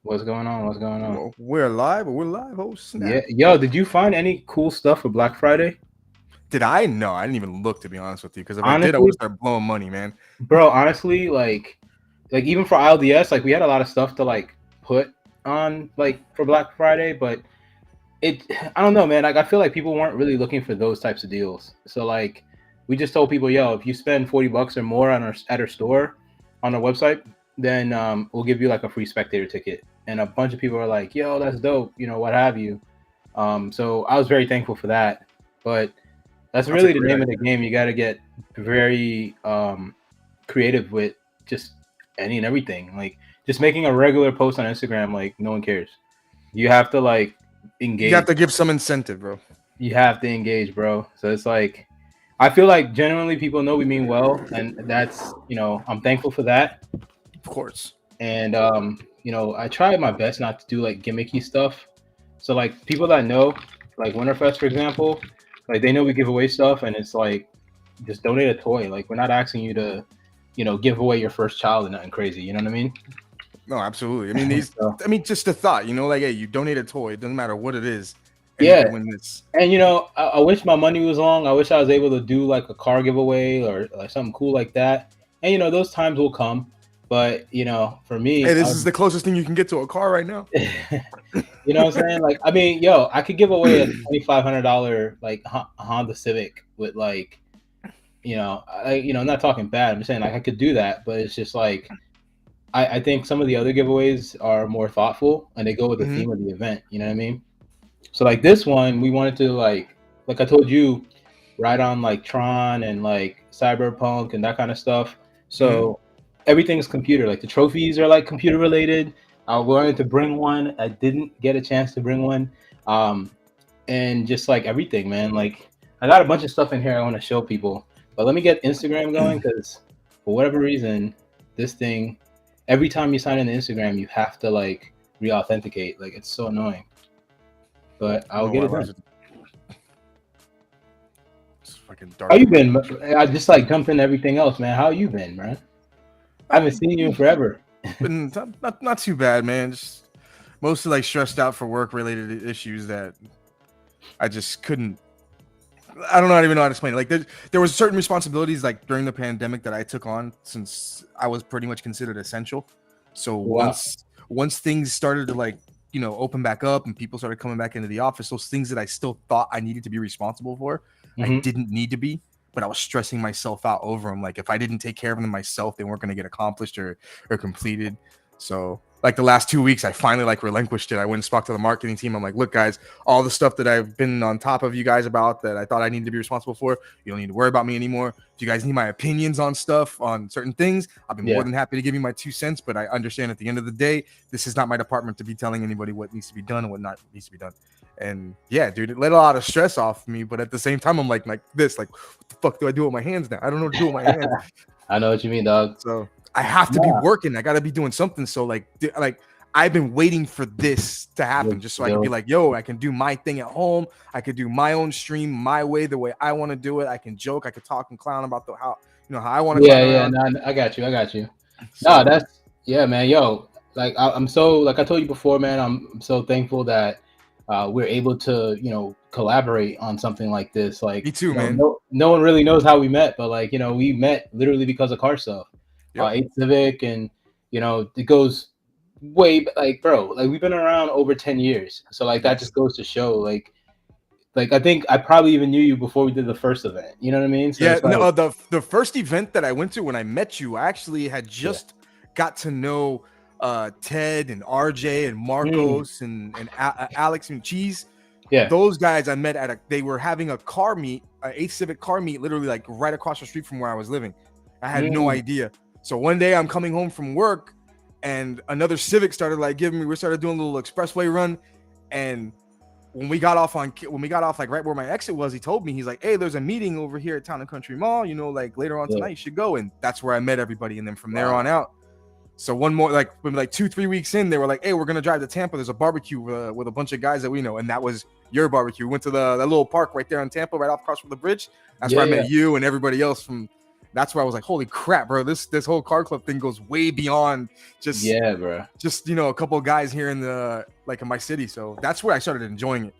What's going on? What's going on? Well, we're live. We're live. Oh Yeah, snap! yo, did you find any cool stuff for Black Friday? Did I? No, I didn't even look to be honest with you. Because if I did, I would Honestly, have started blowing money, man. bro, honestly, like even for ILDS, like we had a lot of stuff to like put on like for Black Friday, but it I don't know, man. Like I feel like people weren't really looking for those types of deals. So like we just told people, yo, if you spend $40 or more on our at our store on our website, then we'll give you like a free spectator ticket. And a bunch of people are like, yo, that's dope, what have you. So I was very thankful for that. But that's That's a really the great name of idea. the game. You got to get very creative with just any and everything. Like just making a regular post on Instagram, like no one cares. You have to like You have engage. to give some incentive, bro. You have to engage, bro. So it's like I feel like genuinely people know we mean well, and that's I'm thankful for that. Of course. And I try my best not to do like gimmicky stuff. So like people that know, like Winterfest for example, like they know we give away stuff, and it's like just donate a toy. Like we're not asking you to, give away your first child and nothing crazy. You know what I mean? No, absolutely. I mean, these. So I mean, just a thought. Like, hey, you donate a toy. It doesn't matter what it is, and you yeah, could win this. and I wish my money was long. I wish I was able to do like a car giveaway or like something cool like that. And those times will come. But for Hey, me, this is the closest thing you can get to a car right now. you know what I'm saying? Like, I mean, yo, I could give away a $2,500 like Honda Civic with like, I'm not talking bad. I'm just saying like I could do that, but it's just like I think some of the other giveaways are more thoughtful and they go with the Hmm. theme of the event. You know what I mean? So like this one, we wanted to like I told you, ride on like Tron and like Cyberpunk and that kind of stuff. Hmm. So everything's computer. Like the trophies are like computer related. I wanted to bring one. I didn't get a chance to bring one. Um, and just like everything, man. Like I got a bunch of stuff in here I want to show people. But let me get Instagram going because for whatever reason, this thing, every time you sign into Instagram, you have to like re-authenticate. Like it's so annoying. But I don't I'll know get why. it Why done. is it? It's fucking How dark you in here. been? I just like jumped into everything else, man. How you been, man? I haven't seen you in forever. Been not too bad, man. Just mostly like stressed out for work related issues that I just couldn't. I don't know. I don't even know how to explain it. Like there was certain responsibilities like during the pandemic that I took on since I was pretty much considered essential. So Wow. once things started to like open back up and people started coming back into the office, those things that I still thought I needed to be responsible for, I Hmm. didn't need to be. But I was stressing myself out over them. Like if I didn't take care of them myself, they weren't going to get accomplished or completed. So like the last 2 weeks, I finally like relinquished it. I went and spoke to the marketing team. I'm like, look, guys, all the stuff that I've been on top of you guys about that I thought I needed to be responsible for, you don't need to worry about me anymore. If you guys need my opinions on stuff, on certain things, I'll be more Yeah. than happy to give you my 2 cents. But I understand at the end of the day, this is not my department to be telling anybody what needs to be done and what not needs to be done. And yeah, dude, it let a lot of stress off me. But at the same time, I'm like this, like, what the fuck do I do with my hands now? I don't know what to do with my hands. I know what you mean, dog. So I have to be Nah, working. I got to be doing something. So like I've been waiting for this to happen just so I can be yo, like, yo, I can do my thing at home. I could do my own stream my way, the way I want to do it. I can joke. I could talk and clown about the how how I want to yeah, clown yeah. around. Nah, I got you. I got you. Nah, So that's yeah, man. Yo, like I'm so like I told you before, man. I'm so thankful that we're able to collaborate on something like this. me Like too, man. no one really knows how we met, but like we met literally because of car stuff. Yep. 8 Civic, and it goes like bro, like we've been around over 10 years. So like that Yes. just goes to show like I think I probably even knew you before we did the first event. You know what I mean? So Yeah. it's No, like the first event that I went to when I met you, I actually had yeah. just got to know Ted and RJ and Mm, Marcos and Alex and Cheese. yeah. Those guys I met they were having a car meet, a 8 Civic car meet, literally like right across the street from where I was living. I had no Mm, idea. So one day I'm coming home from work and another Civic started like we started doing a little expressway run. And when we got off like right where my exit was, he told me, he's like, hey, there's a meeting over here at Town and Country Mall, like later on yeah. tonight, you should go. And that's where I met everybody. And then from there on Wow. out, so one more, like maybe like 2-3 weeks in, they were like, "Hey, we're gonna drive to Tampa. There's a barbecue with a bunch of guys that we know," and that was your barbecue. We went to that little park right there in Tampa, right off across from the bridge. That's Yeah, where I yeah. met you and everybody else from that's where I was like, holy crap, bro, this whole car club thing goes way beyond just Yeah, bro. a couple of guys here in the like in my city. So that's where I started enjoying it.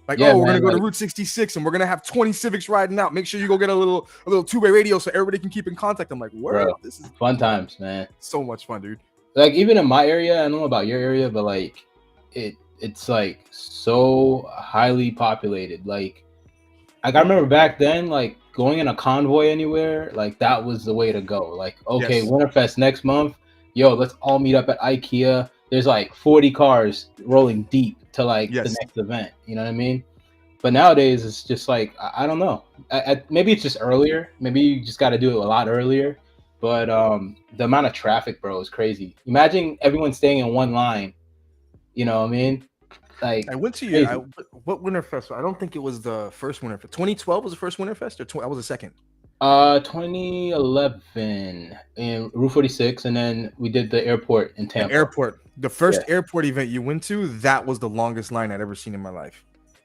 Like, Yeah, oh, we're gonna man. go to Like, Route 66 and we're gonna have 20 Civics riding out. Make sure you go get a little two-way radio so everybody can keep in contact. I'm like, bro, word, this is fun times, man. so much fun, dude. Like even in my area, I don't know about your area, but like it's like so highly populated. Like I remember back then, like going in a convoy anywhere, like that was the way to go. Like, okay, Yes. Winterfest next month, yo, let's all meet up at IKEA. There's like 40 cars rolling deep to like the Yes. next event. You know what I mean? But nowadays it's just like I don't know. Maybe it's just earlier. Maybe you just got to do it a lot earlier. But the amount of traffic, bro, is crazy. Imagine everyone staying in one line. You know what I mean? Like I went to crazy. what Winterfest? I don't think it was the first Winterfest. 2012 was the first Winterfest, or I was the second. 2011 in Route 46, and then we did the airport in An Tampa. airport. The first airport event you went to, that was the longest line I'd ever seen in my life.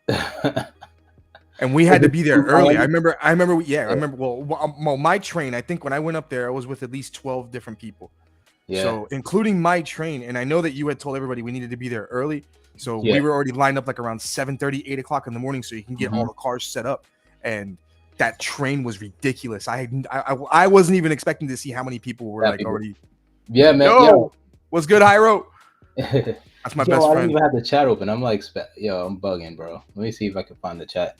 Yeah. And we had to be there early. I remember. I remember. Well, my train. I think when I went up there, I was with at least 12 different people. Yeah. So including my train, and I know that you had told everybody we needed to be there early. So Yeah. we were already lined up like around 7:30, 8 o'clock in the morning, so you can get all the cars set up. And that train was ridiculous. I wasn't even expecting to see how many people were already. Yeah, man. Yo, what's good, Hyro? That's my best I don't friend. even have the chat open. I'm like, yo, I'm bugging, bro. Let me see if I can find the chat.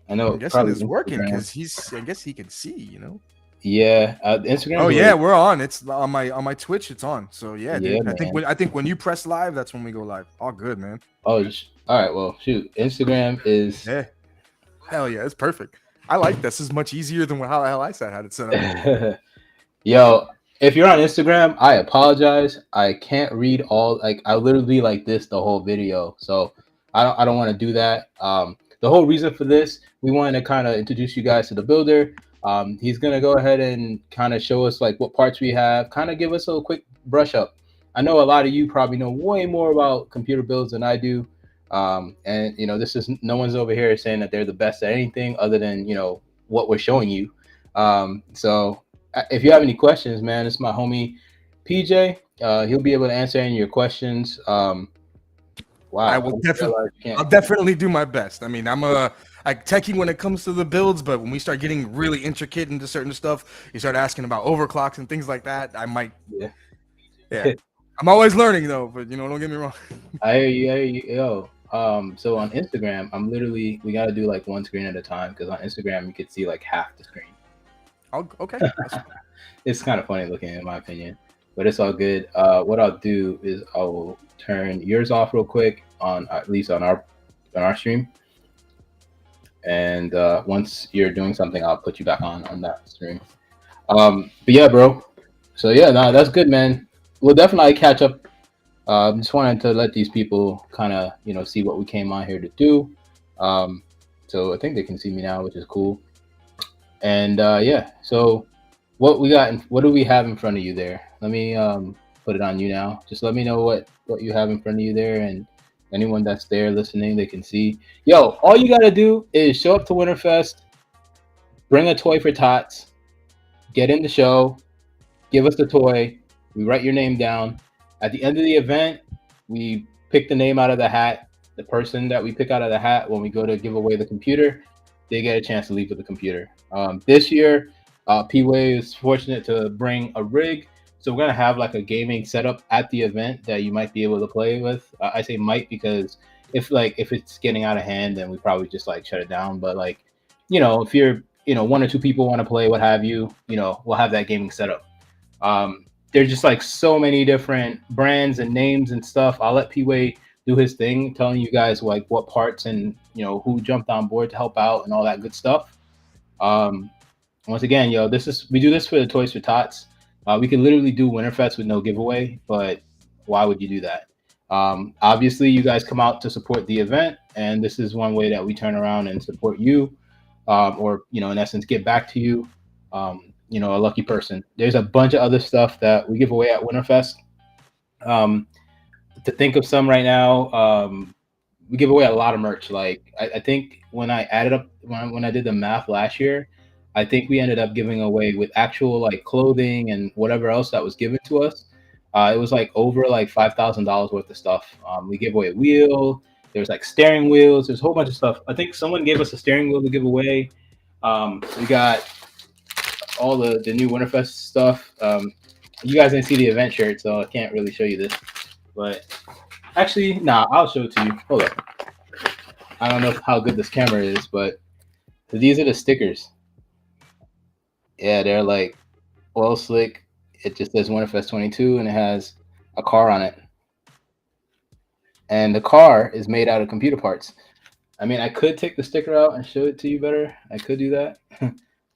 I know I'm guessing probably it's working Instagram. because I guess he can see, you know. Yeah, Instagram. Oh yeah, we're on. It's on my Twitch. It's on. So yeah, Yeah, dude. man. I think when you press live, that's when we go live. All good, man. Oh, all right. Well, shoot. Instagram is. Yeah. Hell yeah, it's perfect. I like this. Is much easier than how the hell I said had it set up. Yo, if you're on Instagram, I apologize. I can't read all. Like, I literally like this the whole video, so I don't want to do that. The whole reason for this, we wanted to kind of introduce you guys to the builder. He's gonna go ahead and kind of show us like what parts we have, kind of give us a quick brush up. I know a lot of you probably know way more about computer builds than I do. And you know, this is no one's over here saying that they're the best at anything other than, you know, what we're showing you. So if you have any questions, man, it's my homie PJ. He'll be able to answer any of your questions. Wow, I'll definitely do my best. I mean, I'm like techie when it comes to the builds, but when we start getting really intricate into certain stuff, you start asking about overclocks and things like that. I might, yeah. I'm always learning though, but you know, don't get me wrong. I hear you, yo. So on Instagram, we gotta do like one screen at a time because on Instagram you could see like half the screen. Okay. It's kind of funny looking, in my opinion, but it's all good. What I'll do is I will turn yours off real quick on at least on our stream, and once you're doing something, I'll put you back on that stream. But yeah, bro. So yeah, no, that's good, man. We'll definitely catch up. Just wanted to let these people kind of, you know, see what we came on here to do. So I think they can see me now, which is cool. And yeah, so what do we have in front of you there? Let me put it on you now. Just let me know what you have in front of you there, and anyone that's there listening, they can see. Yo, all you gotta do is show up to Winterfest, bring a toy for Tots, get in the show, give us the toy, we write your name down. At the end of the event, we pick the name out of the hat. The person that we pick out of the hat, when we go to give away the computer, they get a chance to leave with the computer. This year, P-Way is fortunate to bring a rig. So we're going to have like a gaming setup at the event that you might be able to play with. I say might because if it's getting out of hand, then we probably just like shut it down. But like, you know, if you're, you know, one or two people want to play, what have you, you know, we'll have that gaming setup. There's just like so many different brands and names and stuff. I'll let P-Way do his thing, telling you guys like what parts and, you know, who jumped on board to help out and all that good stuff. Once again, yo, we do this for the Toys for Tots. We could literally do Winterfest with no giveaway, but why would you do that? Obviously, you guys come out to support the event, and this is one way that we turn around and support you, or, you know, in essence, get back to you. You know, a lucky person. There's a bunch of other stuff that we give away at Winterfest. To think of some right now, we give away a lot of merch. Like I think when I added up when I did the math last year, I think we ended up giving away with actual like clothing and whatever else that was given to us. It was like over like $5,000 worth of stuff. We gave away a wheel. There's like steering wheels. There's a whole bunch of stuff. I think someone gave us a steering wheel to give away. We got all the new Winterfest stuff. You guys didn't see the event shirt, so I can't really show you this. But actually, nah, I'll show it to you. Hold up. I don't know how good this camera is, but these are the stickers. Yeah, they're like oil slick. It just says Winterfest 22, and it has a car on it. And the car is made out of computer parts. I mean, I could take the sticker out and show it to you better. I could do that.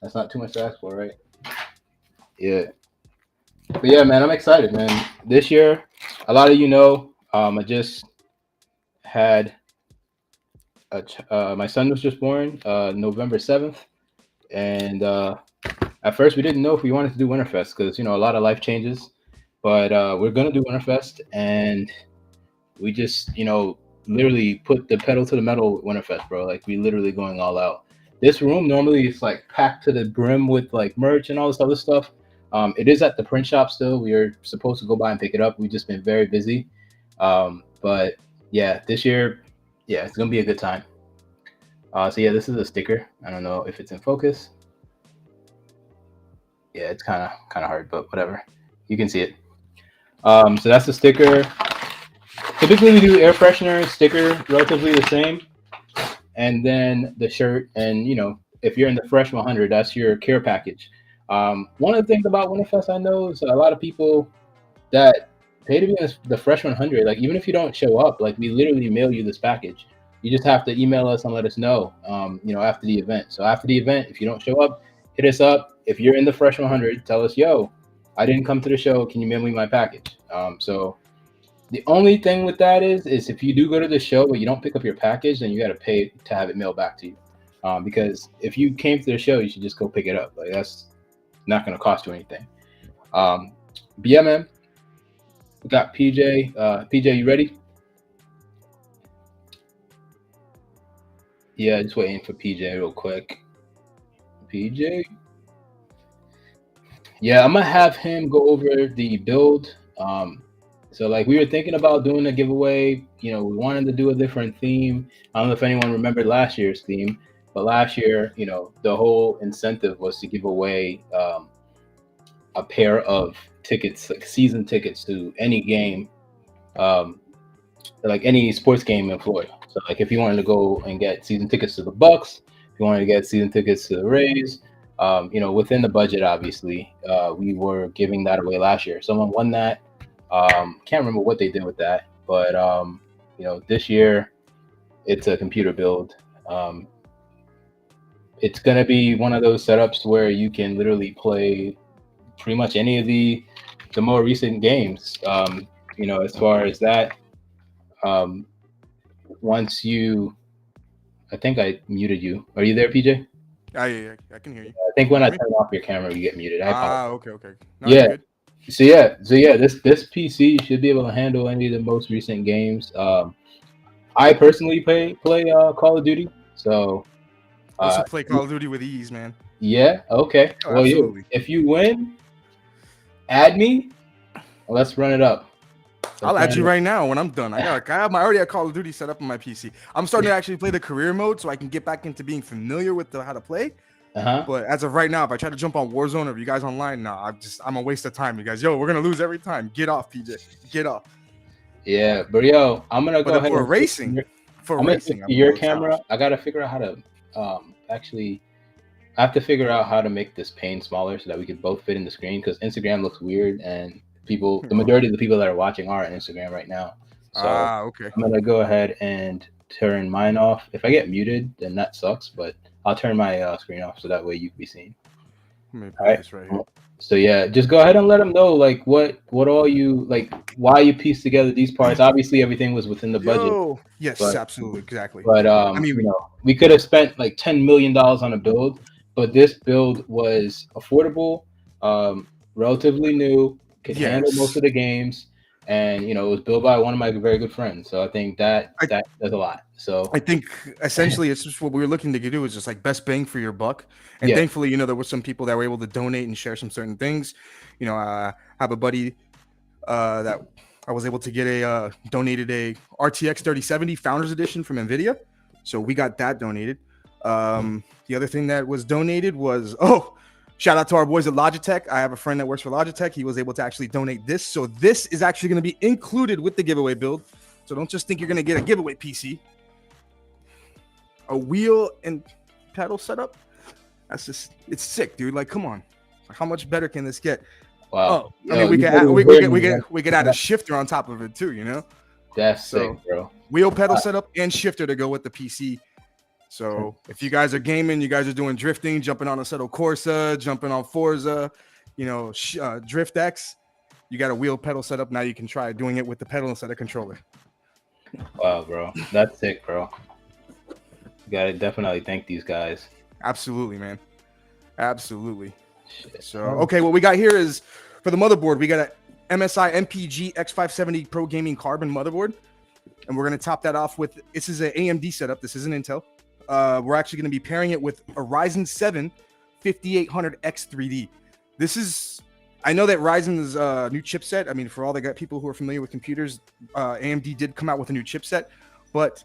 That's not too much to ask for, right? Yeah. But yeah, man, I'm excited, man. This year, a lot of I just had my son was just born November 7th, and at first we didn't know if we wanted to do Winterfest because a lot of life changes, but we're gonna do Winterfest, and we just literally put the pedal to the metal with Winterfest, bro. Like we literally going all out. This room normally is like packed to the brim with like merch and all this other stuff. It is at the print shop still. We are supposed to go by and pick it up. We've just been very busy. But yeah, this year, yeah, it's gonna be a good time. So yeah, this is a sticker. I don't know if it's in focus. Yeah, it's kind of hard, but whatever. You can see it. So that's the sticker. Typically, we do air freshener sticker, relatively the same, and then the shirt. And if you're in the Fresh 100, that's your care package. One of the things about Winterfest I know is a lot of people that pay to be in the Fresh 100. Like even if you don't show up, like we literally mail you this package. You just have to email us and let us know. After the event. So after the event, if you don't show up, hit us up. If you're in the Fresh 100, tell us, yo, I didn't come to the show. Can you mail me my package? So the only thing with that is if you do go to the show but you don't pick up your package, then you got to pay to have it mailed back to you. Because if you came to the show, you should just go pick it up. Like that's not going to cost you anything. But yeah, man. We got PJ. PJ, you ready? Yeah, just waiting for PJ real quick. PJ. Yeah, I'm gonna have him go over the build. So like we were thinking about doing a giveaway. We wanted to do a different theme. I don't know if anyone remembered last year's theme, but last year, the whole incentive was to give away a pair of tickets, like season tickets to any game, like any sports game in Florida. So like if you wanted to go and get season tickets to the Bucks, if you wanted to get season tickets to the Rays, within the budget, obviously, we were giving that away last year. Someone won that. Can't remember what they did with that, but this year it's a computer build. It's gonna be one of those setups where you can literally play pretty much any of the more recent games. As far as that, once you, I think I muted you. Are you there, PJ? Yeah, I can hear you. I think when I turn off your camera, you get muted. Okay. No, yeah. Good. So yeah, this PC should be able to handle any of the most recent games. I personally play Call of Duty, so Also play Call of Duty with ease, man. Yeah. Okay. Oh, well, absolutely. If you win, add me. Let's run it up. I'll add you right now when I'm done. I already have Call of Duty set up on my PC. I'm starting to actually play the career mode so I can get back into being familiar with how to play. But as of right now, if I try to jump on Warzone or if you guys online, I'm a waste of time. You guys, we're gonna lose every time. Get off, PJ. Get off. Yeah, but I'm gonna go ahead for and racing. Your camera. I gotta figure out how to actually. I have to figure out how to make this pane smaller so that we can both fit in the screen because Instagram looks weird and the majority of the people that are watching are on Instagram right now. So okay. I'm gonna go ahead and turn mine off. If I get muted, then that sucks. But I'll turn my screen off so that way you can be seen. Let me put this right here. So yeah, just go ahead and let them know like what all you like, why you pieced together these parts. Obviously, everything was within the budget. Yes, absolutely, exactly. But we could have spent like $10 million on a build, but this build was affordable, relatively new, could handle most of the games, and you know it was built by one of my very good friends. So I think that I, that does a lot. So I think essentially it's just what we were looking to do is just like best bang for your buck. And yeah, thankfully, there were some people that were able to donate and share some certain things. I have a buddy that I was able to get donated a RTX 3070 Founders Edition from NVIDIA. So we got that donated. The other thing that was donated was, shout out to our boys at Logitech. I have a friend that works for Logitech. He was able to actually donate this. So this is actually going to be included with the giveaway build. So don't just think you're going to get a giveaway PC. A wheel and pedal setup. It's sick, dude. Like, come on. How much better can this get? wow. I mean, we could add a shifter on top of it too, That's sick, bro. Wheel, pedal setup, and shifter to go with the PC. So if you guys are gaming, you guys are doing drifting, jumping on Assetto Corsa, jumping on Forza, Drift X, you got a wheel pedal setup. Now you can try doing it with the pedal instead of controller. Wow, bro. That's sick, bro. You gotta definitely thank these guys. Absolutely, man. Absolutely. Shit. So, okay, what we got here is for the motherboard, we got a MSI MPG X570 Pro Gaming Carbon motherboard. And we're going to top that off with, this is an AMD setup. This isn't Intel. We're actually going to be pairing it with a Ryzen 7 5800X3D. This is, I know that Ryzen's new chipset. I mean, for all the people who are familiar with computers, AMD did come out with a new chipset. But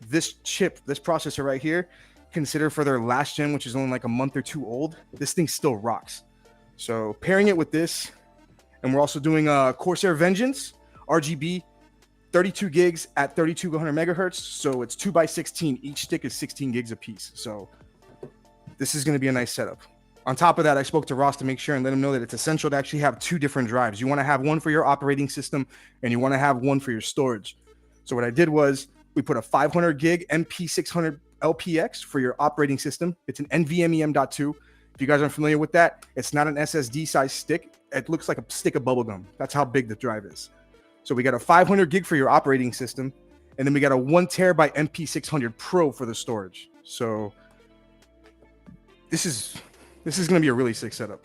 this processor right here, consider for their last gen, which is only like a month or two old, this thing still rocks. So pairing it with this, and we're also doing Corsair Vengeance RGB 32 gigs at 3200 megahertz. So it's 2x16. Each stick is 16 gigs a piece. So this is going to be a nice setup. On top of that, I spoke to Ross to make sure and let him know that it's essential to actually have two different drives. You want to have one for your operating system and you want to have one for your storage. So what I did was we put a 500 gig MP600 LPX for your operating system. It's an NVMe M.2. If you guys aren't familiar with that, it's not an SSD size stick. It looks like a stick of bubblegum. That's how big the drive is. So we got a 500 gig for your operating system, and then we got a 1 terabyte MP600 Pro for the storage. So this is going to be a really sick setup.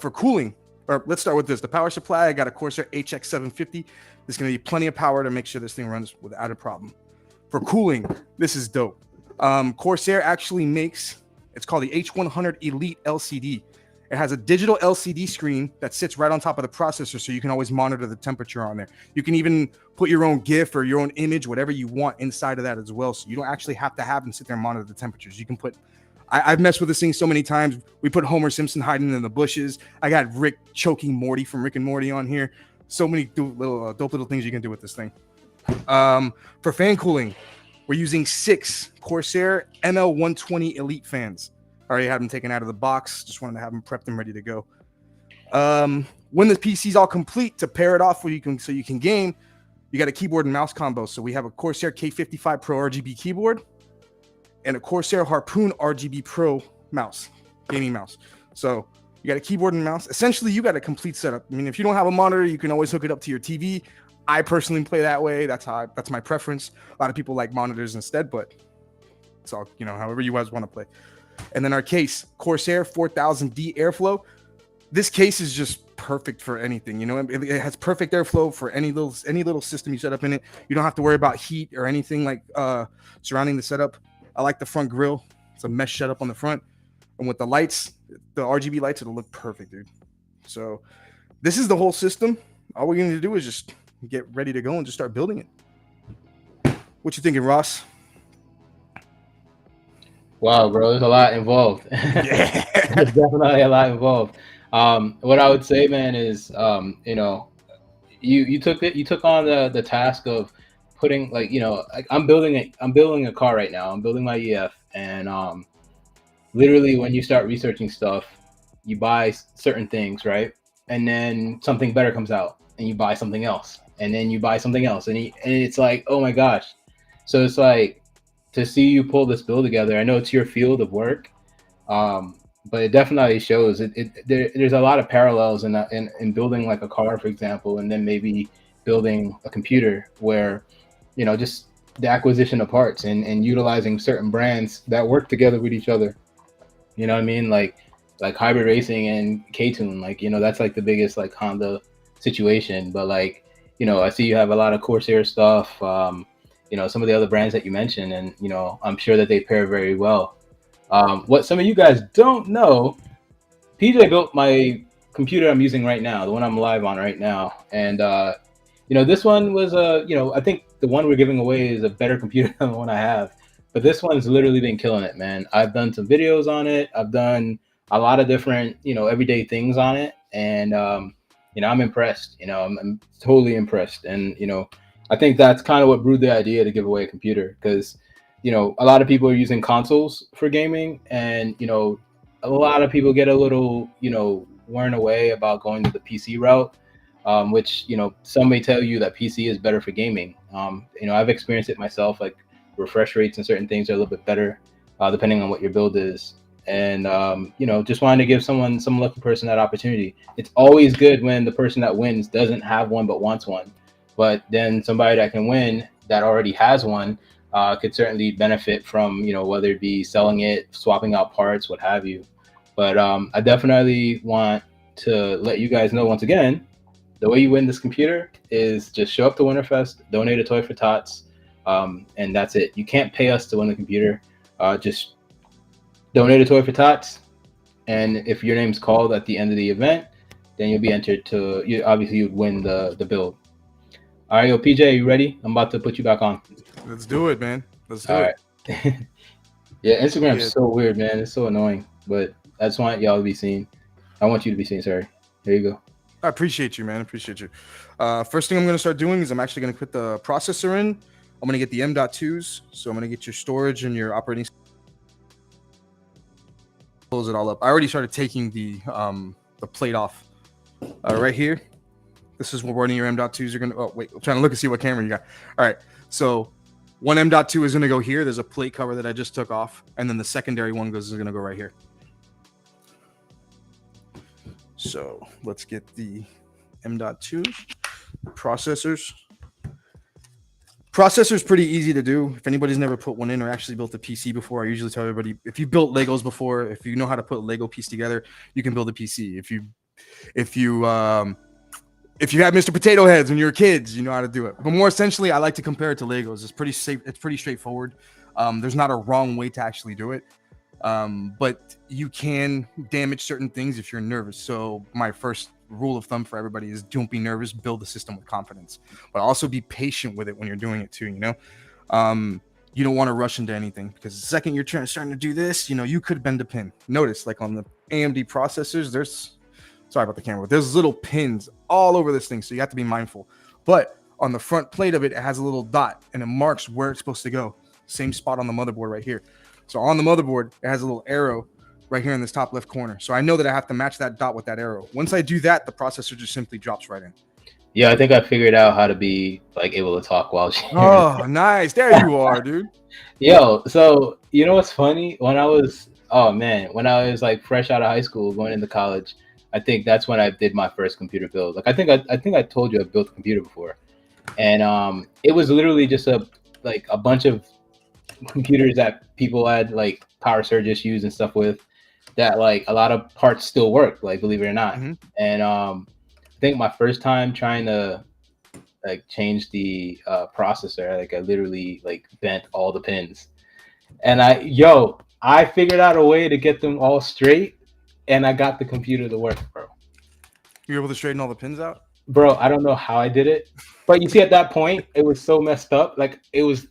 For cooling, or let's start with this. The power supply, I got a Corsair HX750. There's going to be plenty of power to make sure this thing runs without a problem. For cooling, this is dope. Corsair actually makes, it's called the H100 Elite LCD. It has a digital LCD screen that sits right on top of the processor, so you can always monitor the temperature on there. You can even put your own GIF or your own image, whatever you want inside of that as well. So you don't actually have to have them sit there and monitor the temperatures. You can put, I've messed with this thing so many times. We put Homer Simpson hiding in the bushes. I got Rick choking Morty from Rick and Morty on here. So many dope little things you can do with this thing. For fan cooling, we're using 6 Corsair ML120 Elite fans. I already had them taken out of the box. Just wanted to have them prepped and ready to go. When the PC's all complete, to pair it off so you can game, you got a keyboard and mouse combo. So we have a Corsair K55 Pro RGB keyboard and a Corsair Harpoon RGB Pro mouse, gaming mouse. So you got a keyboard and mouse. Essentially, you got a complete setup. I mean, if you don't have a monitor, you can always hook it up to your TV. I personally play that way. That's my preference. A lot of people like monitors instead, but it's all, however you guys want to play. And then our case, Corsair 4000D Airflow. This case is just perfect for anything. It has perfect airflow for any little system you set up in it. You don't have to worry about heat or anything like surrounding the setup. I like the front grille. It's a mesh setup on the front, and with the lights, the RGB lights, it'll look perfect, dude. So this is the whole system. All we're going to do is just get ready to go and just start building it. What you thinking, Ross? Wow, bro, there's a lot involved. Yeah. There's definitely a lot involved. What I would say, man, is you took on the task of putting, like, I'm building a car right now. I'm building my EF, and literally when you start researching stuff, you buy certain things, right? And then something better comes out, and you buy something else, and then you buy something else, and it's like, oh my gosh. So it's like, to see you pull this build together, I know it's your field of work, but it definitely shows. There's a lot of parallels in building like a car, for example, and then maybe building a computer where, just the acquisition of parts and utilizing certain brands that work together with each other. You know what I mean? Like Hybrid Racing and K-Tune, that's like the biggest like Honda situation. But like, I see you have a lot of Corsair stuff. Some of the other brands that you mentioned, and I'm sure that they pair very well. What some of you guys don't know, PJ built my computer I'm using right now, the one I'm live on right now, and this one was I think the one we're giving away is a better computer than the one I have, but this one's literally been killing it, man. I've done some videos on it. I've done a lot of different, everyday things on it, and I'm impressed. I'm totally impressed, and I think that's kind of what brewed the idea to give away a computer because, a lot of people are using consoles for gaming, and a lot of people get a little, worn away about going to the PC route, which some may tell you that PC is better for gaming. I've experienced it myself. Like refresh rates and certain things are a little bit better, depending on what your build is. And just wanted to give some lucky person that opportunity. It's always good when the person that wins doesn't have one but wants one, but then somebody that can win that already has one could certainly benefit from whether it be selling it, swapping out parts, what have you. But I definitely want to let you guys know once again, the way you win this computer is just show up to Winterfest, donate a toy for tots, and that's it. You can't pay us to win the computer. Just donate a toy for tots, and if your name's called at the end of the event, then you'll be entered to. You'd win the build. All right, yo, PJ, you ready? I'm about to put you back on. Let's do it, man. Let's do it. Right. Yeah, Instagram's so weird, man. It's so annoying, but I just want y'all to be seen. I want you to be seen. Sorry. There you go. I appreciate you, man. I appreciate you. First thing I'm going to start doing is I'm actually going to put the processor in. I'm going to get the M.2s. So I'm going to get your storage and your operating. Close it all up. I already started taking the plate off right here. This is where one of your M.2s are going to. Oh, wait. I'm trying to look and see what camera you got. All right. So one M.2 is going to go here. There's a plate cover that I just took off. And then the secondary one is going to go right here. So let's get the M.2 processors. Processor's pretty easy to do. If anybody's never put one in or actually built a PC before, I usually tell everybody, if you built Legos before, if you know how to put a Lego piece together, you can build a PC. If you had Mr. Potato Heads when you were kids, you know how to do it. But more essentially, I like to compare it to Legos. It's pretty safe. It's pretty straightforward. There's not a wrong way to actually do it. But you can damage certain things if you're nervous. So my first rule of thumb for everybody is don't be nervous, build the system with confidence, but also be patient with it when you're doing it too. You don't want to rush into anything because the second you're starting to do this, you could bend a pin. Notice like on the AMD processors, sorry about the camera, but there's little pins all over this thing. So you have to be mindful, but on the front plate of it, it has a little dot and it marks where it's supposed to go. Same spot on the motherboard right here. So on the motherboard, it has a little arrow right here in this top left corner. So I know that I have to match that dot with that arrow. Once I do that, the processor just simply drops right in. Yeah, I think I figured out how to be like able to talk while sharing. Oh, nice. There you are, dude. Yo, so you know what's funny? When I was like fresh out of high school going into college, I think that's when I did my first computer build. Like I think I told you I built a computer before. And it was literally just a bunch of computers that people had like power surge issues and stuff with that like a lot of parts still work, like believe it or not. Mm-hmm. And I think my first time trying to like change the processor, like I literally like bent all the pins, and I figured out a way to get them all straight, and I got the computer to work, bro. You were able to straighten all the pins out? Bro, I don't know how I did it, but you see at that point it was so messed up, like it was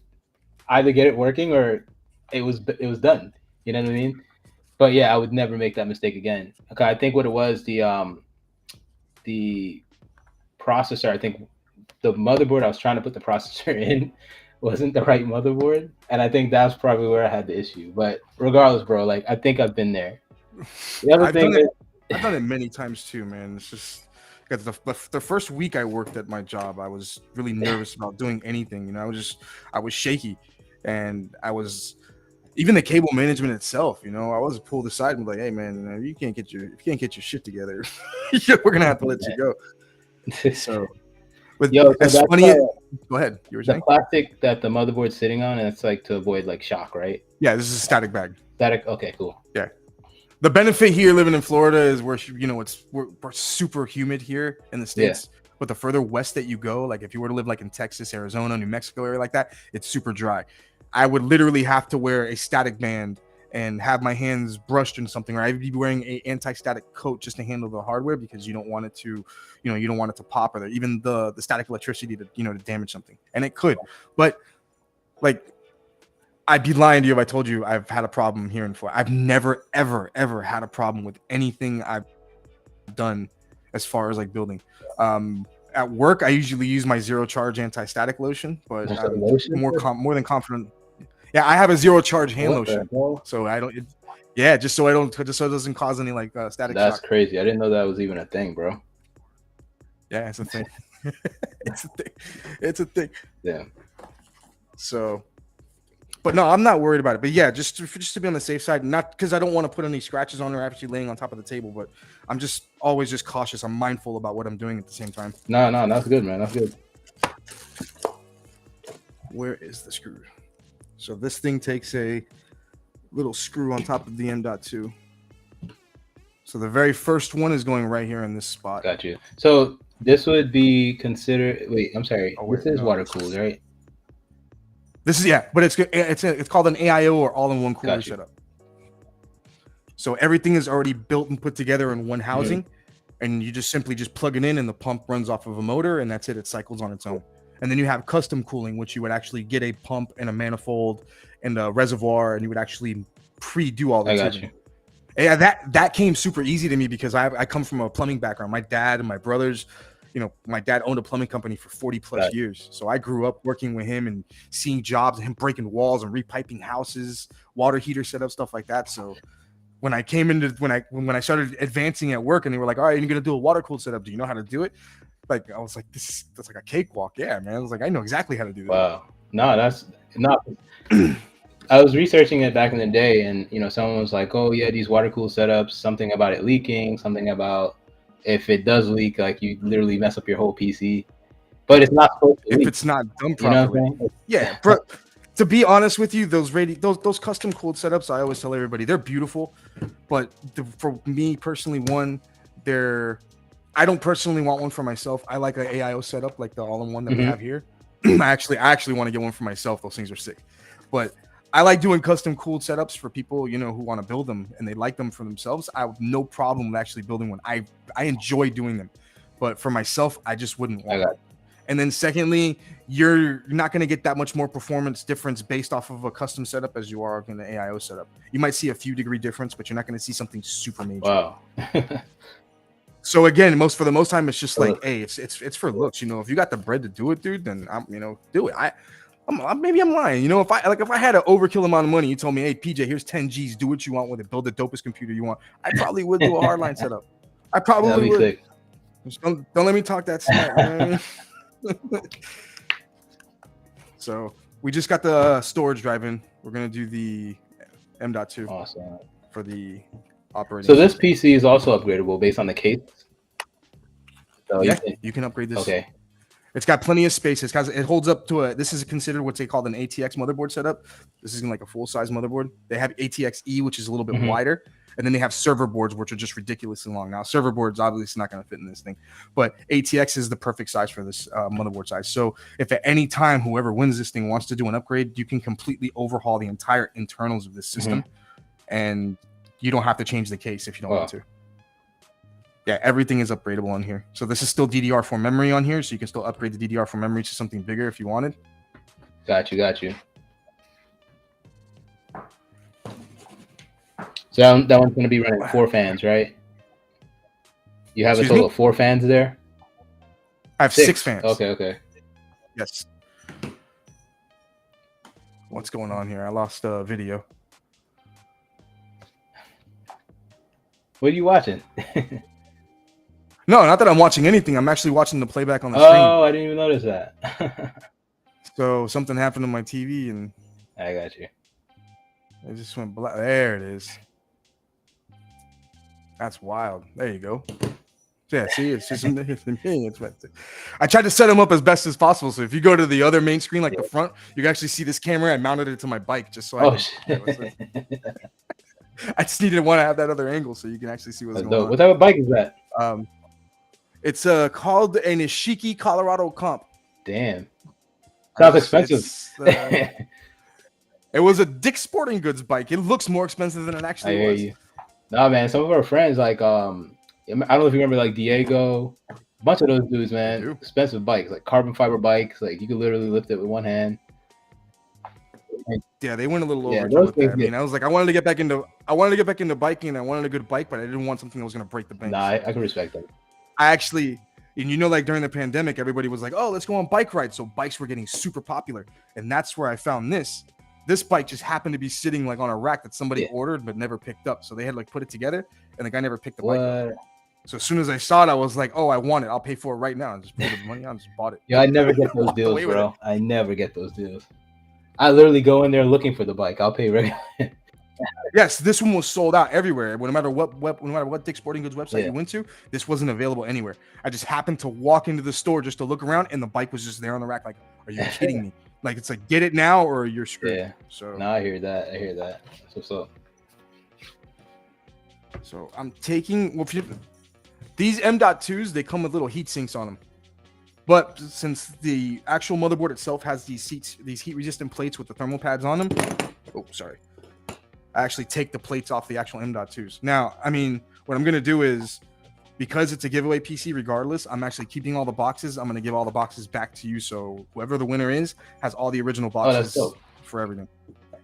either get it working or it was done. You know what I mean? But yeah, I would never make that mistake again. Okay, I think what it was, the processor, I think the motherboard I was trying to put the processor in wasn't the right motherboard, and I think that's probably where I had the issue. But regardless, bro, like I think I've been there. The other I've done it many times too, man. It's just because the first week I worked at my job, I was really nervous about doing anything. I was shaky, and I was even the cable management itself. I was pulled aside and be like, "Hey, man, if you can't get your shit together, we're gonna have to let you go." So, that's funny. Go ahead. You were saying the plastic that the motherboard's sitting on, and it's like to avoid like shock, right? Yeah, this is a static bag. Static. Okay, cool. Yeah. The benefit here living in Florida is we're super humid here in the States. But the further west that you go, like if you were to live like in Texas, Arizona, New Mexico area like that, it's super dry. I would literally have to wear a static band and have my hands brushed in something, or I'd be wearing a anti-static coat just to handle the hardware, because you don't want it to, you don't want it to pop, or even the static electricity to, to damage something. And it could, but like, I'd be lying to you if I told you I've had a problem here in Florida. I've never, ever, ever had a problem with anything I've done as far as like building. At work, I usually use my zero charge anti-static lotion, but I'm more than confident. Yeah, I have a zero charge hand lotion, so I don't. Just so it doesn't cause any like static. That's shock. crazy. I didn't know that was even a thing, bro. Yeah, it's a thing. It's a thing. It's a thing. Yeah. So, but no, I'm not worried about it. But yeah, just to be on the safe side, not because I don't want to put any scratches on or actually laying on top of the table, but I'm just always just cautious. I'm mindful about what I'm doing at the same time. No, that's good, man. That's good. Where is the screw? So this thing takes a little screw on top of the M.2. So the very first one is going right here in this spot. Got you. So this would be considered. Wait, I'm sorry. This is water cooled, right? This is but it's called an AIO, or all-in-one cooler setup. So everything is already built and put together in one housing, and you just simply plug it in, and the pump runs off of a motor, and that's it. It cycles on its own. And then you have custom cooling, which you would actually get a pump and a manifold and a reservoir, and you would actually pre-do all that. I got you. Yeah, that came super easy to me because I come from a plumbing background. My dad and my brothers, my dad owned a plumbing company for 40 plus years. So I grew up working with him and seeing jobs, and him breaking walls and repiping houses, water heater setup, stuff like that. So when I came into when I started advancing at work, and they were like, all right, you're gonna do a water cooled setup. Do you know how to do it? Like, I was like, that's like a cakewalk. Yeah, man. I was like, I know exactly how to do that. Wow. No, that's not. I was researching it back in the day, and someone was like, "Oh yeah, these water cooled setups. Something about it leaking. Something about if it does leak, like you literally mess up your whole PC." But it's not supposed to leak. If it's not done properly. Yeah, bro. To be honest with you, those custom cooled setups, I always tell everybody they're beautiful, but for me personally, I don't personally want one for myself. I like an AIO setup, like the all-in-one that we have here. I actually want to get one for myself. Those things are sick. But I like doing custom cooled setups for people, who want to build them and they like them for themselves. I have no problem with actually building one. I enjoy doing them. But for myself, I just wouldn't want it. And then secondly, you're not going to get that much more performance difference based off of a custom setup as you are in the AIO setup. You might see a few degree difference, but you're not going to see something super major. Wow. So again, for the most time, it's just like, hey, it's for looks. If you got the bread to do it, dude, then do it. Maybe I'm lying. If I had an overkill amount of money, you told me, hey, PJ, here's 10 G's, do what you want with it, build the dopest computer you want. I probably would do a hardline setup. I probably would. Sick. Don't let me talk that smack, man. So we just got the storage drive in. We're gonna do the M.2 awesome for the operating. So this PC is also upgradable based on the case. So you can upgrade this. Okay. It's got plenty of space. It holds up to this is considered what they call an ATX motherboard setup. This isn't like a full size motherboard. They have ATX-E, which is a little bit wider. And then they have server boards, which are just ridiculously long. Now, server boards obviously not going to fit in this thing, but ATX is the perfect size for this motherboard size. So if at any time whoever wins this thing wants to do an upgrade, you can completely overhaul the entire internals of this system, and you don't have to change the case if you don't want to. Yeah, everything is upgradable on here. So this is still DDR4 memory on here, so you can still upgrade the DDR4 memory to something bigger if you wanted. Got you. So that one's going to be running 4 fans, right? You have a total of 4 fans there? I have 6 fans. Okay. Yes. What's going on here? I lost a video. What are you watching? No, not that I'm watching anything. I'm actually watching the playback on the screen. Oh, I didn't even notice that. So something happened to my TV, and I got you. It just went black. There it is. That's wild. There you go. Yeah, see, it's just I tried to set them up as best as possible. So if you go to the other main screen, like the front, you can actually see this camera. I mounted it to my bike just so I just needed to want to have that other angle so you can actually see what's going on. What type of bike is that? It's called an Ishiki Colorado Comp. Damn. Sounds expensive. It was a Dick's Sporting Goods bike. It looks more expensive than it I actually hear was. you. Nah, man. Some of our friends, like, I don't know if you remember, like Diego, a bunch of those dudes, man. Expensive bikes, like carbon fiber bikes. Like you could literally lift it with one hand. Yeah, they went a little overkill those with that. I things mean, I was like, I wanted to get back into biking. I wanted a good bike, but I didn't want something that was gonna break the bank. Nah, I can respect that. I actually, and you know, like during the pandemic, everybody was like, "Oh, let's go on bike rides." So bikes were getting super popular, and that's where I found this. This bike just happened to be sitting like on a rack that somebody ordered but never picked up. So they had like put it together, and the guy never picked the bike up. So as soon as I saw it, I was like, "Oh, I want it. I'll pay for it right now." And just put the money on, just bought it. Yeah, I never get those deals, bro. I never get those deals. I literally go in there looking for the bike. I'll pay regular. Yes, this one was sold out everywhere. No matter what Dick's Sporting Goods website you went to, this wasn't available anywhere. I just happened to walk into the store just to look around, and the bike was just there on the rack. Like, are you kidding me? Like, it's like, get it now or you're screwed. Yeah. So no, I hear that. That's what's up. So I'm taking these M.2s. They come with little heat sinks on them. But since the actual motherboard itself has these heat resistant plates with the thermal pads on them, oh, sorry, I actually take the plates off the actual M.2s. Now, I mean, what I'm going to do is, because it's a giveaway PC regardless, I'm actually keeping all the boxes. I'm going to give all the boxes back to you. So whoever the winner is has all the original boxes for everything.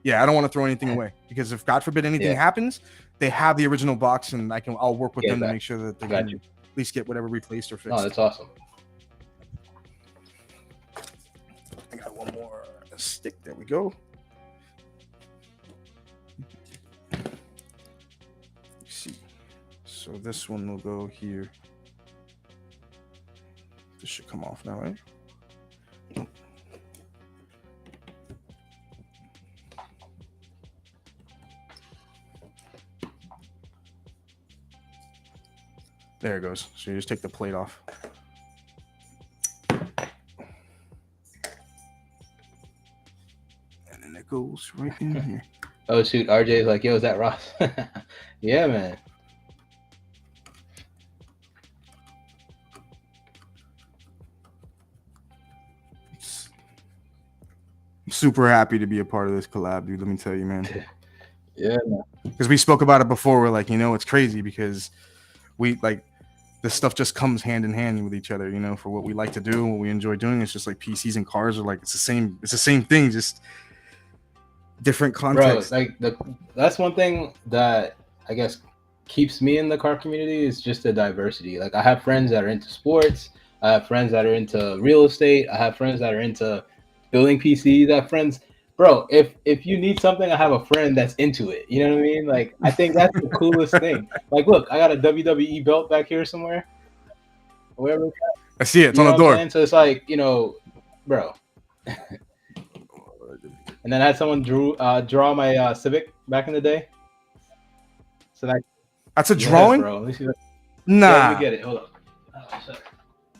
Yeah, I don't want to throw anything away, because if God forbid anything happens, they have the original box, and I'll work with them to make sure that they can at least get whatever replaced or fixed. Oh, that's awesome. I got one more stick. There we go. Let's see. So this one will go here. This should come off now, right? There it goes. So you just take the plate off. And then it goes right in here. Oh, shoot. RJ's like, yo, is that Ross? Yeah, man. I'm super happy to be a part of this collab, dude. Let me tell you, man. Yeah, because we spoke about it before. We're like, it's crazy because we like this stuff just comes hand in hand with each other, for what we like to do, what we enjoy doing. It's just like PCs and cars are like, it's the same thing, just different context. Bro, like that's one thing that I guess keeps me in the car community is just the diversity. Like I have friends that are into sports, I have friends that are into real estate, I have friends that are into building PCs, I have friends. Bro, if you need something, I have a friend that's into it. You know what I mean? Like, I think that's the coolest thing. Like, look, I got a WWE belt back here somewhere. Wherever. I see it. It's on the door. So it's like, bro. And then I had someone draw my Civic back in the day. So that's a drawing? Bro. Let me see that. Nah. Yeah, let me get it. Hold up.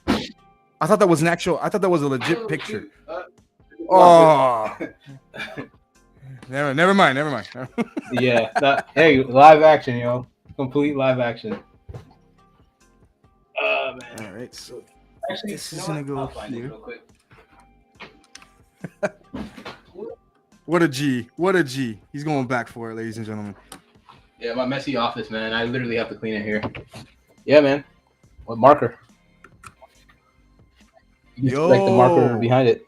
Oh, I thought that was a legit picture. Oh, never mind. Yeah. Hey, live action, yo. Complete live action. Man. All right. So actually, this is gonna go here. Real quick. What a G! What a G! He's going back for it, ladies and gentlemen. Yeah, my messy office, man. I literally have to clean it here. Yeah, man. What marker? Yo, like the marker behind it.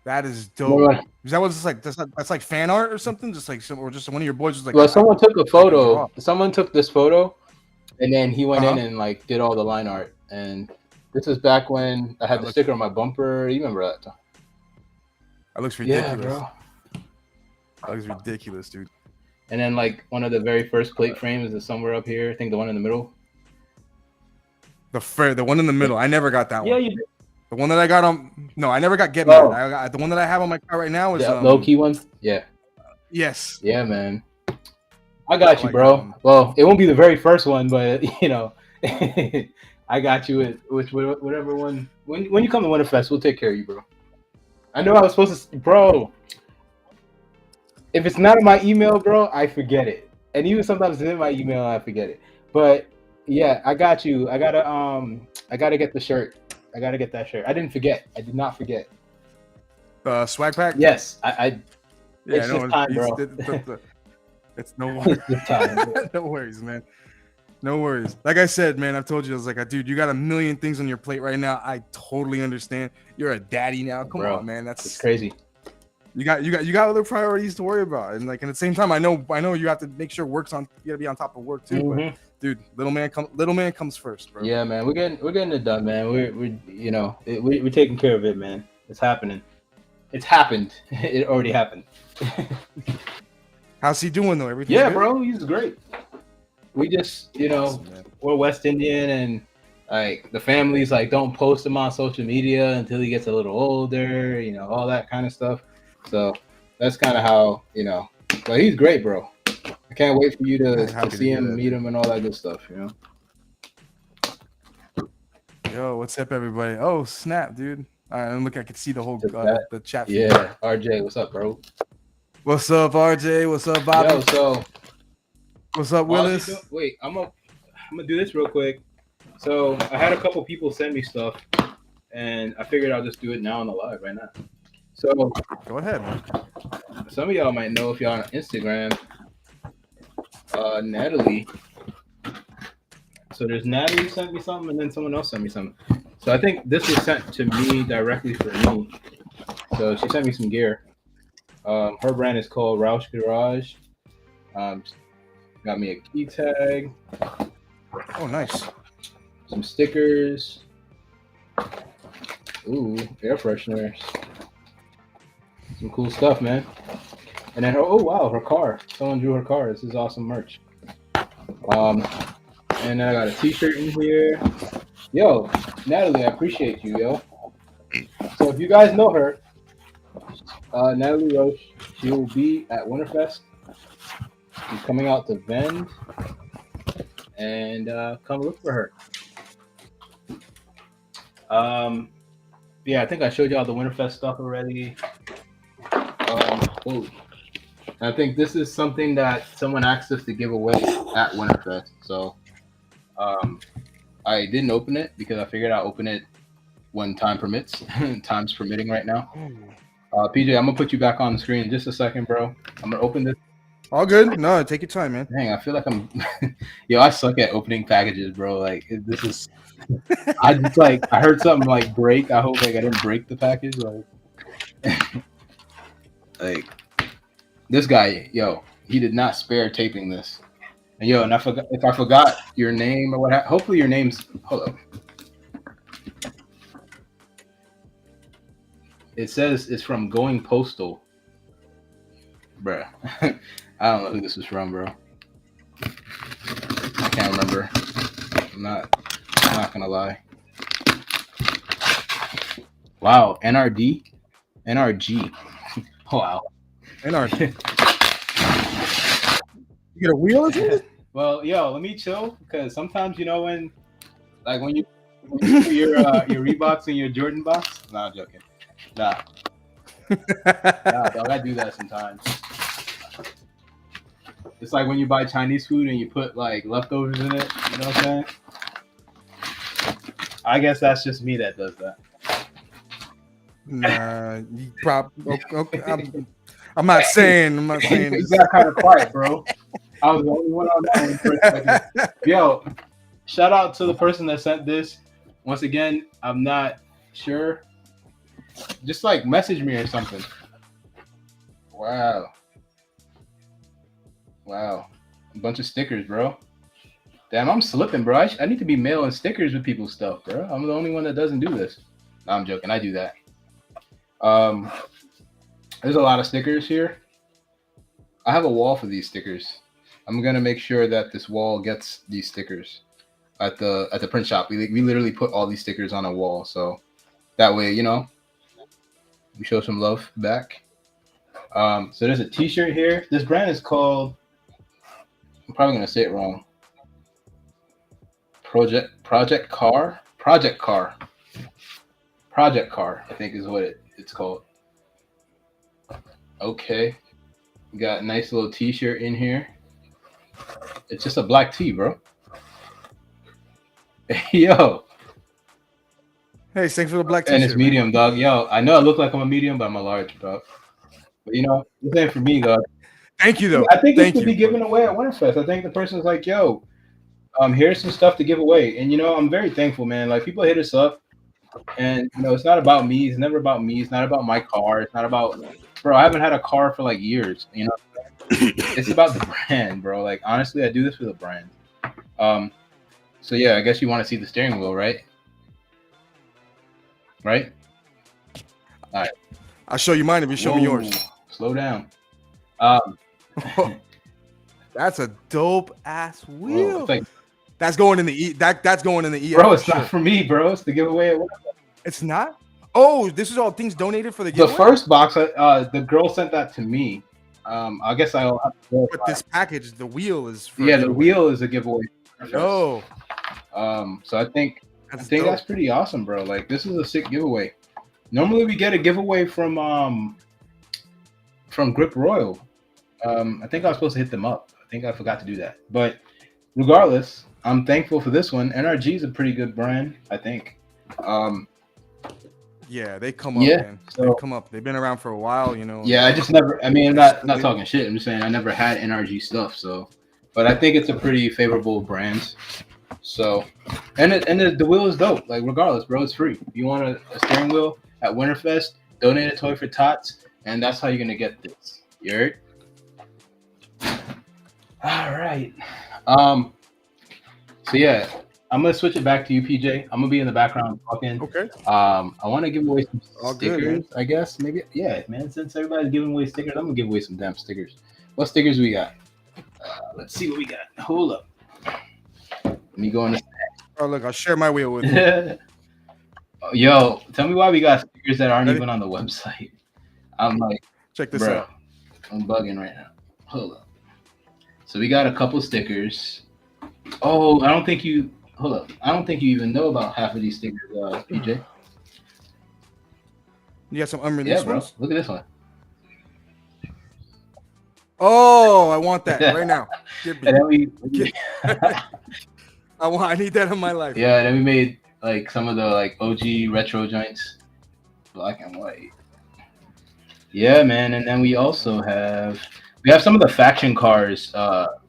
That is dope. Is that what's like? That's like fan art or something? Just like or just one of your boys was like. Well, someone took a photo. Someone took this photo, and then he went in and like did all the line art. And this is back when I had the sticker on my bumper. You remember that time? That looks ridiculous. Yeah, bro. That looks ridiculous, dude. And then like one of the very first plate frames is somewhere up here. I think the one in the middle. The one in the middle. I never got that one. Yeah, you did. The one that I got on. No, I never got Get Mad. I got the one that I have on my car right now is low key one. Yeah. Yes. Yeah, man. I got you, bro. Well, it won't be the very first one, but I got you with whatever one. When you come to Winterfest, we'll take care of you, bro. I know I was supposed to, bro. If it's not in my email, bro, I forget it. And even sometimes it's in my email, I forget it. But Yeah, I got you. I gotta get the shirt. I gotta get that shirt. I didn't forget. I did not forget. Swag pack. Yes, I Yeah, it's just no, time, bro. it's no It's just time. no worries, man. No worries. Like I said, man, I've told you, I was like, dude, you got a million things on your plate right now. I totally understand. You're a daddy now. Come Bro, on, man. it's That's crazy. you got other priorities to worry about. And like, and at the same time, I know you have to make sure work's on. You gotta be on top of work too. But Hmm. dude, little man comes first, bro. Yeah, man, we're getting it done, man. We're taking care of it, man. It's happening. It's happened. It already happened. How's he doing though? Everything's Yeah, good. bro, he's great. We just, Awesome, man. we're West Indian, and like the families like don't post him on social media until he gets a little older, all that kind of stuff. So that's kind of how, but he's great, bro. I can't wait for you to, I'm to happy to see hear him, that, meet dude. him, and all that good stuff. Yo, what's up, everybody? Oh, snap, dude. All right, and look, I can see the whole Just that. the chat feed. Yeah, RJ, what's up, bro? What's up, RJ? What's up, Bobby? Yo, so What's up, while you Willis? wait, I'm gonna do this real quick. So I had a couple people send me stuff, and I figured I'll just do it now on the live right now. So Go ahead, man. some of y'all might know if y'all on Instagram, Natalie. So there's Natalie sent me something, and then someone else sent me something. So I think this was sent to me directly for me. So she sent me some gear. Her brand is called Roush Garage. Got me a key tag, Oh, nice. some stickers. Ooh, air fresheners. Some cool stuff, man. And then oh wow, her car. Someone drew her car. This is awesome merch. And then I got a T-shirt in here. Yo, Natalie, I appreciate you, yo. So if you guys know her, Natalie Roche, she will be at Winterfest. She's coming out to Vend, and come look for her. Yeah, I think I showed y'all the Winterfest stuff already. Oh, I think this is something that someone asked us to give away at Winterfest. So I didn't open it because I figured I'll open it when time permits. Time's permitting right now. PJ, I'm gonna put you back on the screen in just a second, bro. I'm gonna open this. All good. No, take your time, man. Dang, I feel like I'm. Yo, I suck at opening packages, bro. Like this is. I just I heard something like break. I hope like I didn't break the package. Like this guy, yo, he did not spare taping this. And yo, and I forgot if I forgot your name or what. Hopefully your name's. Hold up. It says it's from Going Postal, bruh. I don't know who this is from, bro. I can't remember. I'm not gonna lie. Wow, NRG. Wow. NRG. You get a wheel or something? Well, yo, let me chill because sometimes when you put your Reeboks in your Jordan box. Nah, I'm joking. Nah, dog, I do that sometimes. It's like when you buy Chinese food and you put like leftovers in it. You know what I'm saying? I guess that's just me that does that. Nah, you okay, I'm not saying. You got kind of quiet, bro. I was the only one on that one for a second. Yo, shout out to the person that sent this. Once again, I'm not sure. Just like message me or something. Wow. A bunch of stickers, bro. Damn, I'm slipping, bro. I need to be mailing stickers with people's stuff, bro. I'm the only one that doesn't do this. No, I'm joking. I do that. There's a lot of stickers here. I have a wall for these stickers. I'm gonna make sure that this wall gets these stickers at the print shop. We literally put all these stickers on a wall, so that way, we show some love back. So there's a T-shirt here. This brand is called. I'm probably gonna say it wrong. Project Car. I think is what it's called. Okay, we got a nice little T-shirt in here. It's just a black tee, bro. Yo, Hey, thanks for the black and it's t-shirt, man. medium, dog. Yo, I know I look like I'm a medium, but I'm a large, dog. But this ain't for me, dog. Thank you, though. I think it's Thank to be you. But given away at Winterfest. I think the person's like, yo, here's some stuff to give away. And I'm very thankful, man. Like people hit us up and it's not about me, it's never about me, it's not about my car, it's not about bro, I haven't had a car for like years, it's about the brand, bro. Like honestly, I do this for the brand. So yeah, I guess you want to see the steering wheel, right? Right? All right. I'll show you mine if you show me yours. Slow down. That's a dope ass wheel. Like, that's going in the that's going in the E. Bro, it's not for me, bro. It's the giveaway. It's not. Oh, this is all things donated for the giveaway. The first box, the girl sent that to me. I guess I'll have to. But this package, the wheel is. For the wheel is a giveaway. Oh. So I think that's pretty awesome, bro. Like this is a sick giveaway. Normally we get a giveaway from Grip Royal. I think I was supposed to hit them up. I think I forgot to do that. But regardless, I'm thankful for this one. NRG is a pretty good brand, I think. Yeah, they come up, man. They come up. They've been around for a while, Yeah, I just never. I mean, I'm not talking shit. I'm just saying I never had NRG stuff. So, but I think it's a pretty favorable brand. So, and the wheel is dope. Like regardless, bro, it's free. If you want a steering wheel at Winterfest, donate a toy for Tots, and that's how you're gonna get this. You heard? All right. So yeah, I'm gonna switch it back to you, PJ. I'm gonna be in the background talking. Okay. I want to give away some stickers. I guess maybe. Yeah, man. Since everybody's giving away stickers, I'm gonna give away some damn stickers. What stickers we got? Let's see what we got. Hold up. Let me go on the. Oh look, I'll share my wheel with you. Yo, tell me why we got stickers that aren't even on the website. I'm like, check this out. I'm bugging right now. Hold up. So we got a couple stickers. Oh, I don't think you. Hold up. I don't think you even know about half of these stickers, PJ. You got some unreleased ones? Look at this one. Oh, I want that right now. And then I need that in my life. Yeah, and then we made like some of the like OG retro joints, black and white. Yeah, man. And then we also have some of the faction cars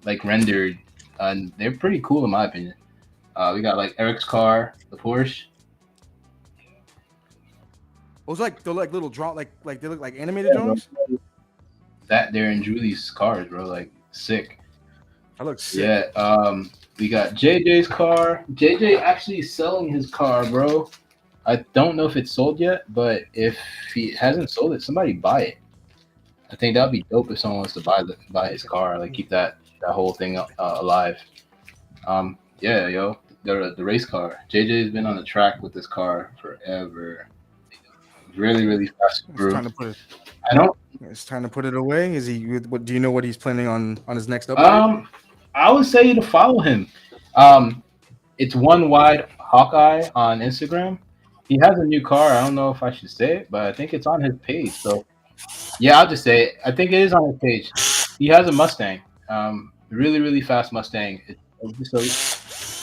like rendered, and they're pretty cool in my opinion. We got like Eric's car, the Porsche. Those they're like little draw they look like animated drawings. That they're in Julie's cars, bro. Like sick. That looks sick. Yeah. We got JJ's car. JJ actually selling his car, bro. I don't know if it's sold yet, but if he hasn't sold it, somebody buy it. I think that'd be dope if someone wants to buy his car, like keep that whole thing alive. Yeah, yo, the race car. JJ's been on the track with this car forever. Really, really fast. It's time to put it away. Is he? What do you know? What he's planning on his next update? I would say to follow him. It's One Wide Hawkeye on Instagram. He has a new car. I don't know if I should say it, but I think it's on his page. So, yeah, I'll just say it. I think it is on his page. He has a Mustang. Really, really fast Mustang.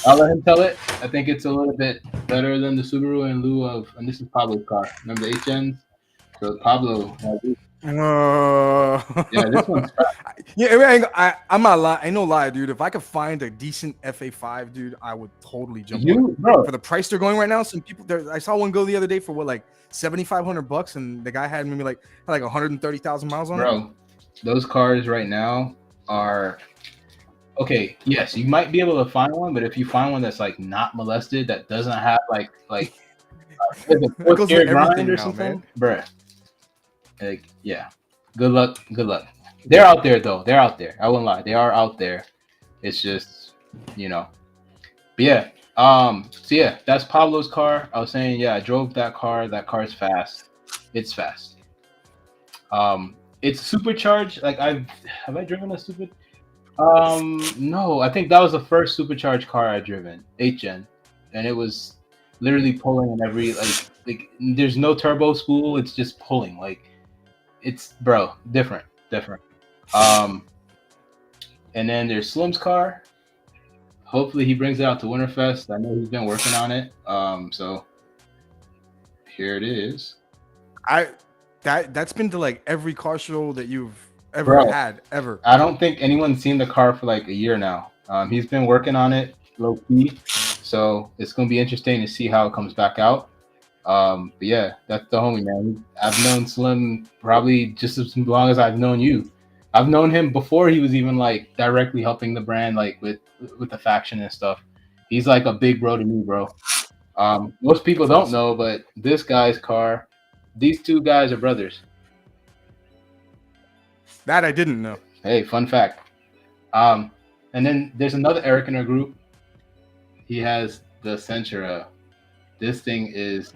I'll let him tell it. I think it's a little bit better than the Subaru in lieu of, and this is Pablo's car. Remember the HNs? So Pablo. Yeah, this one's fast. Yeah, I'm not lying. Ain't no lie, dude. If I could find a decent FA5, dude, I would totally jump on it. Bro. For the price they're going right now. Some people I saw one go the other day for what, like $7,500, and the guy had maybe like 130,000 miles on it. Bro, those cars right now are okay. Yes, you might be able to find one, but if you find one that's like not molested, that doesn't have like a fourth gear grind or something, bro. Like, yeah. Good luck. They're out there though. They're out there. I won't lie. They are out there. It's just, But yeah. So yeah, that's Pablo's car. I was saying, yeah, I drove that car. That car is fast. It's fast. It's supercharged. Like have I driven a super? No, I think that was the first supercharged car I driven, 8-gen, and it was literally pulling in every like there's no turbo spool. It's just pulling like. It's different. And then there's Slim's car. hopefully he brings it out to Winterfest. I know he's been working on it. So here it is. That's been to like every car show that you've ever Bro, had ever. I don't think anyone's seen the car for like a year now. He's been working on it low key, so it's gonna be interesting to see how it comes back out. But yeah, that's the homie, man. I've known Slim probably just as long as I've known you. I've known him before he was even like directly helping the brand, like with the faction and stuff. He's like a big bro to me, bro. Most people don't know, but this guy's car, these two guys are brothers. That I didn't know. Hey, fun fact. And then there's another Eric in our group. He has the Centura. This thing is,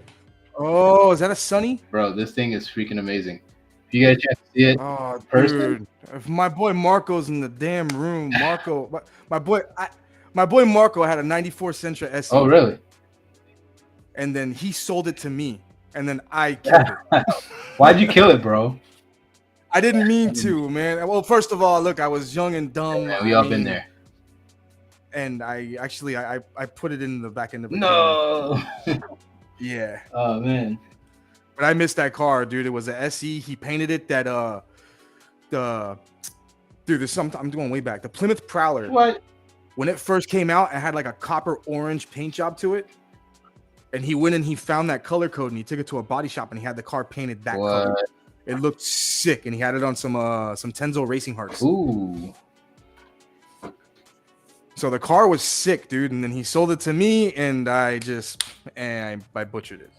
Oh, is that a Sunny? bro, this thing is freaking amazing. If you get a chance to see it, Oh, person. dude. If my boy Marco's in the damn room, Marco, my boy Marco had a 94 Sentra SE. Oh, really? And then he sold it to me. And then I killed it. Why'd you kill it, bro? I didn't mean to, man. Well, first of all, look, I was young and dumb. Yeah, we all been there. And I actually I put it in the back end of it. No. Yeah. Oh man. But I missed that car, dude. It was a SE. He painted it that dude, there's something I'm going way back. The Plymouth Prowler. What? When it first came out, it had like a copper orange paint job to it. And he went and he found that color code and he took it to a body shop and he had the car painted that color. It looked sick, and he had it on some Tenzo Racing Hearts. Ooh. So the car was sick, dude. And then he sold it to me, and I butchered it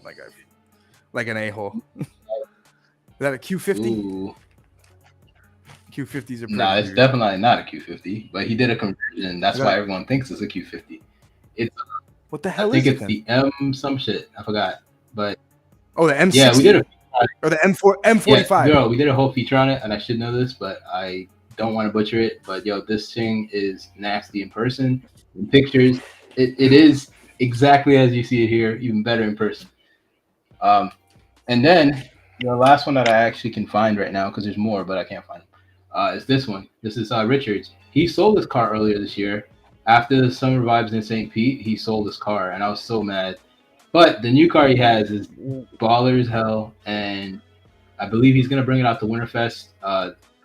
like an a-hole. Is that a Q50? Ooh. Q50s are pretty. No, it's definitely not a Q50, but he did a conversion. That's why everyone thinks it's a Q50. It's what the hell I think is it's it the M some shit. I forgot, but oh, the M60. Yeah, we did or the M45. Yeah, girl, we did a whole feature on it, and I should know this, but I don't want to butcher it. But yo, this thing is nasty in person. In pictures, it is exactly as you see it here, even better in person. And then the last one that I actually can find right now, because there's more, but I can't find them, is this one. This is Richards. He sold his car earlier this year. After the Summer Vibes in St. Pete, he sold his car, and I was so mad. But the new car he has is baller as hell, and I believe he's gonna bring it out to Winterfest.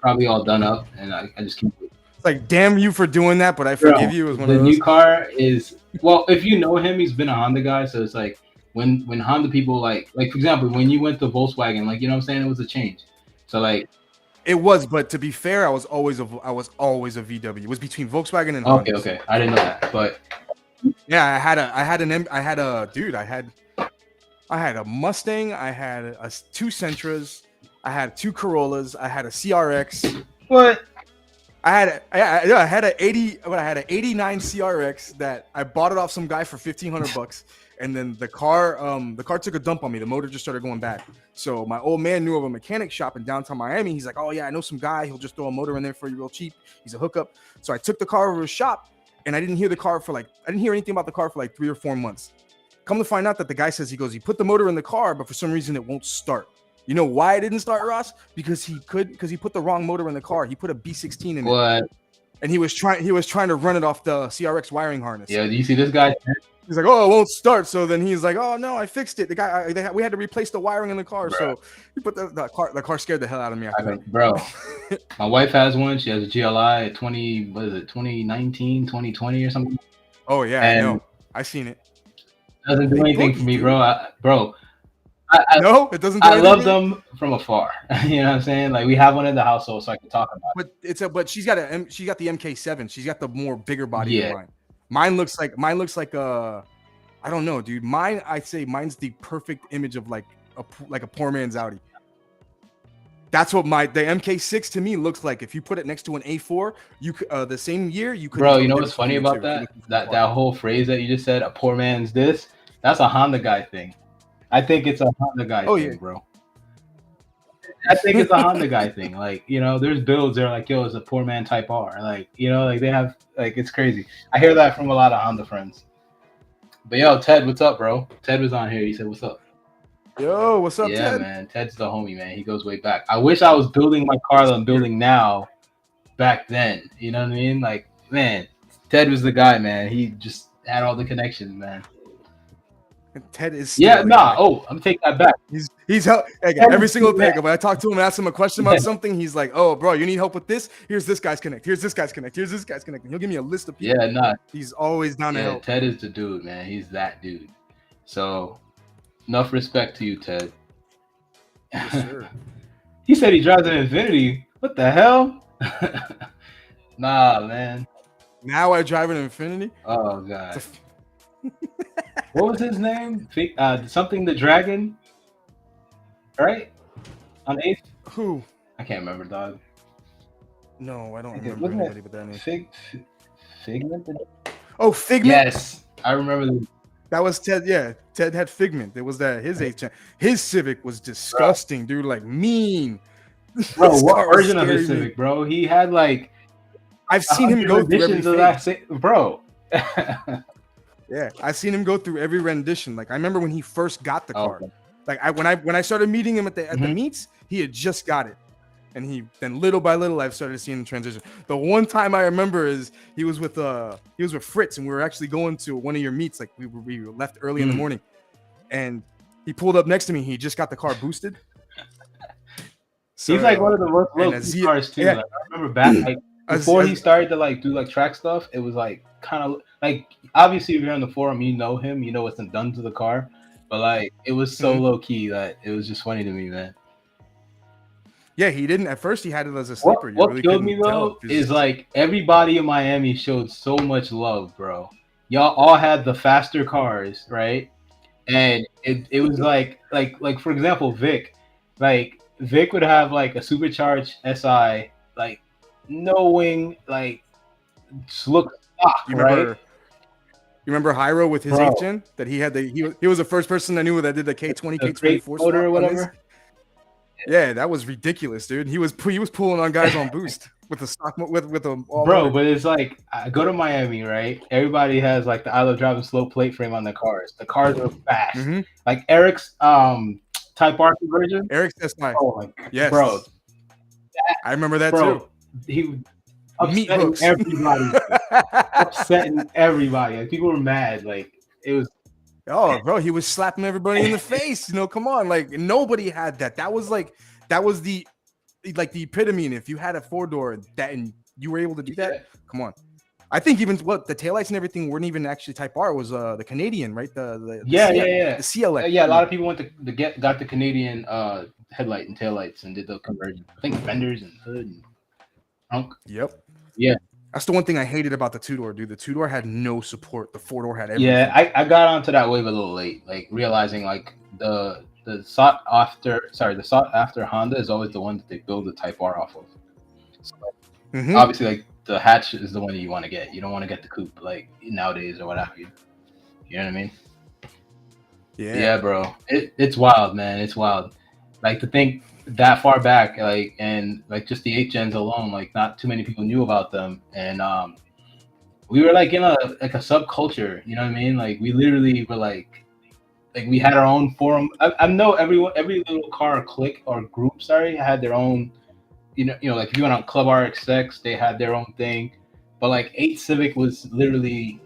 Probably all done up, and I just keep. It's like, damn you for doing that, but I forgive you. As one of those. The new car is if you know him, he's been a Honda guy, so it's like when Honda people like for example, when you went to Volkswagen, like you know what I'm saying, it was a change. So like. It was, but to be fair, I was always a VW. It was between Volkswagen and Honda. Okay, I didn't know that, but yeah, I had a Mustang, I had two Sentras, I had two Corollas, I had a CRX. What? I had an 89 CRX that I bought it off some guy for $1,500. And then the car took a dump on me. The motor just started going bad. So my old man knew of a mechanic shop in downtown Miami. He's like, oh yeah, I know some guy. He'll just throw a motor in there for you real cheap. He's a hookup. So I took the car over to his shop, and I didn't hear anything about the car for like 3 or 4 months. Come to find out that the guy says he put the motor in the car, but for some reason it won't start. You know why it didn't start, Ross? Because he put the wrong motor in the car. He put a B16 in it. And he was trying to run it off the CRX wiring harness. Yeah, do you see this guy? He's like, oh, it won't start. So then he's like, oh no, I fixed it. The guy, we had to replace the wiring in the car. Bro. So he put the car scared the hell out of me. Bro, my wife has one. She has a GLI 2019, 2020 or something. Oh yeah, and I know. I seen it. Doesn't do anything for me, bro. No, it doesn't. I love them from afar. You know what I'm saying? Like we have one in the household, so I can talk about it. But she's got the MK7. She's got the more bigger body than mine. Mine looks like I don't know, dude. I'd say mine's the perfect image of like a poor man's Audi. That's what the MK6 to me looks like. If you put it next to an A4, you could the same year you could. Bro, you know what's funny about that whole phrase that you just said, a poor man's this? That's a Honda guy thing. I think it's a Honda guy thing, bro. I think it's a Honda guy thing. Like, you know, there's builds that are like, yo, it's a poor man Type R. Like, you know, like they have, like, it's crazy. I hear that from a lot of Honda friends. But yo, Ted, what's up, bro? Ted was on here. He said, what's up? Yo, what's up, Ted? Yeah, man. Ted's the homie, man. He goes way back. I wish I was building my car that I'm building now back then. You know what I mean? Like, man, Ted was the guy, man. He just had all the connections, man. And Ted is Yeah, still the nah. guy. Oh, I'm taking that back. He's help like, Ted every is single the man. when I talk to him and ask him a question Yeah, about something, he's like, "Oh, bro, you need help with this? Here's this guy's connect. Here's this guy's connect. Here's this guy's connect." And he'll give me a list of people. yeah, nah. He's always down to Yeah, help. Ted is the dude, man. He's that dude. So enough respect to you, Ted. Yes, sir. He said he drives an Infinity. What the hell? Nah, man. Now I drive an Infinity. Oh It's god. a, What was his name? Something the Dragon, right? On Eighth. who? I can't remember, dog. No, I don't Okay, remember wasn't it anybody with that name. Figment? Oh, Figment. Yes, I remember the That was Ted. Yeah, Ted had Figment. It was that his H. His Civic was disgusting, dude. Like mean. bro. This What car was version of his scaring me. Civic, bro? He had like I've seen him 100 go through every renditions of that, phase. bro. Yeah, I've seen him go through every rendition. Like I remember when he first got the car. Okay. Like when I started meeting him at the Mhm. meets, he had just got it, and he then little by little I've started seeing the transition. The one time I remember is he was with Fritz, and we were actually going to one of your meets. Like we left early in the morning, and he pulled up next to me. He just got the car boosted. So, He's like one of the most and low a key Z- cars too. yeah. Like, I remember back like a- before a- he started to like do like track stuff, it was like kind of like obviously if you're on the forum, you know him, you know what's been done to the car, but like it was so Mhm. low key that it was just funny to me, man. Yeah, he didn't at first. He had it as a sleeper. You What really killed couldn't me tell. though is like everybody in Miami showed so much love, bro. Y'all all had the faster cars, right? And it was like for example, Vic would have like a supercharged SI, like no wing, like just look stock, You right? remember? You remember Hyro with his Bro. 8th gen that he had he was the first person I knew that did the K20 The crate K24 motor or swap on his. whatever. Yeah, that was ridiculous, dude. He was pulling on guys on boost with the stock with a all Bro, motor. but it's like I go to Miami, right? Everybody has like the I love driving slow plate frame on their cars. The cars are fast. Mhm. Like Eric's Type R conversion. Eric's SI. Oh my Yes, bro, I remember that bro, he Meat upsetting hooks. everybody, upsetting everybody. Like people were mad. Like it was. Oh, bro, he was slapping everybody in the face. Come on, like nobody had that. That was the epitome. And if you had a 4-door that and you were able to do that, come on. I think even the taillights and everything weren't even actually Type R. It was the Canadian, right? The CLX. Yeah, a lot of people went to got the Canadian headlight and taillights and did the conversion. I think fenders and hood and trunk. Yep. Yeah. That's the one thing I hated about the 2-door, dude. The 2-door had no support. The 4-door had everything. Yeah, I got onto that wave a little late, like realizing like the sought after Honda is always the one that they build the Type R off of. So, obviously, like the hatch is the one that you want to get. You don't want to get the coupe like nowadays or what have you. You know what I mean? Yeah, bro. It's wild, man. It's wild. Like to think that far back, like and like just the 8 gens alone, like not too many people knew about them, and we were like in a subculture. You know what I mean? Like we literally were like we had our own forum. I know every little car clique or group, had their own. You know, like if you went on Club RXX, they had their own thing, but like 8 Civic was literally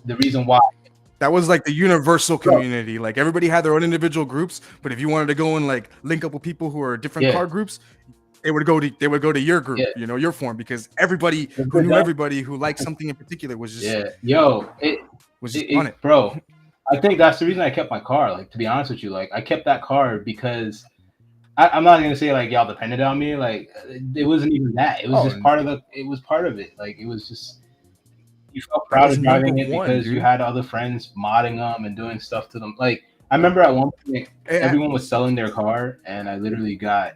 the reason why. That was like the universal community. Like everybody had their own individual groups, but if you wanted to go and like link up with people who are different car groups, they would go to your group, your forum, because everybody who knew everybody who liked something in particular was just on it, bro. I think that's the reason I kept my car. Like to be honest with you, like I kept that car because I'm not gonna say like y'all depended on me. Like it wasn't even that. It was just part of it. Like it was just. You felt proud of driving it because you had other friends modding them and doing stuff to them. Like I remember at one point, everyone was selling their car, and I literally got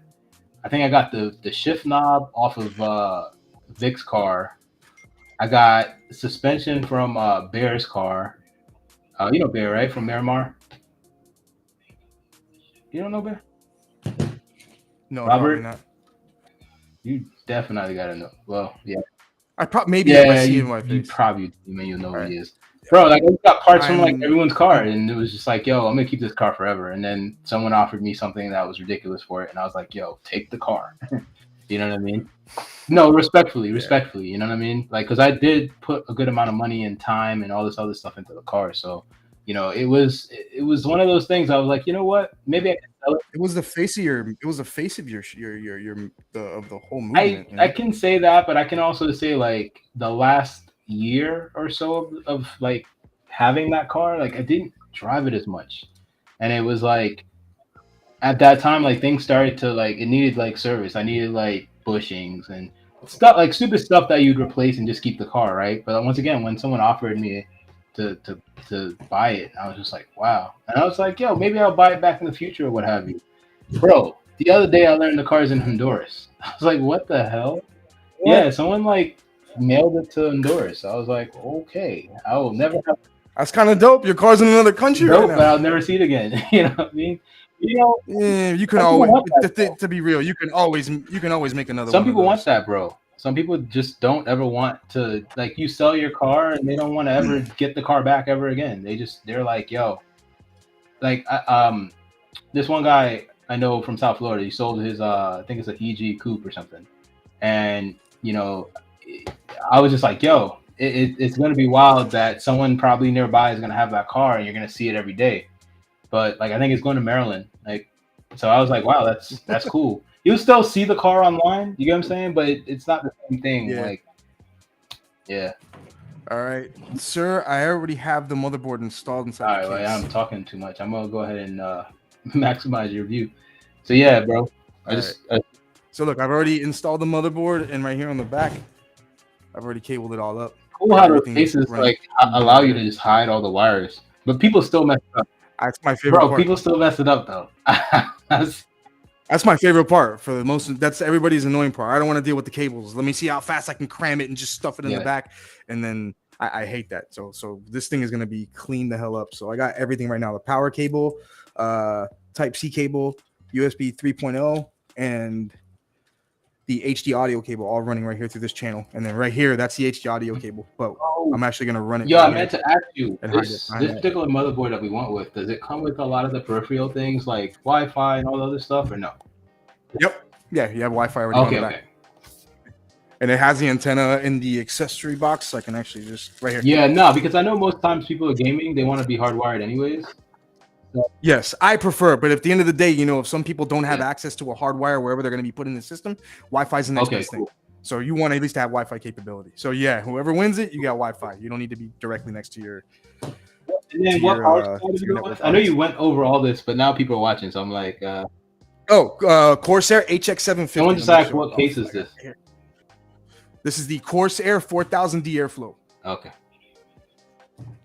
the shift knob off of Vic's car. I got suspension from Bear's car. You know Bear, right? From Miramar. You don't know Bear? No, Robert. probably not. You definitely gotta know. Well, yeah. I probably if I see him in my face. You probably you know who he is. Bro, like I got parts from like everyone's car, and it was just like, yo, I'm gonna keep this car forever. And then someone offered me something that was ridiculous for it, and I was like, yo, take the car. You know what I mean? No, respectfully, Yeah. respectfully. You know what I mean? Like, because I did put a good amount of money and time and all this other stuff into the car. So, it was one of those things. I was like, you know what? Maybe I can sell it. It was the face of your. It was the face of your of the whole I movement. You I know. can say that, but I can also say like the last year or so of like having that car, like I didn't drive it as much, and it was like at that time like things started to like it needed like service. I needed like bushings and stuff like stupid stuff that you'd replace and just keep the car, right? But once again, when someone offered me to to to buy it, I was just like, wow. And I was like, yo, maybe I'll buy it back in the future or what have you. Bro, the other day I learned the car's in Honduras. I was like, what the hell? What? Yeah, someone like mailed it to Honduras. I was like, okay, I will never have That's kind of dope. Your car's in another country right dope, but now. I'll never see it again. You know what I mean? You know, Yeah, you can some people always. want that, bro. To be real, you can always make another Some one of people want those. that, bro. Some people just don't ever want to like you sell your car and they don't want to ever get the car back ever again. They're like, yo, like this one guy I know from South Florida. He sold his I think it's an EG coupe or something, and you know, I was just like, yo, it's gonna be wild that someone probably nearby is gonna have that car and you're gonna see it every day. But like, I think it's going to Maryland. Like, so I was like, wow, that's cool. You'll still see the car online. You get what I'm saying? But it's not the same thing. Yeah. Like, yeah. All right, sir. I already have the motherboard installed All inside right. the Well, case. I'm talking too much. I'm gonna go ahead and maximize your view. So yeah, bro. I All right. just So look, I've already installed the motherboard, and right here on the back, I've already cabled it all up. cool how those Everything cases runs like smooth allow right you to here. just hide all the wires, but people still mess it up, That's my favorite bro. part. People still mess it up though. That's- That's my favorite part for the most. That's everybody's annoying part. I don't want to deal with the cables. Let me see how fast I can cram it and just stuff it in the yeah. back. And then I hate that. So this thing is gonna be cleaned the hell up. So I got everything right now: the power cable, Type C cable, USB 3.0, and the HD audio cable all running right here through this channel. And then right here, that's the HD audio cable. But Oh, I'm actually gonna run it yo, right I here meant to ask you and hide it this behind this that. particular motherboard that we went with. Does it come with a lot of the peripheral things like Wi-Fi and all the other stuff, or no? Yep. Yeah, you have Wi-Fi already on Okay, the back. okay. And it has the antenna in the accessory box. So I can actually just right here. Yeah, no, because I know most times people are gaming, they want to be hardwired anyways. So, Yes, I prefer. But at the end of the day, if some people don't have yeah. access to a hardwire wherever they're going to be putting the system, Wi-Fi is the next Okay, best thing. cool. So you want to at least have Wi-Fi capability. So yeah, whoever wins it, you got Wi-Fi. You don't need to be directly next to your And then what power supply did you go network with? I know box. you went over all this, but now people are watching, so I'm like, Corsair HX750. someone just Let me asked show what it case off. is I got this? it here. This is the Corsair 4000D Airflow. Okay,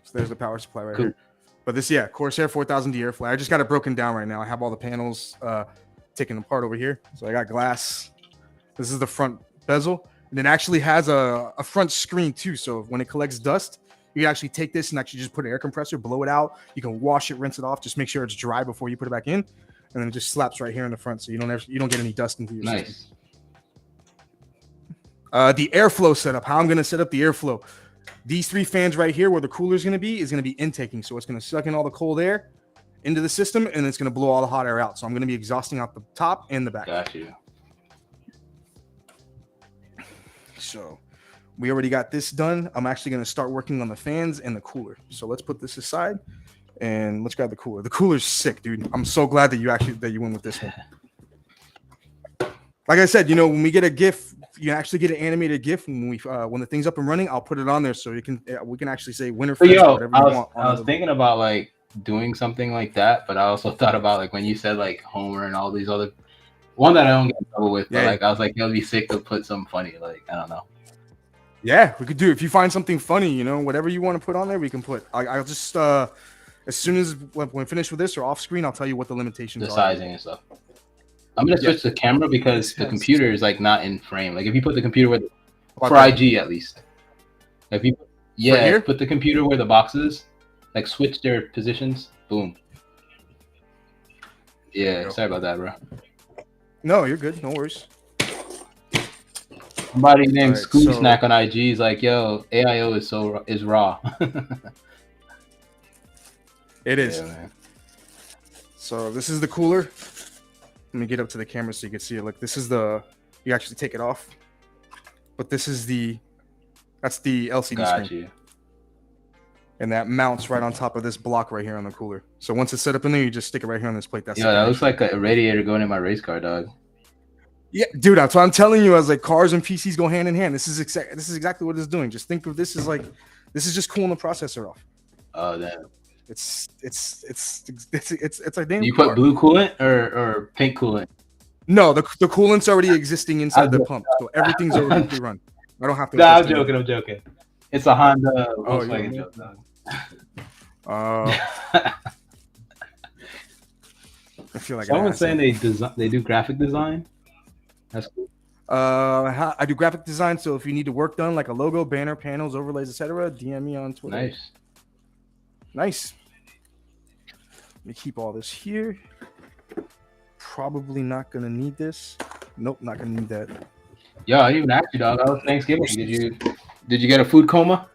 So there's the power supply right cool. here. But this, Corsair 4000D Airflow. I just got it broken down right now. I have all the panels taken apart over here. So I got glass. This is the front bezel. And it actually has a front screen too. So when it collects dust, you can actually take this and actually just put an air compressor, blow it out. You can wash it, rinse it off. Just make sure it's dry before you put it back in. And then it just slaps right here in the front. So you don't get any dust into your system. Nice. The airflow setup, how I'm going to set up the airflow. These three fans right here where the cooler is going to be intaking. So it's going to suck in all the cold air into the system and it's going to blow all the hot air out. So I'm going to be exhausting out the top and the back. Got you. So we already got this done. I'm actually going to start working on the fans and the cooler. So let's put this aside and let's grab the cooler. The cooler's sick, dude. I'm so glad that you went with this one. Like I said, when we get a GIF, you can actually get an animated GIF when the thing's up and running. I'll put it on there so we can actually say Winterfest So or yo, whatever you want. I was thinking about like doing something like that, but I also thought about like when you said like Homer and all these other one that I don't get in trouble with, but like I was like, it'll be sick to put something funny, like I don't know. Yeah, we could do. If you find something funny, whatever you want to put on there, we can put. I'll just as soon as when we finish with this or off screen, I'll tell you what the limitations are. The sizing and stuff. I'm gonna switch the camera because the computer is like not in frame. Like if you put the computer with for IG at least. If you put the computer where the box is, like switch their positions. Boom. Yeah, sorry about that, bro. No, you're good. No worries. Somebody named Scoob Snack on IG is like, yo, AIO is raw. It is. Yeah, man. So this is the cooler. Let me get up to the camera so you can see it. Look, this is the You actually take it off. But this is that's the LCD Got screen. you. And that mounts right on top of this block right here on the cooler. So once it's set up in there, you just stick it right here on this plate. That's Yeah, that looks like a radiator going in my race car, dog. Yeah, dude, that's what I'm telling you. I was like, cars and PCs go hand in hand. This is exactly what it's doing. Just think of this as like, this is just cooling the processor off. Oh damn. It's a damn. You car. put blue coolant or pink coolant? No, the coolant's already existing inside the pump, so everything's already pre-run. I don't have to. No, I'm joking. I'm joking. It's a Honda Volkswagen joke, dog. I feel like someone's saying they do graphic design. That's cool. I do graphic design, so if you need the work done, like a logo, banner, panels, overlays, etc., DM me on Twitter. Nice. Let me keep all this here. Probably not gonna need this. Nope, not gonna need that. Yo, I didn't even ask you, dog. How was Thanksgiving? Did you get a food coma?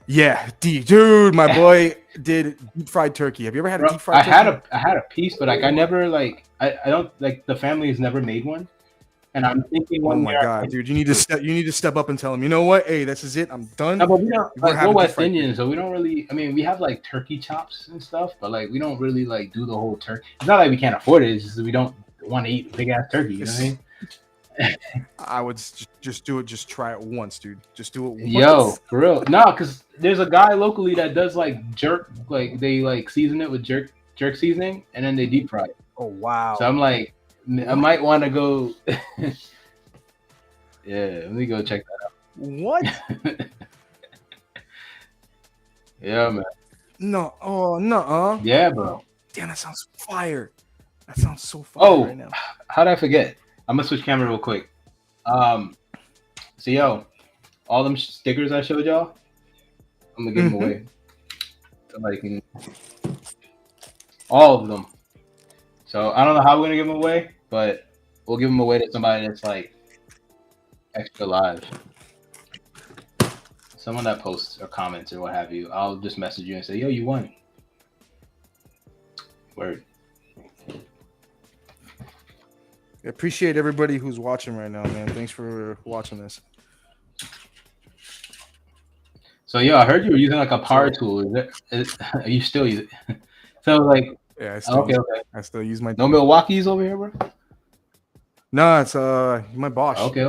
Yeah, dude, my boy did deep fried turkey. Have you ever had a deep fried turkey? I had a piece, but like I never I don't like the family has never made one. And I'm thinking, oh my god, dude, you need to step up and tell them, you know what? Hey, this is it. I'm done. No, but we don't. Like, we're West Indian, so we don't really. I mean, we have like turkey chops and stuff, but like we don't really like do the whole turkey. It's not like we can't afford it. It's just we don't want to eat big ass turkey. You know what I mean? I would just do it. Just try it once, dude. Just do it once. Yo, for real. No, because there's a guy locally that does like jerk, like they like season it with jerk seasoning, and then they deep fry it. Oh wow. So I'm like, I might want to go. Yeah, let me go check that out. What? Yeah, man. No. Oh no. Yeah, bro. Damn, that sounds fire. That sounds so fire right now. How did I forget? I'm gonna switch camera real quick. So yo, all them stickers I showed y'all, I'm gonna give them away. Somebody can. All of them. So I don't know how we're gonna give them away, but we'll give them away to somebody that's like extra live. Someone that posts or comments or what have you. I'll just message you and say, yo, you won. Word. I appreciate everybody who's watching right now, man. Thanks for watching this. So, yo, I heard you were using like a power tool. Are you still using it? So, like, yeah, okay. I still use my. No Milwaukee's over here, bro? No, it's my Bosch. Okay.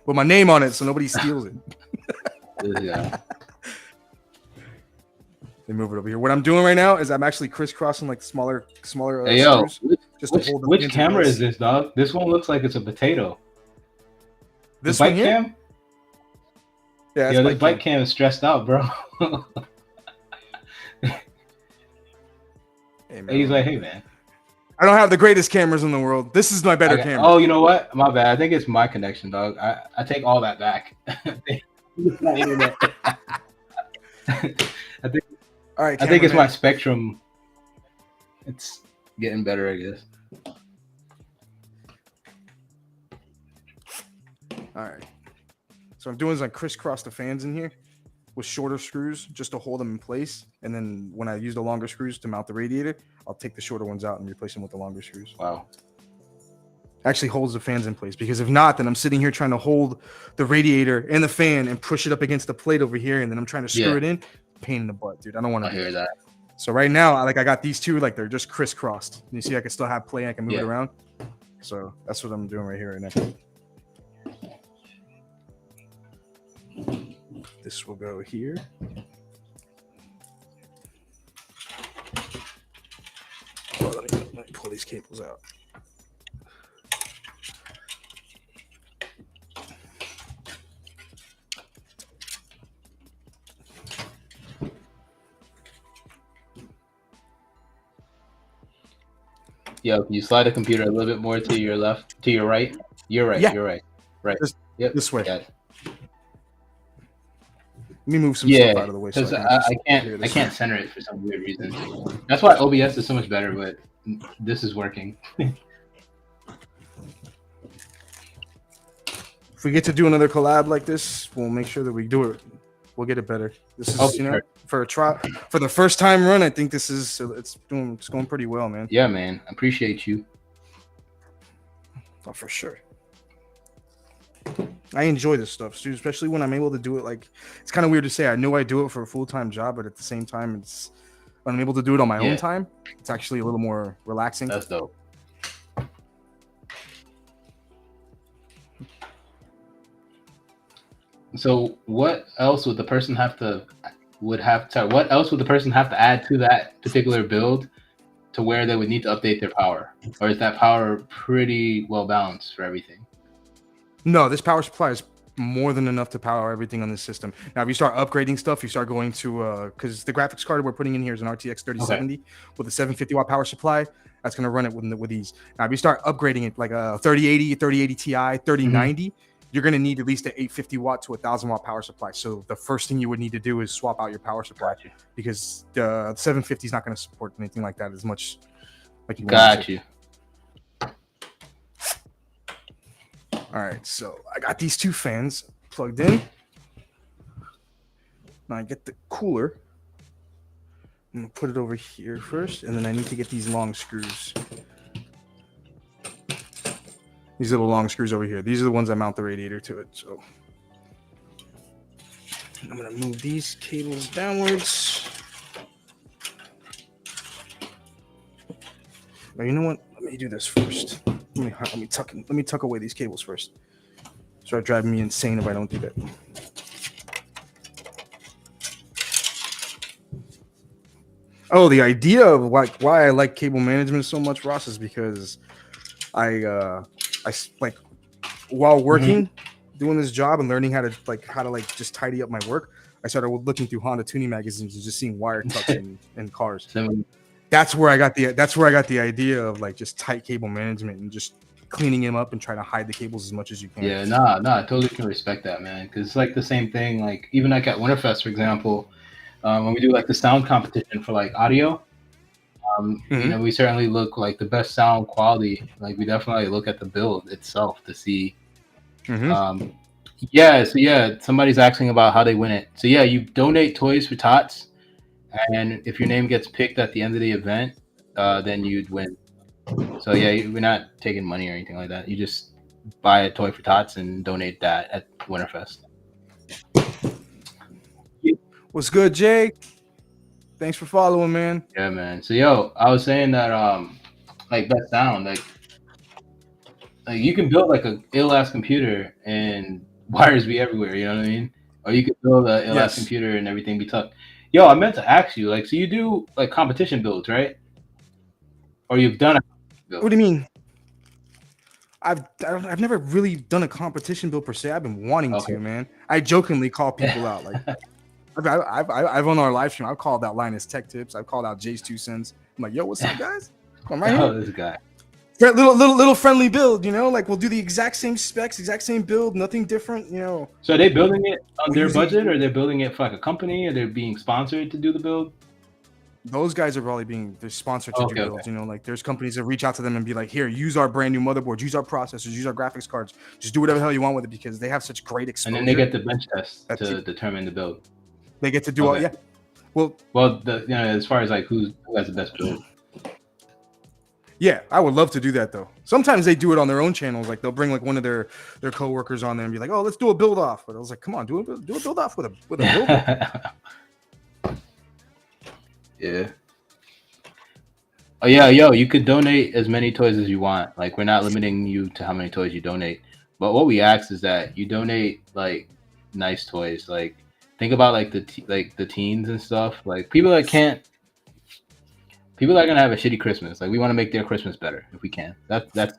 With my name on it, so nobody steals it. Yeah. They move it over here. What I'm doing right now is I'm actually crisscrossing like smaller. Hey, yo, screws, just to hold which camera is this, dog? This one looks like it's a potato. This bike cam? Yeah, this bike cam is stressed out, bro. Hey, he's like, hey, man. I don't have the greatest cameras in the world. This is my better camera. Oh, you know what? My bad. I think it's my connection, dog. I take all that back. It's my internet. All right, I think it's my Spectrum. It's getting better, I guess. All right. So I'm doing is I crisscross the fans in here with shorter screws just to hold them in place. And then when I use the longer screws to mount the radiator, I'll take the shorter ones out and replace them with the longer screws. Wow. Actually holds the fans in place, because if not, then I'm sitting here trying to hold the radiator and the fan and push it up against the plate over here, and then I'm trying to screw it in. Pain in the butt, dude. I don't want to hear that. So right now, I got these two, like they're just crisscrossed. You see, I can still have play. I can move it around. So that's what I'm doing right here right now. This will go here. Oh, let me pull these cables out. Yo, can you slide the computer a little bit more to your left, to your right? You're right. Yeah. You're right. Right. This way. Yeah. Let me move some stuff out of the way. Because I can't center it for some weird reason. That's why OBS is so much better, but this is working. If we get to do another collab like this, we'll make sure that we do it. We'll get it better. This is, for a try, for the first time run, I think this is it's going pretty well, man. Yeah, man. I appreciate you. Oh, for sure. I enjoy this stuff, dude, especially when I'm able to do it. Like, it's kind of weird to say. I know I do it for a full time job, but at the same time, it's when I'm able to do it on my own Yeah, time. It's actually a little more relaxing. that's dope. So what else would the person have to what else would the person have to add to that particular build to where they would need to update their power? Or is that power pretty well balanced for everything? No, this power supply is more than enough to power everything on this system. Now, if you start upgrading stuff, you start going to because the graphics card we're putting in here is an RTX Okay. 3070 with a 750 watt power supply. That's going to run it with these. Now, if you start upgrading it like a 3080, 3080 Ti, 3090, you're going to need at least an 850 watt to 1000 watt power supply. So the first thing you would need to do is swap out your power supply Got you. because the 750 is not going to support anything like that as much like you want it Got to. you. All right, so I got these two fans plugged in. Now I get the cooler. I'm gonna put it over here first, and then I need to get these long screws. These little long screws over here. These are the ones that mount the radiator to it. So I'm gonna move these cables downwards. Now you know what? Let me do this first. Let me tuck away these cables first. Start driving me insane if I don't do that. Oh, the idea of why I like cable management so much, Ross, is because I like while working, doing this job and learning how to just tidy up my work. I started looking through Honda tuning magazines and just seeing wire tucks in cars. That's where I got the idea of like just tight cable management and just cleaning them up and trying to hide the cables as much as you can. Yeah, nah, I totally can respect that, man. Because it's like the same thing. Like even like at Winterfest, for example, when we do like the sound competition for like audio, you know, we certainly look like the best sound quality. Like we definitely look at the build itself to see. Yeah, so yeah, somebody's asking about how they win it. So yeah, you donate toys for tots, and if your name gets picked at the end of the event, then you'd win. So yeah, we're not taking money or anything like that. You just buy a toy for tots and donate that at Winterfest. What's good, Jake? Thanks for following, man. Yeah, man. So yo, I was saying that like that sound, like you can build like a ill ass computer and wires be everywhere. You know what I mean? Or you could build a ill ass computer and everything be tucked. Yo, I meant to ask you, like, so you do like competition builds, right? Or you've done a build? What do you mean? I've never really done a competition build per se. I've been wanting to, man. I jokingly call people out. Like I've on our live stream, I've called out Linus Tech Tips. I've called out Jay's 2 cents. I'm like, yo, what's up, guys? Come right here. This guy. Little friendly build, you know, like we'll do the exact same specs, exact same build, nothing different, you know. So are they building it on their budget, or they're building it for like a company, or they're being sponsored to do the build? Those guys are probably they're sponsored to do builds, you know, like there's companies that reach out to them and be like, here, use our brand new motherboards, use our processors, use our graphics cards, just do whatever the hell you want with it because they have such great exposure. And then they get the bench test to determine the build. They get to do all, yeah. Well, you know, as far as like who has the best build. Yeah, I would love to do that though. Sometimes they do it on their own channels, like they'll bring like one of their coworkers on there and be like, "Oh, let's do a build off." But I was like, "Come on, do a build off with a build." Yeah. Oh yeah, yo, you could donate as many toys as you want. Like we're not limiting you to how many toys you donate. But what we ask is that you donate like nice toys. Like think about like the teens and stuff. Like people that are gonna have a shitty Christmas. Like we want to make their Christmas better if we can. That's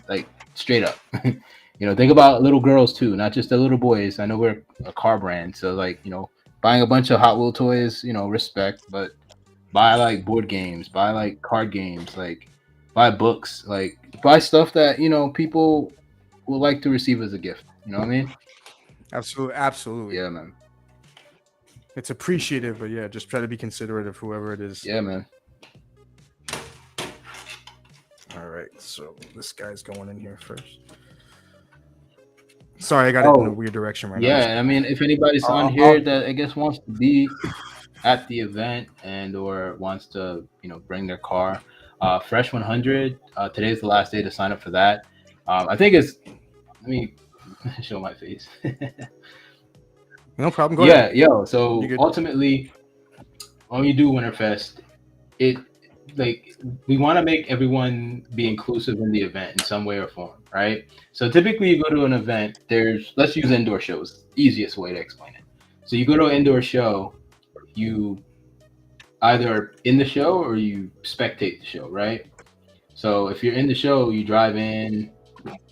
like straight up. You know, think about little girls too, not just the little boys. I know we're a car brand, so like, you know, buying a bunch of Hot Wheel toys, you know, respect, but buy like board games, buy like card games, like buy books, like buy stuff that, you know, people will like to receive as a gift. You know what I mean? Absolutely. Yeah, man. It's appreciative, but yeah, just try to be considerate of whoever it is. Yeah, man. All right, so this guy's going in here first. Sorry, I got it in a weird direction right now. Yeah, I mean, if anybody's on here that I guess wants to be at the event and or wants to, you know, bring their car, Fresh 100. Today's the last day to sign up for that. I think it's. Let me Show my face. No problem. Go ahead. Yeah, yo. You So good? ultimately, when you do Winterfest, it like we want to make everyone be inclusive in the event in some way or form, right? So typically, you go to an event. There's let's use indoor shows. Easiest way to explain it. So you go to an indoor show. You either in the show or you spectate the show, right? So if you're in the show, you drive in,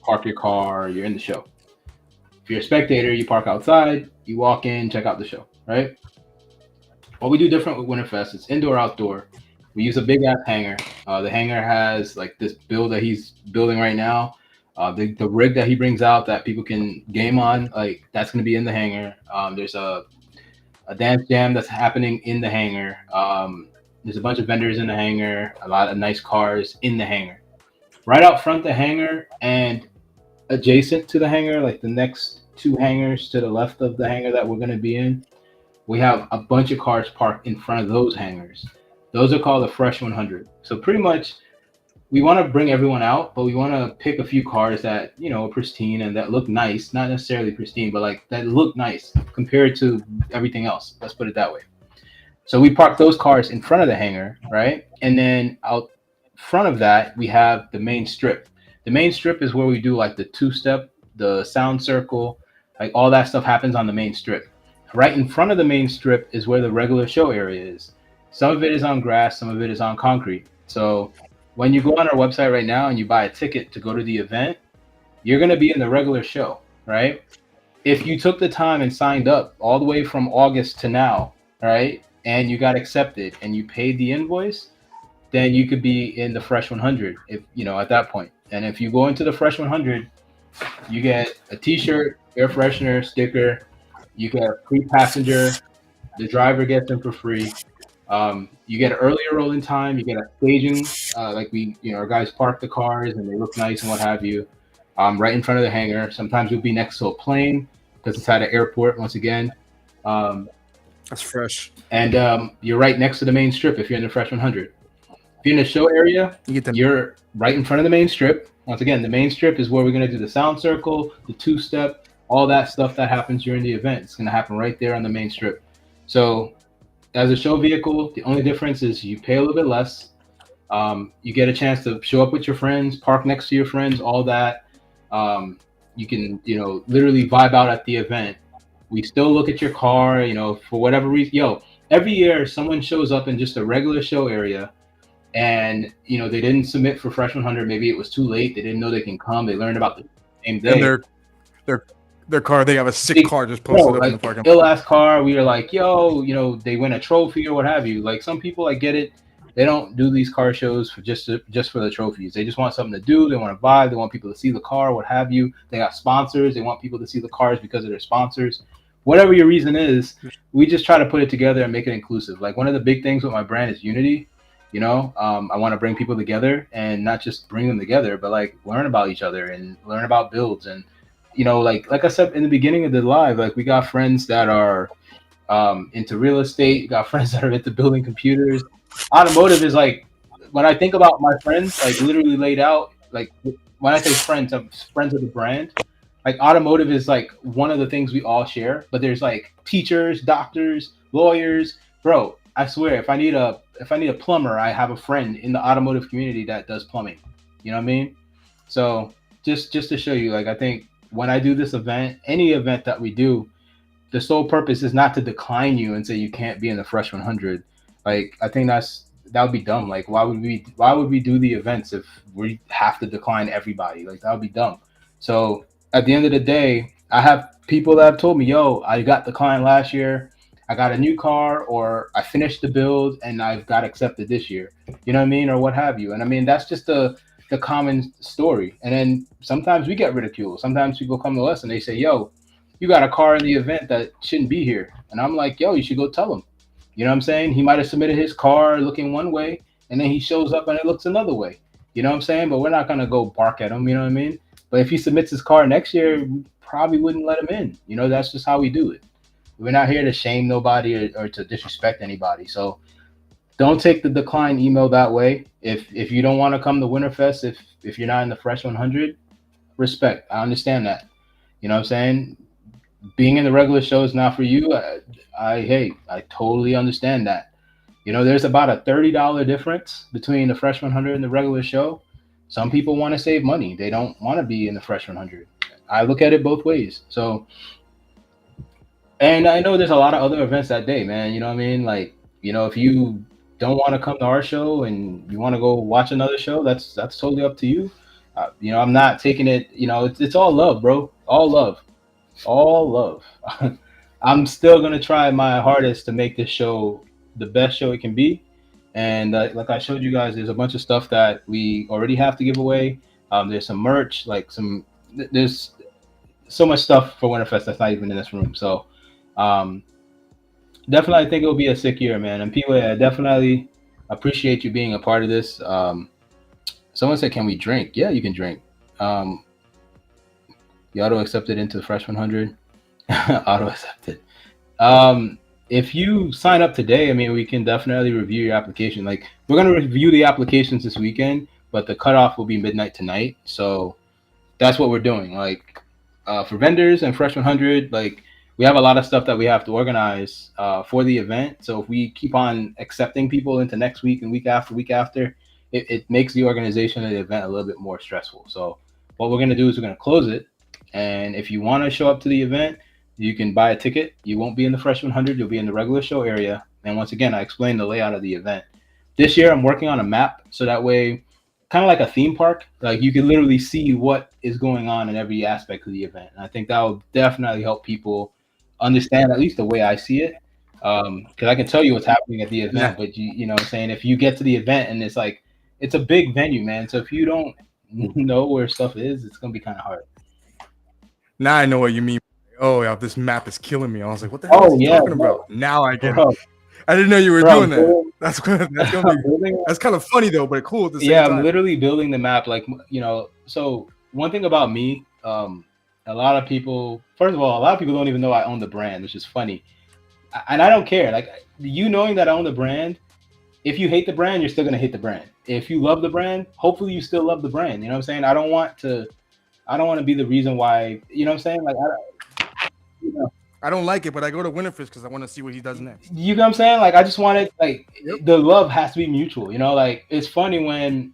park your car, you're in the show. If you're a spectator, you park outside, you walk in, check out the show, right? What we do different with Winterfest, it's indoor, outdoor. We use a big ass hangar. The hangar has like this build that he's building right now. The rig that he brings out that people can game on, like that's going to be in the hangar. There's a dance jam that's happening in the hangar. There's a bunch of vendors in the hangar, a lot of nice cars in the hangar. Right out front the hangar and adjacent to the hangar, like the next two hangars to the left of the hangar that we're going to be in, we have a bunch of cars parked in front of those hangars. Those are called the Fresh 100. So pretty much we want to bring everyone out, but we want to pick a few cars that are pristine and that look nice, not necessarily pristine, but like that look nice compared to everything else. Let's put it that way. So we park those cars in front of the hangar, right? And then out front of that, we have the main strip. The main strip is where we do like the two step, the sound circle, like all that stuff happens on the main strip. Right in front of the main strip is where the regular show area is. Some of it is on grass, some of it is on concrete. So when you go on our website right now and you buy a ticket to go to the event, you're going to be in the regular show, right? If you took the time and signed up all the way from August to now, right, and you got accepted and you paid the invoice, then you could be in the Fresh 100 if at that point. And if you go into the Fresh 100, you get a T-shirt, air freshener, sticker. You get a free passenger. The driver gets them for free. You get an earlier rolling time. You get a staging, like our guys park the cars and they look nice and what have you, right in front of the hangar. Sometimes you'll be next to a plane because it's at an airport once again. Um, That's fresh. and you're right next to the main strip if you're in the Fresh 100. If you're in the show area, You get them. you're right in front of the main strip. Once again, the main strip is where we're going to do the sound circle, the two step, all that stuff that happens during the event. It's going to happen right there on the main strip. So as a show vehicle, the only difference is you pay a little bit less. You get a chance to show up with your friends, park next to your friends, all that. You can, literally vibe out at the event. We still look at your car, for whatever reason. Every year someone shows up in just a regular show area and, they didn't submit for Fresh 100. Maybe it was too late. They didn't know they can come. They learned about the same day. And their car, they have a sick car just posted up in the parking lot. Ill ass car. We are like, they win a trophy or what have you. Like some people, I get it. They don't do these car shows for just for the trophies. They just want something to do. They want to vibe. They want people to see the car, what have you. They got sponsors. They want people to see the cars because of their sponsors. Whatever your reason is, we just try to put it together and make it inclusive. Like one of the big things with my brand is unity. I want to bring people together and not just bring them together, but like learn about each other and learn about builds. And, like I said in the beginning of the live, like we got friends that are into real estate. You got friends that are into building computers. Automotive is like, when I think about my friends, like literally laid out, like when I say friends, I'm friends of the brand. Like automotive is like one of the things we all share, but there's like teachers, doctors, lawyers. Bro, I swear, if I need a plumber, I have a friend in the automotive community that does plumbing. You know what I mean? So just to show you, like I think when I do this event, any event that we do, the sole purpose is not to decline you and say you can't be in the Fresh 100. Like I think that would be dumb. Like why would we do the events if we have to decline everybody? Like that would be dumb. So at the end of the day, I have people that have told me, yo, I got declined last year. I got a new car, or I finished the build and I've got accepted this year. You know what I mean? Or what have you. And I mean, that's just the common story. And then sometimes we get ridiculed. Sometimes people come to us and they say, yo, you got a car in the event that shouldn't be here. And I'm like, yo, you should go tell him. You know what I'm saying? He might have submitted his car looking one way and then he shows up and it looks another way. You know what I'm saying? But we're not going to go bark at him. You know what I mean? But if he submits his car next year, we probably wouldn't let him in. That's just how we do it. We're not here to shame nobody or to disrespect anybody. So don't take the decline email that way. If you don't want to come to Winterfest, if you're not in the Fresh 100, respect. I understand that. You know what I'm saying? Being in the regular show is not for you. Hey, I totally understand that. You know, there's about a $30 difference between the Fresh 100 and the regular show. Some people want to save money. They don't want to be in the Fresh 100. I look at it both ways. So, and I know there's a lot of other events that day, man. You know what I mean? Like, you know, if you don't want to come to our show and you want to go watch another show, that's totally up to you. You know, I'm not taking it. You know, it's all love, bro. All love, all love. I'm still gonna try my hardest to make this show the best show it can be. And like I showed you guys, there's a bunch of stuff that we already have to give away. There's some merch, like there's so much stuff for Winterfest that's not even in this room. So um, definitely, I think it'll be a sick year, man. And P-Way, I definitely appreciate you being a part of this. Someone said, "Can we drink?" Yeah, you can drink. Um, you auto accepted into the Fresh 100. Auto accepted. If you sign up today, I mean, we can definitely review your application. Like, we're gonna review the applications this weekend, but the cutoff will be midnight tonight. So that's what we're doing. Like, for vendors and Fresh 100, like, we have a lot of stuff that we have to organize for the event. So if we keep on accepting people into next week and week after, it makes the organization of the event a little bit more stressful. So what we're going to do is we're going to close it. And if you want to show up to the event, you can buy a ticket. You won't be in the Fresh 100. You'll be in the regular show area. And once again, I explained the layout of the event. This year, I'm working on a map so that way, kind of like a theme park, like you can literally see what is going on in every aspect of the event. And I think that will definitely help people understand at least the way I see it. Because I can tell you what's happening at the Yeah. event, but you know what I'm saying, if you get to the event and it's like it's a big venue, man. So if you don't know where stuff is, it's gonna be kind of hard. Now I know what you mean. Oh yeah, this map is killing me. I was like, what the hell is Oh he yeah, talking bro, about? Now I get it. bro, I didn't know you were bro, doing that. That's gonna be I'm building. that's kind of funny though, but cool at the same Yeah, I'm time. literally building the map. Like, you know, so one thing about me, a lot of people, first of all, a lot of people don't even know I own the brand, which is funny. And I don't care. Like, you knowing that I own the brand, if you hate the brand, you're still gonna hate the brand. If you love the brand, hopefully you still love the brand. You know what I'm saying? I don't want to be the reason why. You know what I'm saying? Like, you know, I don't like it, but I go to Winterfest because I want to see what he does next. you know what I'm saying? Like, I just want it. Like, Yep. the love has to be mutual. You know, like it's funny when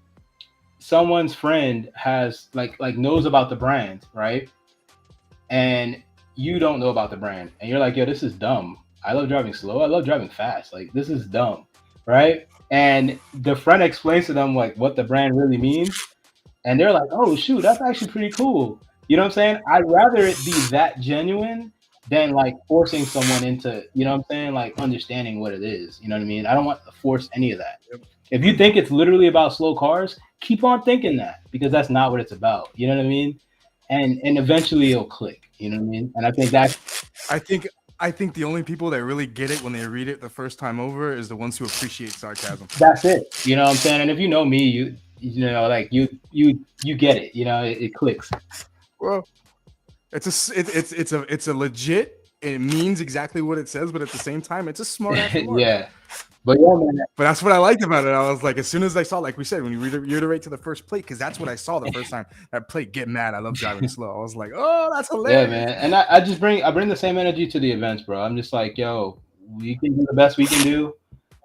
someone's friend has like knows about the brand, right? And you don't know about the brand, and you're like, yo, this is dumb. I love driving slow. I love driving fast. Like, this is dumb, right? And the friend explains to them like what the brand really means, and they're like, oh shoot, that's actually pretty cool. You know what I'm saying? I'd rather it be that genuine than like forcing someone into, you know what I'm saying, like understanding what it is. You know what I mean? I don't want to force any of that. Yep. If you think it's literally about slow cars, keep on thinking that, because that's not what it's about. You know what I mean? And eventually it'll click. You know what I mean? And I think that's I think I think the only people that really get it when they read it the first time over is the ones who appreciate sarcasm. that's it. You know what I'm saying? And if you know me, you know, like you get it. You know, it clicks. Well, it's a legit. It means exactly what it says, but at the same time, it's a smart ass remark. Yeah. But yeah, man. But that's what I liked about it. I was like, as soon as I saw, like we said, when you reiterate to the first plate, because that's what I saw the first time. That plate, get mad. I love driving slow. I was like, oh, that's Yeah, hilarious. man. And I bring the same energy to the events, bro. I'm just like, yo, we can do the best we can do.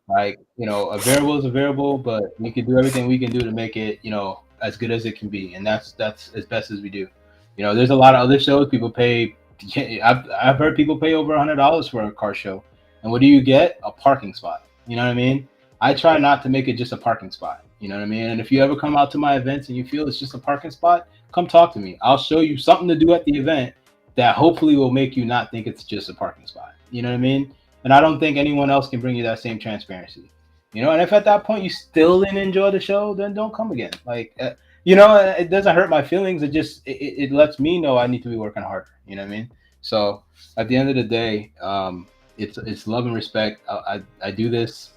Like, you know, a variable is a variable, but we can do everything we can do to make it, you know, as good as it can be. And that's as best as we do. You know, there's a lot of other shows people pay. I've heard people pay over $100 for a car show, and what do you get? A parking spot. You know what I mean? I try not to make it just a parking spot. You know what I mean? And if you ever come out to my events and you feel it's just a parking spot, come talk to me. I'll show you something to do at the event that hopefully will make you not think it's just a parking spot. You know what I mean? And I don't think anyone else can bring you that same transparency. You know, and if at that point you still didn't enjoy the show, then don't come again. Like, you know, it doesn't hurt my feelings. It lets me know I need to be working harder. You know what I mean? So at the end of the day, it's love and respect. I do this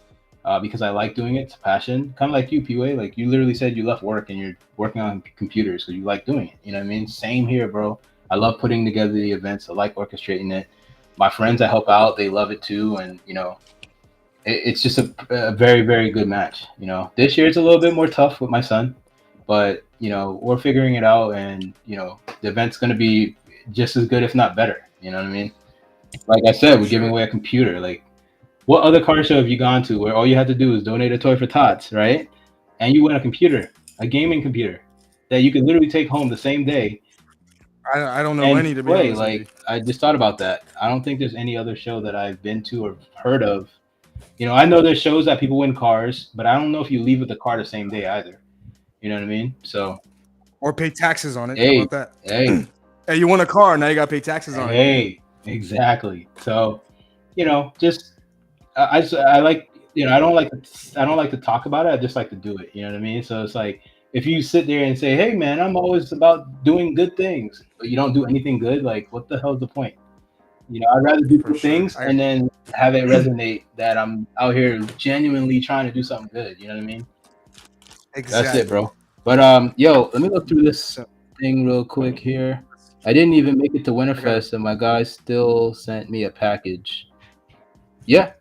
because I like doing it. It's a passion. Kind of like you, P-Way. Like, you literally said you left work and you're working on computers because you like doing it. You know what I mean? Same here, bro. I love putting together the events. I like orchestrating it. My friends that help out, they love it too. And, you know, it's just a very, very good match. You know, this year it's a little bit more tough with my son, but, you know, we're figuring it out. And, you know, the event's going to be just as good, if not better. You know what I mean? Like I said, For we're giving sure. away a computer. Like, what other car show have you gone to where all you had to do is donate a toy for tots, right? And you win a computer, a gaming computer that you can literally take home the same day I don't know and any, to be play. honest with you. Like, I just thought about that. I don't think there's any other show that I've been to or heard of. You know, I know there's shows that people win cars, but I don't know if you leave with the car the same day either. You know what I mean? So, Or pay taxes on it. How hey, about that? hey, Hey, you want a car, now you got to pay taxes on it. hey, exactly. So, just I like, I don't like to talk about it. I just like to do it. You know what I mean? So it's like, if you sit there and say, "Hey, man, I'm always about doing good things," but you don't do anything good, like, what the hell's the point? I'd rather do For good sure. things and then have it resonate that I'm out here genuinely trying to do something good. You know what I mean? That's it, Exactly. bro. But yo, let me look through this So thing real quick here. I didn't even make it to I got Winterfest, and my guy still sent me a package. Yeah.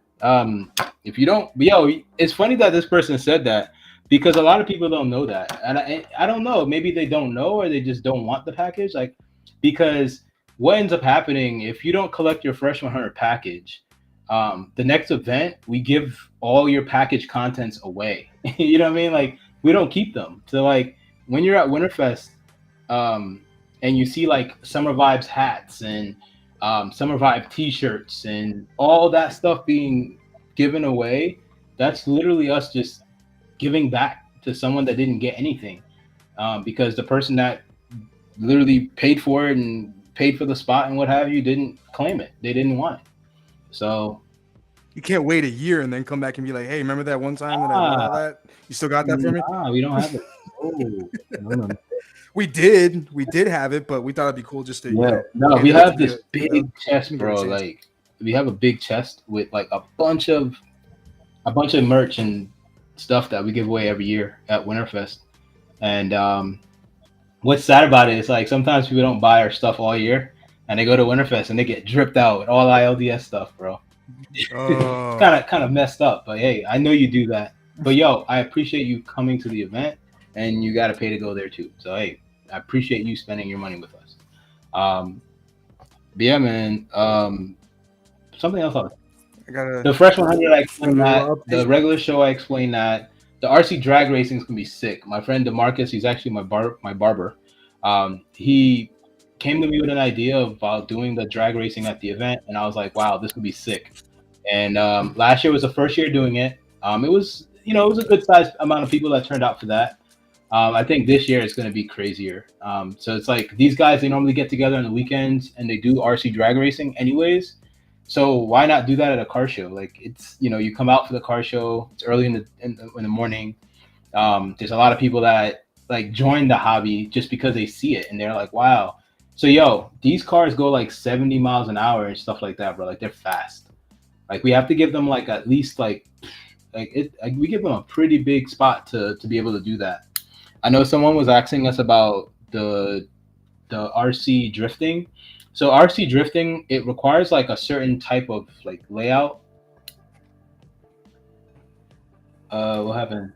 If you don't, but yo, it's funny that this person said that because a lot of people don't know that, and I don't know. Maybe they don't know, or they just don't want the package. Like, because what ends up happening if you don't collect your Fresh 100 package, the next event we give all your package contents away. You know what I mean? Like, we don't keep them. So like, when you're at Winterfest, um, and you see like Summer Vibes hats and Summer Vibe T-shirts and all that stuff being given away, that's literally us just giving back to someone that didn't get anything, because the person that literally paid for it and paid for the spot and what have you didn't claim it. They didn't want it. So, you can't wait a year and then come back and be like, hey, remember that one time that I won all ah, that? You still got that for me? we don't have it. Oh, no. We did have it, but we thought it'd be cool just to, Yeah, no, hand we it out to have the, this big chest, get a bro. chance. Like, we have a big chest with like a bunch of merch and stuff that we give away every year at Winterfest. And what's sad about it is like sometimes people don't buy our stuff all year, and they go to Winterfest and they get dripped out with all ILDS stuff, bro. It's Oh, kind of messed up. But hey, I know you do that. But yo, I appreciate you coming to the event, and you got to pay to go there too. So hey, I appreciate you spending your money with us. Um, but yeah, man. Something else. I gotta The Fresh 100, I explained a that. little The update. regular show, I explained that. The RC drag racing is gonna be sick. My friend Demarcus, he's actually my barber. He came to me with an idea about doing the drag racing at the event, and I was like, wow, this would be sick. And last year was the first year doing it. It was, it was a good sized amount of people that turned out for that. I think this year it's going to be crazier. So it's like these guys, they normally get together on the weekends and they do RC drag racing anyways. So why not do that at a car show? Like, it's, you come out for the car show. It's early in the morning. There's a lot of people that like join the hobby just because they see it and they're like, wow. So yo, these cars go like 70 miles an hour and stuff like that, bro. Like, they're fast. Like, we have to give them like at least like we give them a pretty big spot to be able to do that. I know someone was asking us about the RC drifting. So RC drifting, it requires like a certain type of like layout. What happened?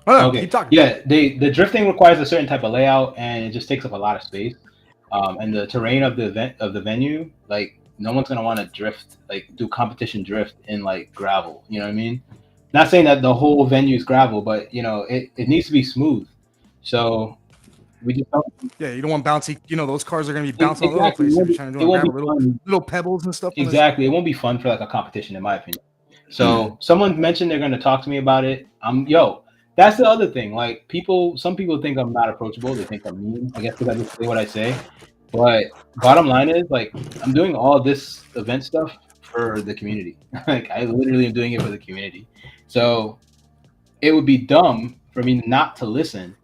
Oh, Okay, keep talking. yeah, the drifting requires a certain type of layout, and it just takes up a lot of space. And the terrain of the venue, like, no one's gonna want to drift, like, do competition drift in like gravel. You know what I mean? Not saying that the whole venue is gravel, but it needs to be smooth. So we just don't, Yeah, you don't want bouncy. Those cars are gonna be bouncing all over the exactly. place if you're trying to do It on won't be gravel. Little fun. little pebbles and stuff on this. Exactly. It won't be fun for like a competition, in my opinion. So someone mentioned they're going to talk to me about it. Yo, that's the other thing. Like, some people think I'm not approachable. They think I'm mean. I guess because I just say what I say. But bottom line is, like, I'm doing all this event stuff for the community. Like, I literally am doing it for the community. So it would be dumb for me not to listen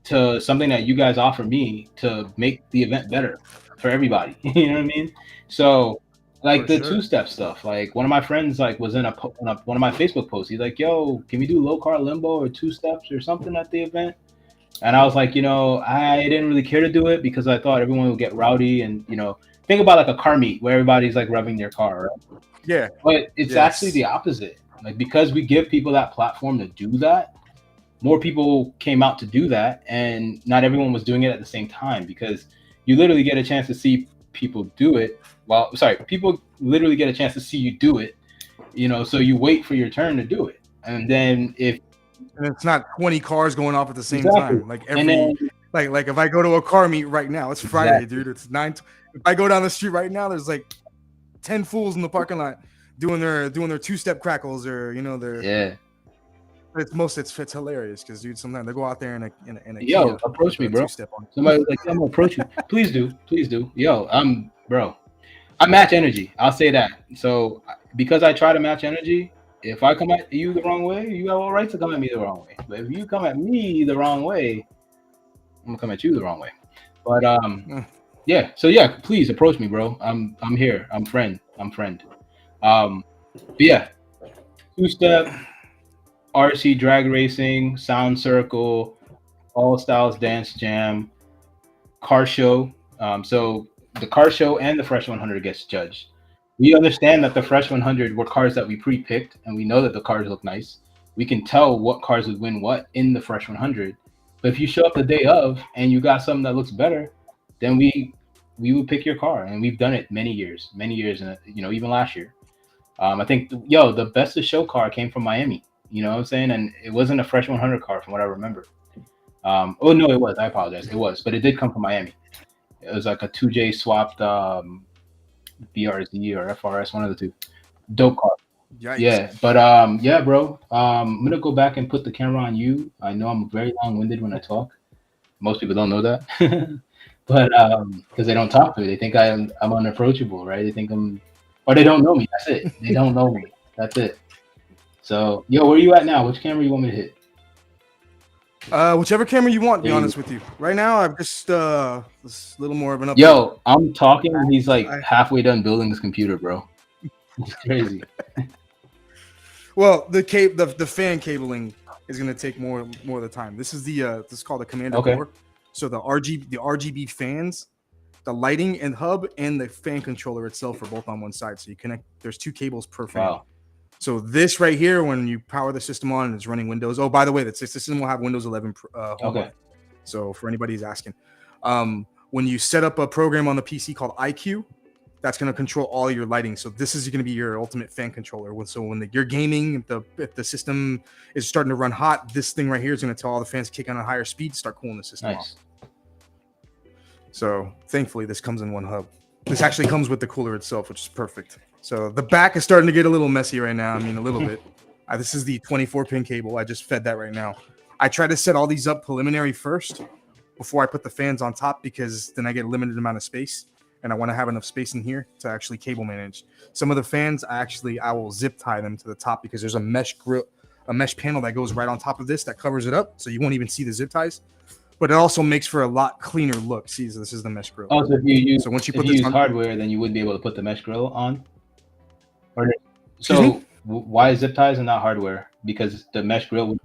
to something that you guys offer me to make the event better for everybody. You know what I mean? So, like, For the sure. two-step stuff. Like, one of my friends like was in one of my Facebook posts. He's like, "Yo, can we do low car limbo or two steps or something at the event?" And I was like, I didn't really care to do it because I thought everyone would get rowdy and think about like a car meet where everybody's like revving their car, right? Yeah. But it's actually Yes. the opposite. Like, because we give people that platform to do that, more people came out to do that, and not everyone was doing it at the same time because you literally get a chance to see people do it. Well, sorry, people literally get a chance to see you do it. So you wait for your turn to do it, and then if And it's not 20 cars going off at the same exactly, time. Like and then like if I go to a car meet right now, it's Friday, exactly. dude. It's 9. If I go down the street right now, there's like 10 fools in the parking lot doing their two-step crackles, or their Yeah. It's hilarious because, dude, sometimes they go out there in a Yo, Kia approach with me, a bro. two-step on. Somebody's like, I'm gonna approach you. Please do, please do. Yo, bro. I match energy. I'll say that. So because I try to match energy, if I come at you the wrong way, you have all right to come at me the wrong way. But if you come at me the wrong way, I'm gonna come at you the wrong way. But yeah. So yeah, please approach me, bro. I'm here. I'm friend. But yeah, two-step, RC drag racing, sound circle, all styles dance jam, car show. So the car show and the Fresh 100 gets judged. We understand that the Fresh 100 were cars that we pre-picked, and we know that the cars look nice. We can tell what cars would win what in the Fresh 100. But if you show up the day of and you got something that looks better, then we would pick your car, and we've done it many years, and even last year. I think the best of show car came from Miami. You know what I'm saying? And it wasn't a Fresh 100 car from what I remember. Oh no, it was. I apologize. It was, but it did come from Miami. It was like a 2J swapped BRZ or FRS, one of the two. Dope car. Yikes. Yeah, but yeah, bro. I'm gonna go back and put the camera on you. I know I'm very long-winded when I talk. Most people don't know that, but because they don't talk to me, they think I'm unapproachable, right? They think or they don't know me. That's it. They don't know me. That's it. So, yo, where are you at now? Which camera you want me to hit? Whichever camera you want, to be honest with you. Right now, I've just this little more of an update. Yo, I'm talking, and he's like halfway done building this computer, bro. It's crazy. Well, the fan cabling is going to take more of the time. This is this is called the commander core. So the RGB fans, the lighting and hub, and the fan controller itself are both on one side. So you connect. There's 2 cables per fan. Wow. So this right here, when you power the system on and it's running Windows. Oh, by the way, the system will have Windows 11 home button. So for anybody who's asking, when you set up a program on the PC called IQ, that's going to control all your lighting. So this is going to be your ultimate fan controller. So when you're gaming, if the system is starting to run hot, this thing right here is going to tell all the fans to kick on a higher speed, start cooling the system off. So thankfully, this comes in one hub. This actually comes with the cooler itself, which is perfect. So the back is starting to get a little messy right now. I mean, a little bit. This is the 24-pin cable. I just fed that right now. I try to set all these up preliminary first before I put the fans on top, because then I get a limited amount of space, and I want to have enough space in here to actually cable manage. Some of the fans, I will zip tie them to the top, because there's a mesh panel that goes right on top of this that covers it up, so you won't even see the zip ties. But it also makes for a lot cleaner look. See, this is the mesh grill. Oh, so if you use, once you put this on hardware, then you would be able to put the mesh grill on. So why zip ties and not hardware? Because the mesh grill would.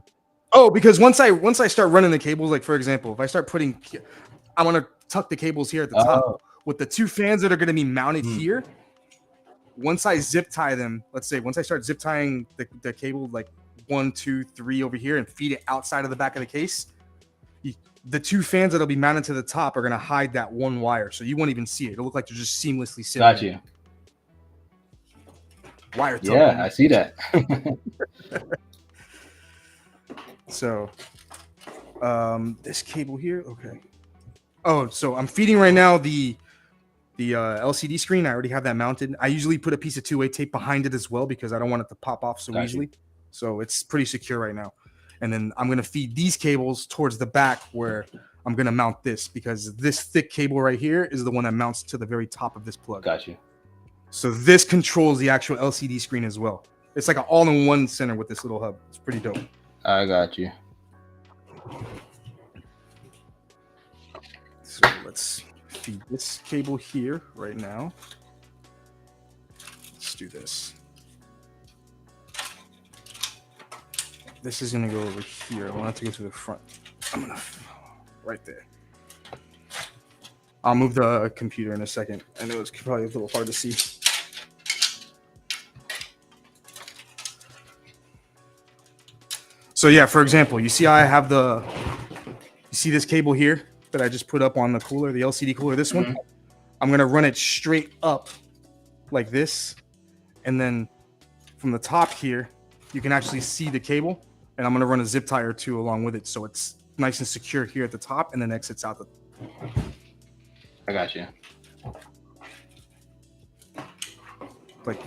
Oh, because once I start running the cables, like for example, if I start I want to tuck the cables here at the top with the 2 fans that are going to be mounted here. Once I zip tie them, let's say once I start zip tying the cable like 1, 2, 3 over here and feed it outside of the back of the case, the 2 fans that'll be mounted to the top are going to hide that one wire, so you won't even see it. It'll look like they're just seamlessly sitting. Got you. Wire. Yeah, I see that. So, this cable here, okay. Oh, so I'm feeding right now the LCD screen. I already have that mounted. I usually put a piece of 2-way tape behind it as well, because I don't want it to pop off so easily. So it's pretty secure right now. And then I'm going to feed these cables towards the back where I'm going to mount this, because this thick cable right here is the one that mounts to the very top of this plug. Got you. So this controls the actual LCD screen as well. It's like an all-in-one center with this little hub. It's pretty dope. I got you. So let's feed this cable here right now. Let's do this. This is going to go over here. I want it to go to the front. I'm going to right there. I'll move the computer in a second. I know it's probably a little hard to see. So yeah, for example, you see how I have you see this cable here that I just put up on the cooler, the LCD cooler, this Mhm. one, I'm going to run it straight up like this. And then from the top here, you can actually see the cable. And I'm going to run a zip tie or two along with it. So it's nice and secure here at the top and then exits out the. I got you. Like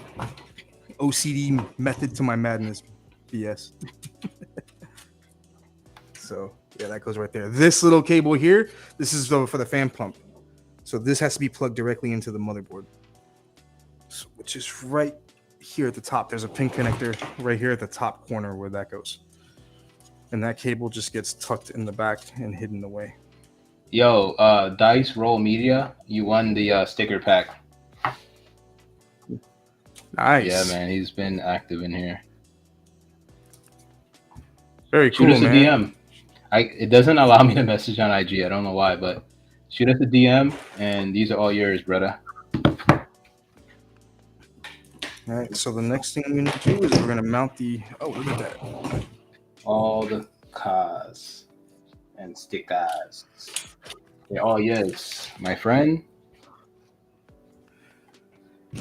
OCD method to my madness, BS. So yeah, that goes right there. This little cable here, this is for the fan pump. So this has to be plugged directly into the motherboard, so, which is right here at the top. There's a pin connector right here at the top corner where that goes. And that cable just gets tucked in the back and hidden away. Yo, Dice Roll Media, you won the sticker pack. Nice. Yeah, man, he's been active in here. Very cool, Shoot us man. a DM. It doesn't allow me to message on IG. I don't know why, but shoot us a DM, and these are all yours, brother. All right. So the next thing we need to do is we're gonna mount the. Oh, look at that. All the cars and stickers. They're all yours, my friend.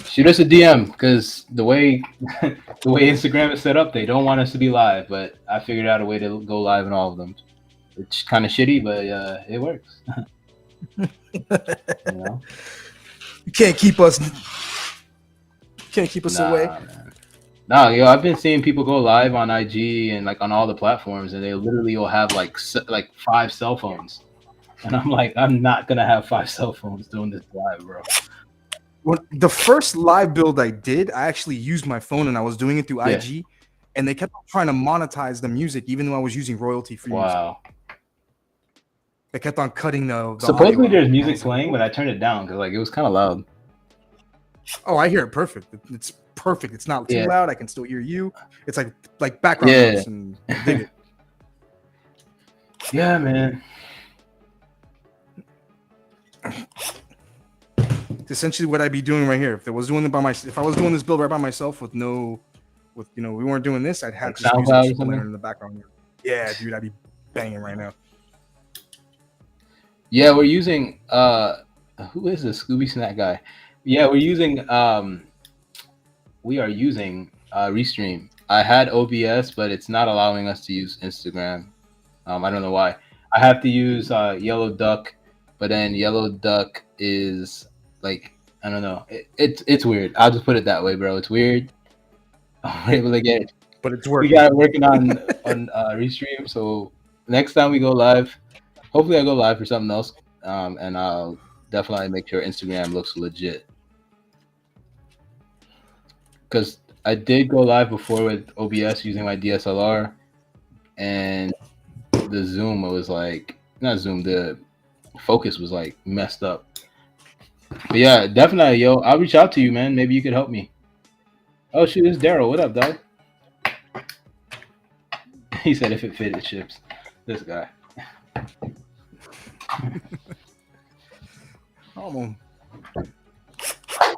Shoot us a DM because the way Instagram is set up, they don't want us to be live. But I figured out a way to go live in all of them. It's kind of shitty, but it works. You know? You can't keep us away. Man. No, yo, I've been seeing people go live on IG and like on all the platforms, and they literally will have like 5 cell phones, and I'm like, I'm not gonna have 5 cell phones doing this live, bro. When the first live build I did, I actually used my phone and I was doing it through IG, and they kept trying to monetize the music, even though I was using royalty-free music. Wow. They kept on cutting the Supposedly audio. there's music playing, but I turned it down because like it was kind of loud. Oh, I hear it perfect. It's perfect. It's not too Yeah. loud. I can still hear you. It's like background Yeah. noise, and I dig it. Yeah, man. It's essentially what I'd be doing right here. If I was doing this build right by myself with we weren't doing this, I'd have Like just SoundCloud music or just something? blaring in the background. Yeah, dude, I'd be banging right now. Yeah, we're using who is this Scooby Snack guy? Yeah, we are using Restream. I had OBS, but it's not allowing us to use Instagram. I don't know why. I have to use Yellow Duck, but then Yellow Duck is like, I don't know. It's weird. I'll just put it that way, bro. It's weird. We're able to get, But it's we working. got it working on Restream. So next time we go live, hopefully I go live for something else, and I'll definitely make sure Instagram looks legit. Because I did go live before with OBS using my DSLR, and the zoom was like, not zoom, the focus was like messed up. But yeah, definitely, yo, I'll reach out to you, man. Maybe you could help me. Oh shoot, it's Daryl. What up, dog? He said if it fit, it ships. This guy. Oh,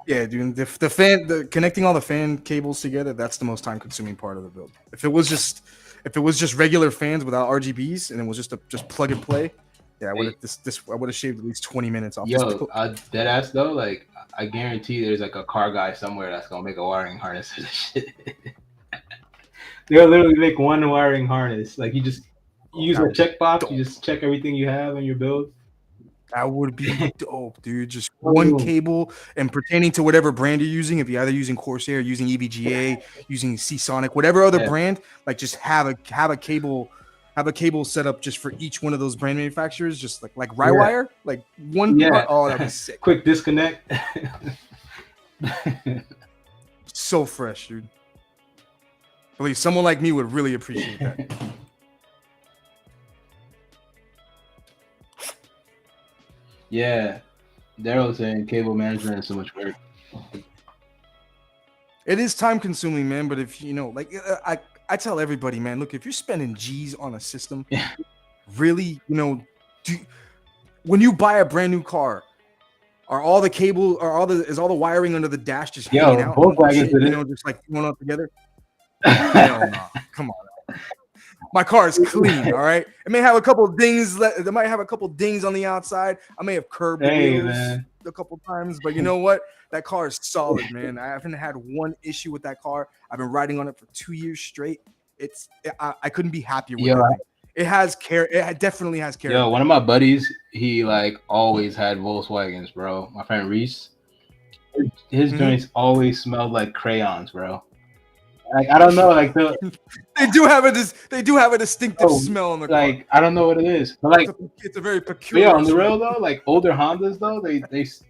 yeah, dude. The connecting all the fan cables together, that's the most time-consuming part of the build. If it was just regular fans without RGBs and it was just plug and play, yeah, I would have shaved at least 20 minutes off this Yo, build. dead ass though, like I guarantee there's like a car guy somewhere that's gonna make a wiring harness for this shit. They'll literally make one wiring harness. Like you use a checkbox, you just check everything you have in your build. That would be dope, dude. Just one cable, and pertaining to whatever brand you're using, if you're either using Corsair, using EVGA, using Seasonic, whatever other brand, like just have a cable set up just for each one of those brand manufacturers, just like Rywire, like one. Yeah. Oh, that'd be sick. Quick disconnect. So fresh, dude. I believe someone like me would really appreciate that. Yeah, Daryl's saying cable management is so much work. It is time consuming, man. But if I tell everybody, man, look, if you're spending G's on a system, really, when you buy a brand new car, is all the wiring under the dash just hanging out? Volkswagen just like going up together. Hell no. Come on. My car is clean. All right. It may have a couple of dings. It might have a couple of dings on the outside. I may have curbed the Hey, wheels man. a couple of times, but you know what? That car is solid, man. I haven't had one issue with that car. I've been riding on it for 2 years straight. I couldn't be happier with Yo, that thing. It has care. It definitely has character. Yo, one of my buddies, he like always had Volkswagens, bro. My friend Reese, his joints always smelled like crayons, bro. Like I don't know, like they do have a distinctive smell in the car. Like I don't know what it is, but like it's a very peculiar. Yeah, on the real though, like older Hondas though, they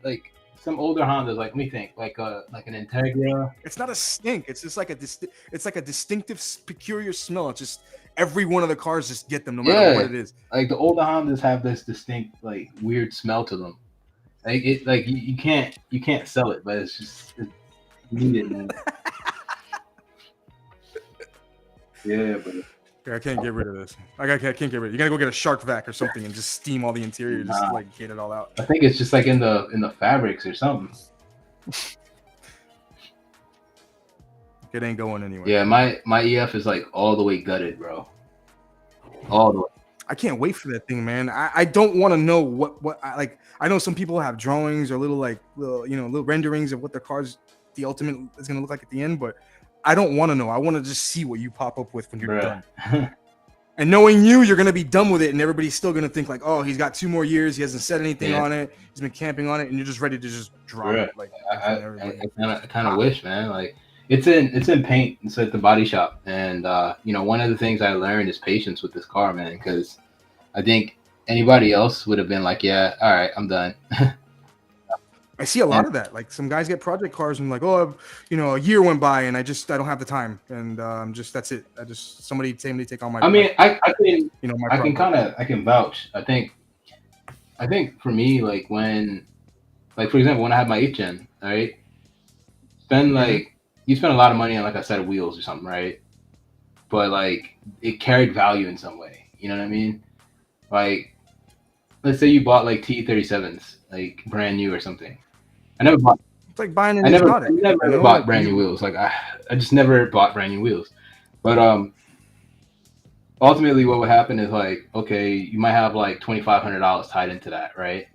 like some older Hondas, like let me think, like an Integra. It's not a stink. It's just like a distinctive, peculiar smell. It's just every one of the cars just get them no matter what it is. Like the older Hondas have this distinct, like weird smell to them. Like it, like you can't sell it, but it's just needed, man. Yeah, but I can't get rid of this. Like I can't get rid of it. You gotta go get a shark vac or something and just steam all the interior, just like get it all out. I think it's just like in the fabrics or something. It ain't going anywhere. Yeah, my EF is like all the way gutted, bro. All the way. I can't wait for that thing, man. I don't want to know what I know some people have drawings or little renderings of what their car's the ultimate is gonna look like at the end, but I don't want to know. I want to just see what you pop up with when you're done. And knowing you're going to be done with it, and everybody's still going to think like, oh, he's got 2 more years. He hasn't said anything on it. He's been camping on it, and you're just ready to just drop it. Like I kind of wish, man. Like it's in paint. It's at the body shop, and one of the things I learned is patience with this car, man. Because I think anybody else would have been like, yeah, all right, I'm done. I see a lot of that. Like some guys get project cars and like, oh, a year went by and I don't have the time, and that's it. Somebody take all my. I mean, I can I can vouch. I think for me, like when, like for example, when I had my 8th gen, right, you spend a lot of money on like a set of wheels or something, right? But like it carried value in some way. You know what I mean? Like, let's say you bought like T37s, like brand new or something. I never bought. It's like buying an exotic. I never bought brand new wheels. Like I just never bought brand new wheels. But ultimately, what would happen is like, okay, you might have like $2,500 tied into that, right?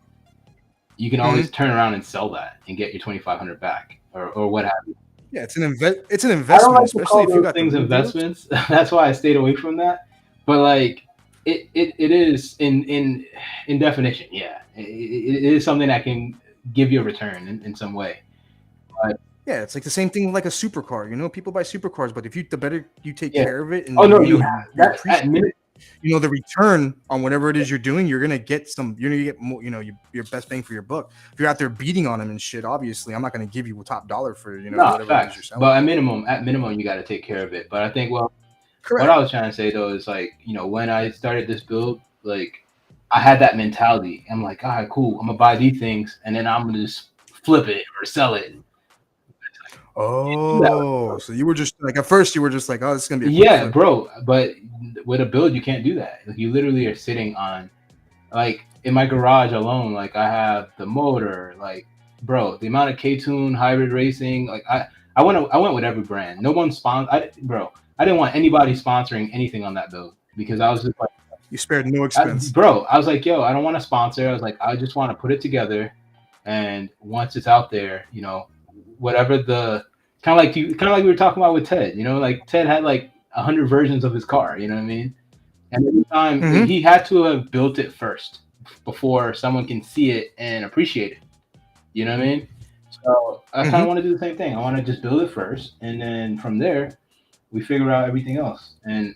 You can always turn around and sell that and get your $2,500 back, or what have you. Yeah, it's an investment. I don't like to call those things investments. That's why I stayed away from that. But like, it is in definition, yeah, it is something that can give you a return in some way. But, yeah, it's like the same thing with like a supercar. People buy supercars, but if the better you take care of it, and the return on whatever it is you're doing, you're gonna get some. You're gonna get more. Your best bang for your buck. If you're out there beating on them and shit, obviously, I'm not gonna give you a top dollar for whatever it is you're selling. But at minimum, you got to take care of it. But I think what I was trying to say though is like when I started this build, like I had that mentality. I'm like, all right, cool. I'm gonna buy these things, and then I'm gonna just flip it or sell it. Oh, so you were just like at first you were just like, oh, this is gonna be flip. Bro. But with a build, you can't do that. Like you literally are sitting on, like in my garage alone, like I have the motor, like bro, the amount of K-Tune hybrid racing, like I went with every brand. No one I didn't want anybody sponsoring anything on that build because I was just like. You spared no expense. I was like, yo, I don't want to sponsor. I was like, I just want to put it together. And once it's out there, whatever the kind of like we were talking about with Ted, like Ted had like 100 versions of his car, you know what I mean? And every time he had to have built it first before someone can see it and appreciate it. You know what I mean? So I kind of want to do the same thing. I want to just build it first. And then from there, we figure out everything else. And,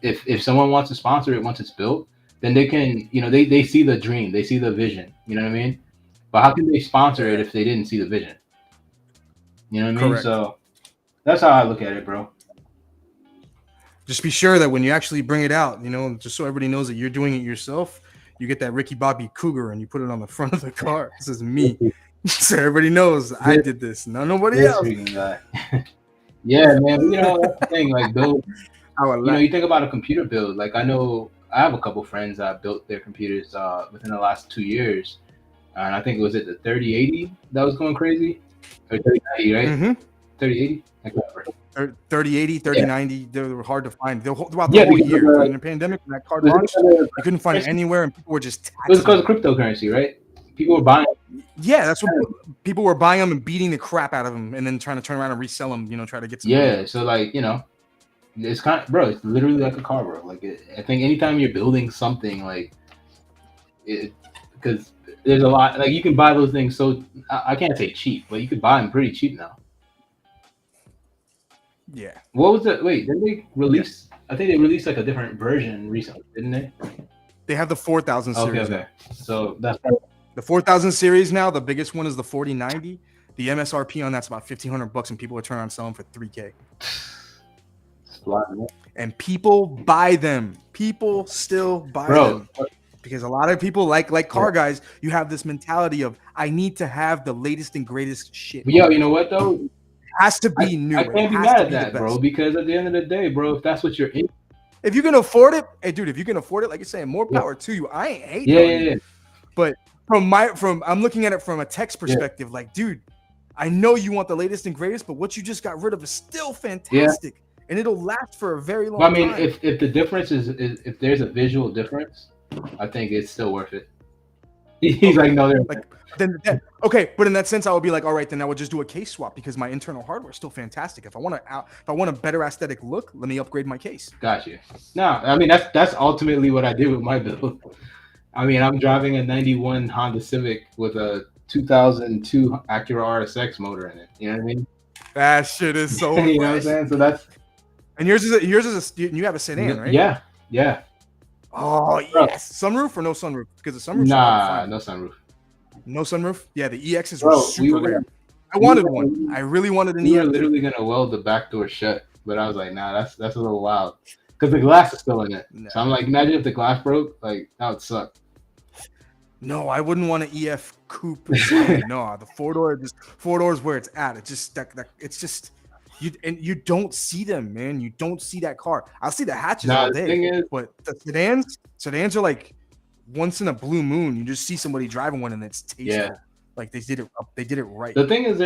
if someone wants to sponsor it once it's built, then they can, they see the dream, they see the vision, you know what I mean? But how can they sponsor it if they didn't see the vision? You know what I mean? Correct. So that's how I look at it, bro. Just be sure that when you actually bring it out, just so everybody knows that you're doing it yourself, you get that Ricky Bobby Cougar and you put it on the front of the car. This is me. So everybody knows I did this. Nobody else. Yeah, man. That's the thing. Like, build. You think about a computer build. Like, I have a couple friends that built their computers within the last 2 years, and I think it was the 3080 that was going crazy, or 3090, right? 3080. I can't remember. 3080, Yeah. 3090. They were hard to find throughout the Yeah, whole because year. of During the pandemic, when that card was it launched, because of you couldn't find it currency? anywhere, and people were just It was taxing because of them. cryptocurrency, right? People were buying. Yeah, that's what people were buying them and beating the crap out of them, and then trying to turn around and resell them. Try to get some money. Yeah, so like it's kind of, bro. It's literally like a car, bro. Like I think anytime you're building something, like it, because there's a lot. Like you can buy those things. So I can't say cheap, but you could buy them pretty cheap now. Yeah. What was it? Wait, didn't they release? I think they released like a different version recently, didn't they? They have the 4000 series. Okay. So that's the 4000 series now. The biggest one is the 4090. The MSRP on that's about $1,500, and people are turning on selling for $3,000. And people buy them. People still buy them because a lot of people like car guys. You have this mentality of I need to have the latest and greatest shit. But yo, you know what though? It has to be new. I can't be mad at that, bro. Because at the end of the day, bro, if that's what you're in, if you can afford it, hey, dude, if you can afford it, like you're saying, more power to you. I ain't hating. Yeah. But I'm looking at it from a text perspective. Like, dude, I know you want the latest and greatest, but what you just got rid of is still fantastic, and it'll last for a very long time. I mean, if the difference is if there's a visual difference, I think it's still worth it. He's like, no, then okay, but in that sense, I would be like, all right, then I would just do a case swap because my internal hardware is still fantastic. If I want a better aesthetic look, let me upgrade my case. Got you. No, I mean that's ultimately what I did with my build. I mean, I'm driving a 91 Honda Civic with a 2002 Acura RSX motor in it. You know what I mean? That shit is so. You know what I'm saying? So that's. And yours is you have a sedan, right? Yeah. Oh yes, sunroof or no sunroof? Because the sunroof. Nah, no sunroof. No sunroof. Yeah, the EXs were super rare. I wanted one. I really wanted an EX. We were literally gonna weld the back door shut, but I was like, nah, that's a little wild, because the glass is still in it. No. So I'm like, imagine if the glass broke, like that would suck. No, I wouldn't want an EF coupe. No, the four doors where it's at. It's just that it's just you don't see them, man. You don't see that car. I'll see the hatches all day, but the sedans are like once in a blue moon. You just see somebody driving one and it's tasteful. Yeah. Like they did it right. The thing is,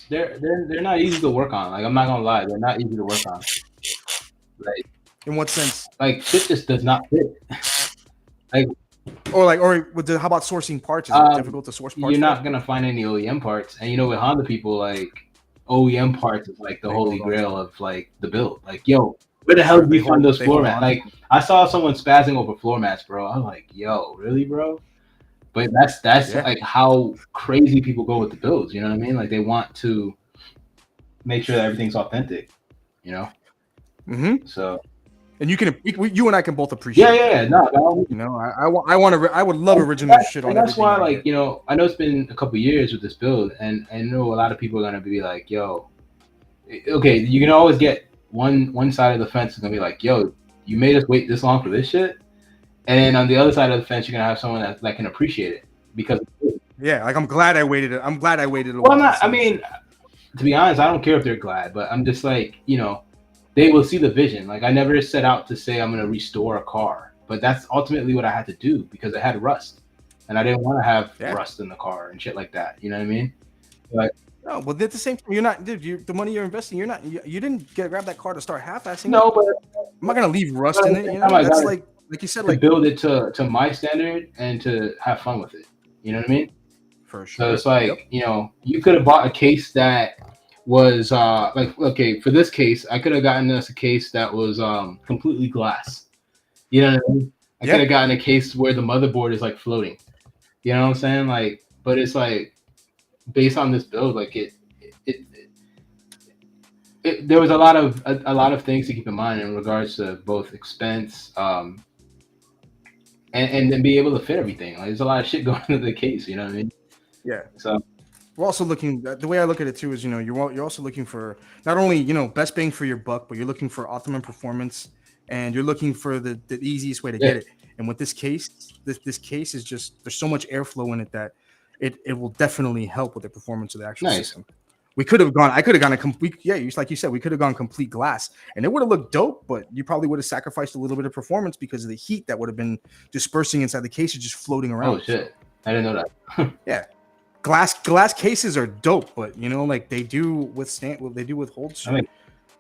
they're not easy to work on. Like I'm not gonna lie, they're not easy to work on. Like in what sense? Like shit just does not fit. Like. How about sourcing parts? Is it difficult to source parts? You're not gonna find any OEM parts, and with Honda people, like OEM parts is like the holy grail of like the build. Like, yo, where the hell do you find those floor mats? Like, I saw someone spazzing over floor mats, bro. I was like, yo, really, bro? But that's like how crazy people go with the builds. You know what I mean? Like they want to make sure that everything's authentic. So. And you and I can both appreciate. Yeah. No. I would love original shit on. And that's why, like, I know it's been a couple years with this build, and I know a lot of people are gonna be like, "Yo, okay." You can always get one side of the fence is gonna be like, "Yo, you made us wait this long for this shit," and then on the other side of the fence, you're gonna have someone that can appreciate it because. Yeah, like I'm glad I waited. Well, I mean, to be honest, I don't care if they're glad, but I'm just like, they will see the vision. Like I never set out to say I'm going to restore a car, but that's ultimately what I had to do because it had rust, and I didn't want to have rust in the car and shit like that. You know what I mean? Like, no, but at the same time, you're not, dude. The money you're investing, you didn't grab that car to start half-assing. No, but I'm not going to leave rust in it. That's like you said, like build it to my standard and to have fun with it. You know what I mean? For sure. So it's like you could have bought a case that was for this case, I could have gotten us a case that was completely glass. You know what I mean? I could have gotten a case where the motherboard is like floating. You know what I'm saying? Like, but it's like based on this build, like there was a lot of things to keep in mind in regards to both expense, and then be able to fit everything. Like, there's a lot of shit going into the case. You know what I mean? Yeah. So. We're also looking. The way I look at it too is, you're also looking for not only best bang for your buck, but you're looking for optimum performance, and you're looking for the easiest way to get it. And with this case, this case is just there's so much airflow in it that it will definitely help with the performance of the actual system. I could have gone a complete. Yeah, like you said, we could have gone complete glass, and it would have looked dope. But you probably would have sacrificed a little bit of performance because of the heat that would have been dispersing inside the case and just floating around. Oh shit! I didn't know that. Yeah. Glass cases are dope, but like they do withhold shit.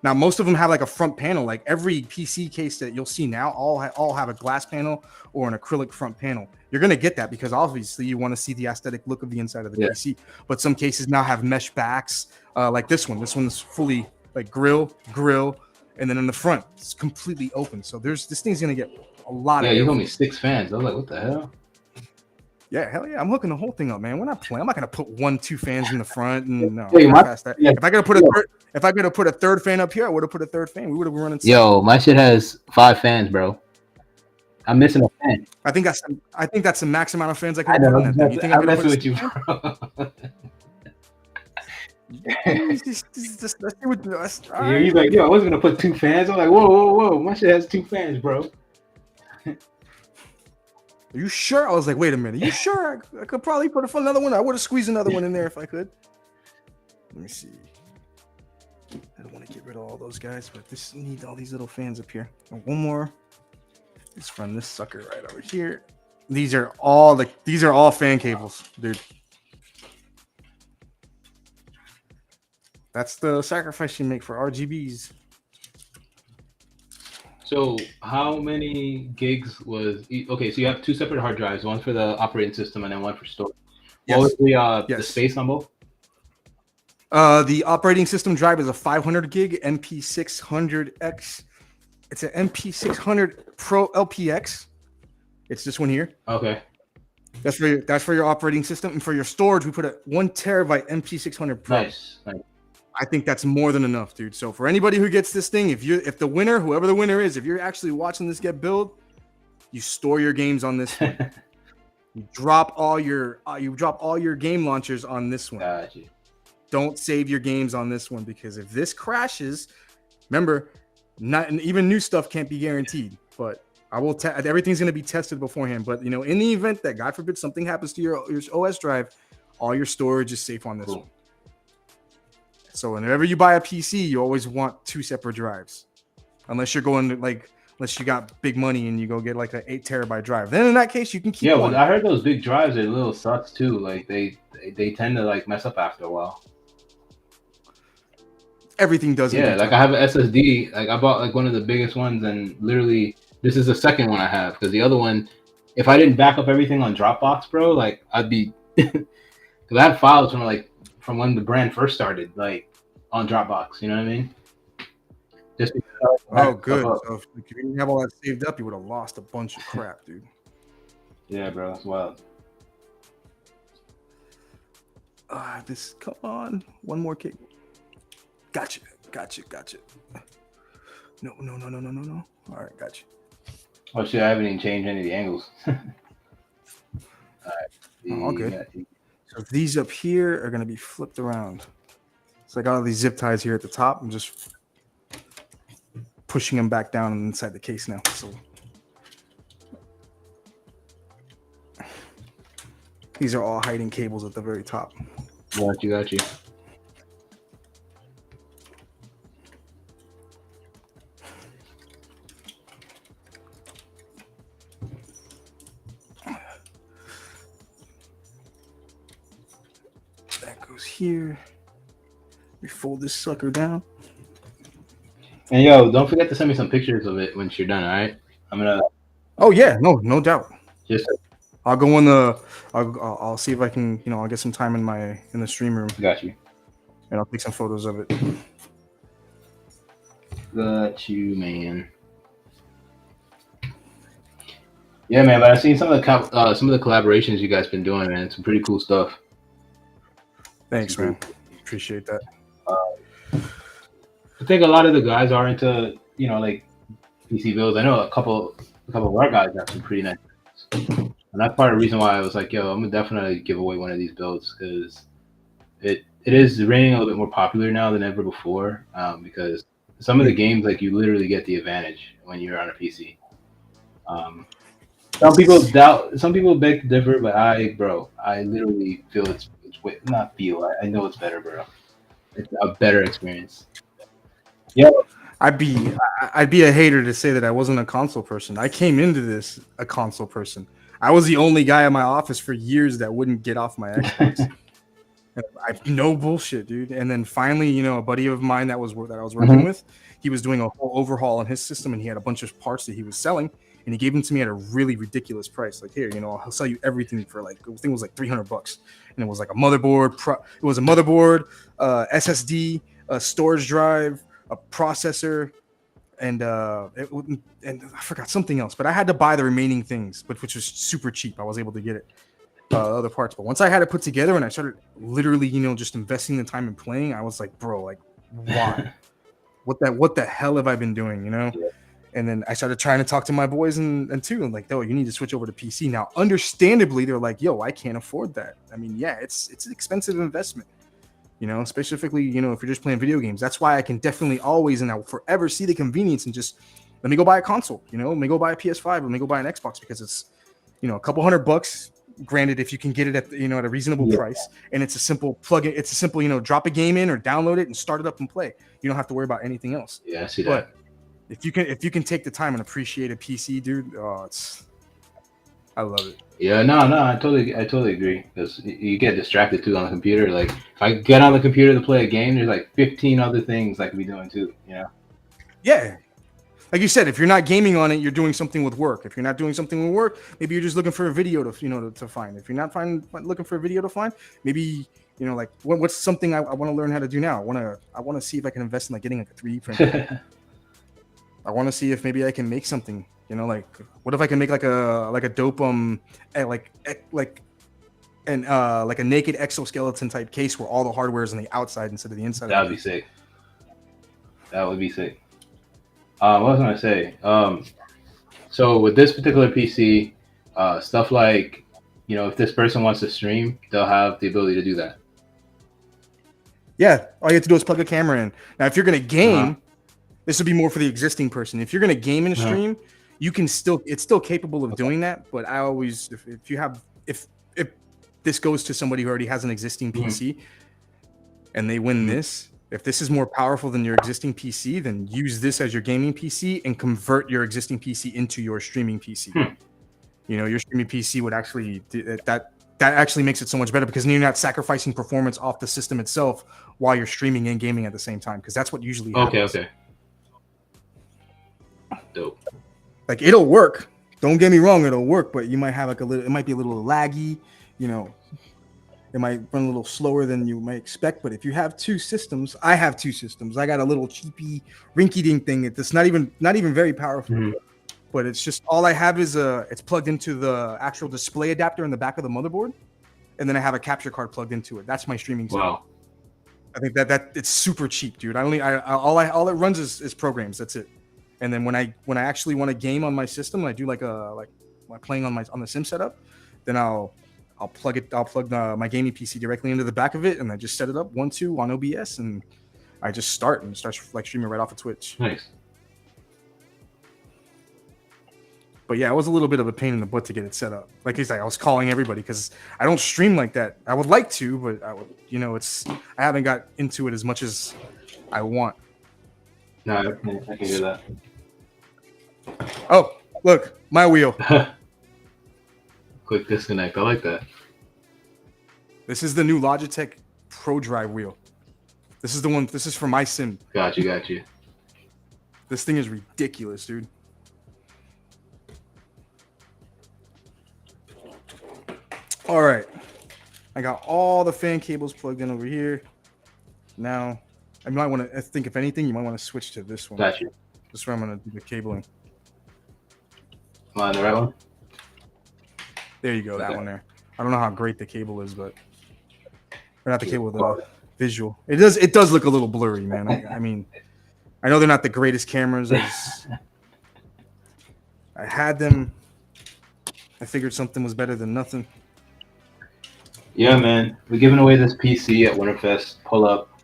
Now, most of them have like a front panel. Like every PC case that you'll see now, all have a glass panel or an acrylic front panel. You're gonna get that because obviously you want to see the aesthetic look of the inside of the PC. But some cases now have mesh backs, like this one. This one's fully like grill, and then in the front it's completely open. So this thing's gonna get a lot of. Yeah, you told me 6 fans. I was like, what the hell? Yeah, hell yeah! I'm hooking the whole thing up, man. We're not playing. I'm not gonna put 2 fans in the front and no. Hey, Past that. Yeah. If I gotta put a third fan up here, I would have put a third fan. We would have been running. Yo, my shit has 5 fans, bro. I'm missing a fan. I think that's the max amount of fans I can put on that thing. You think I'm messing with you, bro? He's like, yo, I wasn't gonna put 2 fans. I'm like, whoa, my shit has 2 fans, bro. Are you sure? I was like, wait a minute. You sure? I could probably put another one. I would have squeezed another one in there if I could. Let me see. I don't want to get rid of all those guys, but this needs all these little fans up here. And one more. Let's run this sucker right over here. These are all fan cables, dude. That's the sacrifice you make for RGBs. So how many gigs was okay? So you have 2 separate hard drives, one for the operating system and then one for storage. What was the space on both? The operating system drive is a 500 gig MP600X. It's an MP600 Pro LPX. It's this one here. Okay. That's for your operating system, and for your storage, we put a 1 terabyte MP600 Pro. Nice. I think that's more than enough, dude. So for anybody who gets this thing, if the winner, whoever the winner is, if you're actually watching this get built, you store your games on this one. You drop all your game launchers on this one. Gotcha. Don't save your games on this one, because if this crashes, remember, not even new stuff can't be guaranteed. But I will everything's going to be tested beforehand. But in the event that, God forbid, something happens to your OS drive, all your storage is safe on this one. So whenever you buy a PC, you always want 2 separate drives, unless you're going to unless you got big money and you go get like an 8 terabyte drive. Then in that case, you can keep. Yeah, well, I heard those big drives are little sucks too. Like they tend to like mess up after a while. Everything does. Yeah, like I have an SSD. Like I bought like one of the biggest ones, and literally this is the second one I have, because the other one, if I didn't back up everything on Dropbox, bro, like I'd be, because I had files from when the brand first started, like on Dropbox. You know what I mean? Just good. So if you didn't have all that saved up, you would have lost a bunch of crap, dude. Yeah, bro, that's wild. Come on, one more kick. Gotcha. No. All right, gotcha. Oh shit, I haven't even changed any of the angles. All right. All good. So these up here are gonna be flipped around. So I got all these zip ties here at the top. I'm just pushing them back down inside the case now. So these are all hiding cables at the very top. Got you. That goes here. We fold this sucker down. And yo, don't forget to send me some pictures of it once you're done. All right, I'm gonna. Oh yeah, no doubt. Just. I'll go in the. I'll see if I can. I'll get some time in the stream room. Got you. And I'll take some photos of it. Got you, man. Yeah, man. But I've seen some of the collaborations you guys been doing, man. Some pretty cool stuff. Thanks, man. Appreciate that. I think a lot of the guys are into, like PC builds. I know a couple of our guys have some pretty nice builds. And that's part of the reason why I was like, yo, I'm gonna definitely give away one of these builds, because it is raining a little bit more popular now than ever before. Because some of the games, like, you literally get the advantage when you're on a PC. Some people beg to differ, but I literally feel it's not feel. I know it's better, bro. It's a better experience. Yeah. I'd be a hater to say that I wasn't a console person. I came into this a console person. I was the only guy in my office for years that wouldn't get off my Xbox. No bullshit, dude. And then finally, you know, a buddy of mine that I was working Mhm. with, he was doing a whole overhaul on his system, and he had a bunch of parts that he was selling, and he gave them to me at a really ridiculous price. Like, here, you know, I'll sell you everything for like, I think it was like $300, and it was like a motherboard. It was a motherboard, SSD, a storage drive, a processor, and and I forgot something else. But I had to buy the remaining things, which was super cheap. I was able to get it. Other parts, but once I had it put together and I started literally, you know, just investing the time and playing, I was like, bro, like, why? What the hell have I been doing, you know? Yeah. And then I started trying to talk to my boys and too, and like, oh, you need to switch over to PC now. Understandably, they're like, yo, I can't afford that. I mean, yeah, it's an expensive investment, you know, specifically, you know, if you're just playing video games. That's why I can definitely always and I will forever see the convenience and just let me go buy a console, you know, let me go buy a PS5, let me go buy an Xbox, because it's, you know, a couple $100. Granted, if you can get it at, you know, at a reasonable Yeah. price, and it's a simple plug-in, it's a simple, you know, drop a game in or download it and start it up and play. You don't have to worry about anything else. Yeah, I see that. But if you can take the time and appreciate a PC, dude, oh, I love it. Yeah, no, I totally agree. Because you get distracted too on the computer. Like if I get on the computer to play a game, there's like 15 other things I could be doing too. You know? Yeah, like you said, if you're not gaming on it, you're doing something with work. If you're not doing something with work, maybe you're just looking for a video to, you know, to find. If you're not looking for a video to find, maybe, you know, like what's something I want to learn how to do now. I want to see if I can invest in like getting like a 3D printer. I want to see if maybe I can make something. You know, like what if I can make like a dope like like a naked exoskeleton type case where all the hardware is on the outside instead of the inside. That would be sick. That would be sick. What was I gonna say? So with this particular PC, stuff like, you know, if this person wants to stream, they'll have the ability to do that. Yeah, all you have to do is plug a camera in. Now, if you're gonna game, Uh-huh. this would be more for the existing person. If you're gonna game in a Uh-huh. stream, you can it's still capable of doing that. But I always, if you have, if this goes to somebody who already has an existing Mhm. PC and they win Mhm. this, if this is more powerful than your existing PC, then use this as your gaming PC and convert your existing PC into your streaming PC. Hmm. You know, your streaming PC would actually that actually makes it so much better, because then you're not sacrificing performance off the system itself while you're streaming and gaming at the same time, because that's what usually happens. Okay. Dope. Like, it'll work. Don't get me wrong, it'll work, but you might have like it might be a little laggy, you know, it might run a little slower than you might expect. But if you have two systems, I have two systems. I got a little cheapy rinky-dink thing that's not even very powerful. Mhm. But it's just, all I have is it's plugged into the actual display adapter in the back of the motherboard, and then I have a capture card plugged into it. That's my streaming setup. Wow. I think that it's super cheap, dude. All it runs is programs. That's it. And then when I actually want to game on my system, I do like playing on the sim setup, then I'll plug my gaming PC directly into the back of it, and I just set it up 1-2 on OBS, and I just start, and it starts like streaming right off of Twitch. Nice. But yeah, it was a little bit of a pain in the butt to get it set up. Like I was calling everybody because I don't stream like that. I would like to, but I would, you know, I haven't got into it as much as I want. No, I can do that. Oh, look, my wheel. Quick disconnect. I like that. This is the new Logitech Pro Drive wheel. This is the one. This is for my sim. Got you. This thing is ridiculous, dude. All right, I got all the fan cables plugged in over here. Now, I might want to. I think if anything, you might want to switch to this one. Got you. This is where I'm gonna do the cabling. Am I on the right one? There you go, Okay. that one there. I don't know how great the cable is, but or not the cable, the visual. It does look a little blurry, man. I mean, I know they're not the greatest cameras. I had them. I figured something was better than nothing. Yeah, man. We're giving away this PC at Winterfest. Pull up.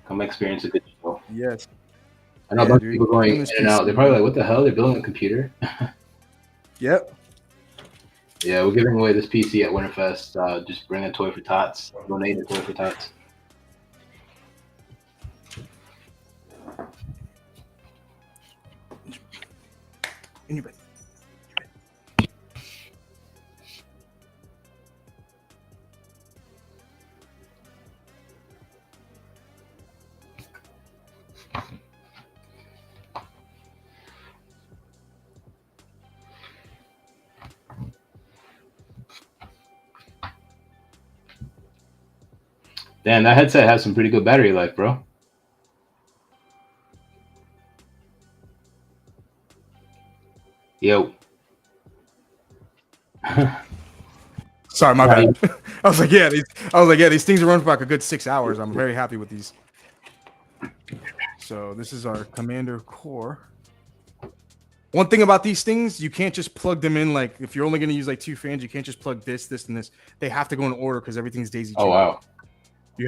Come experience a good show. Yes. I know a bunch of people going in and out. They're probably like, what the hell? They're building a computer? Yep. Yeah, we're giving away this PC at Winterfest. Just bring a toy for tots. Donate a toy for tots. In your bed. Damn, that headset has some pretty good battery life, bro. Yo. Sorry, my Nah, bad. I was like, yeah, these things run for like a good 6 hours. I'm very happy with these. So this is our Commander Core. One thing about these things, you can't just plug them in. Like if you're only going to use like 2 fans, you can't just plug this, and this. They have to go in order because everything's daisy oh chained. wow. You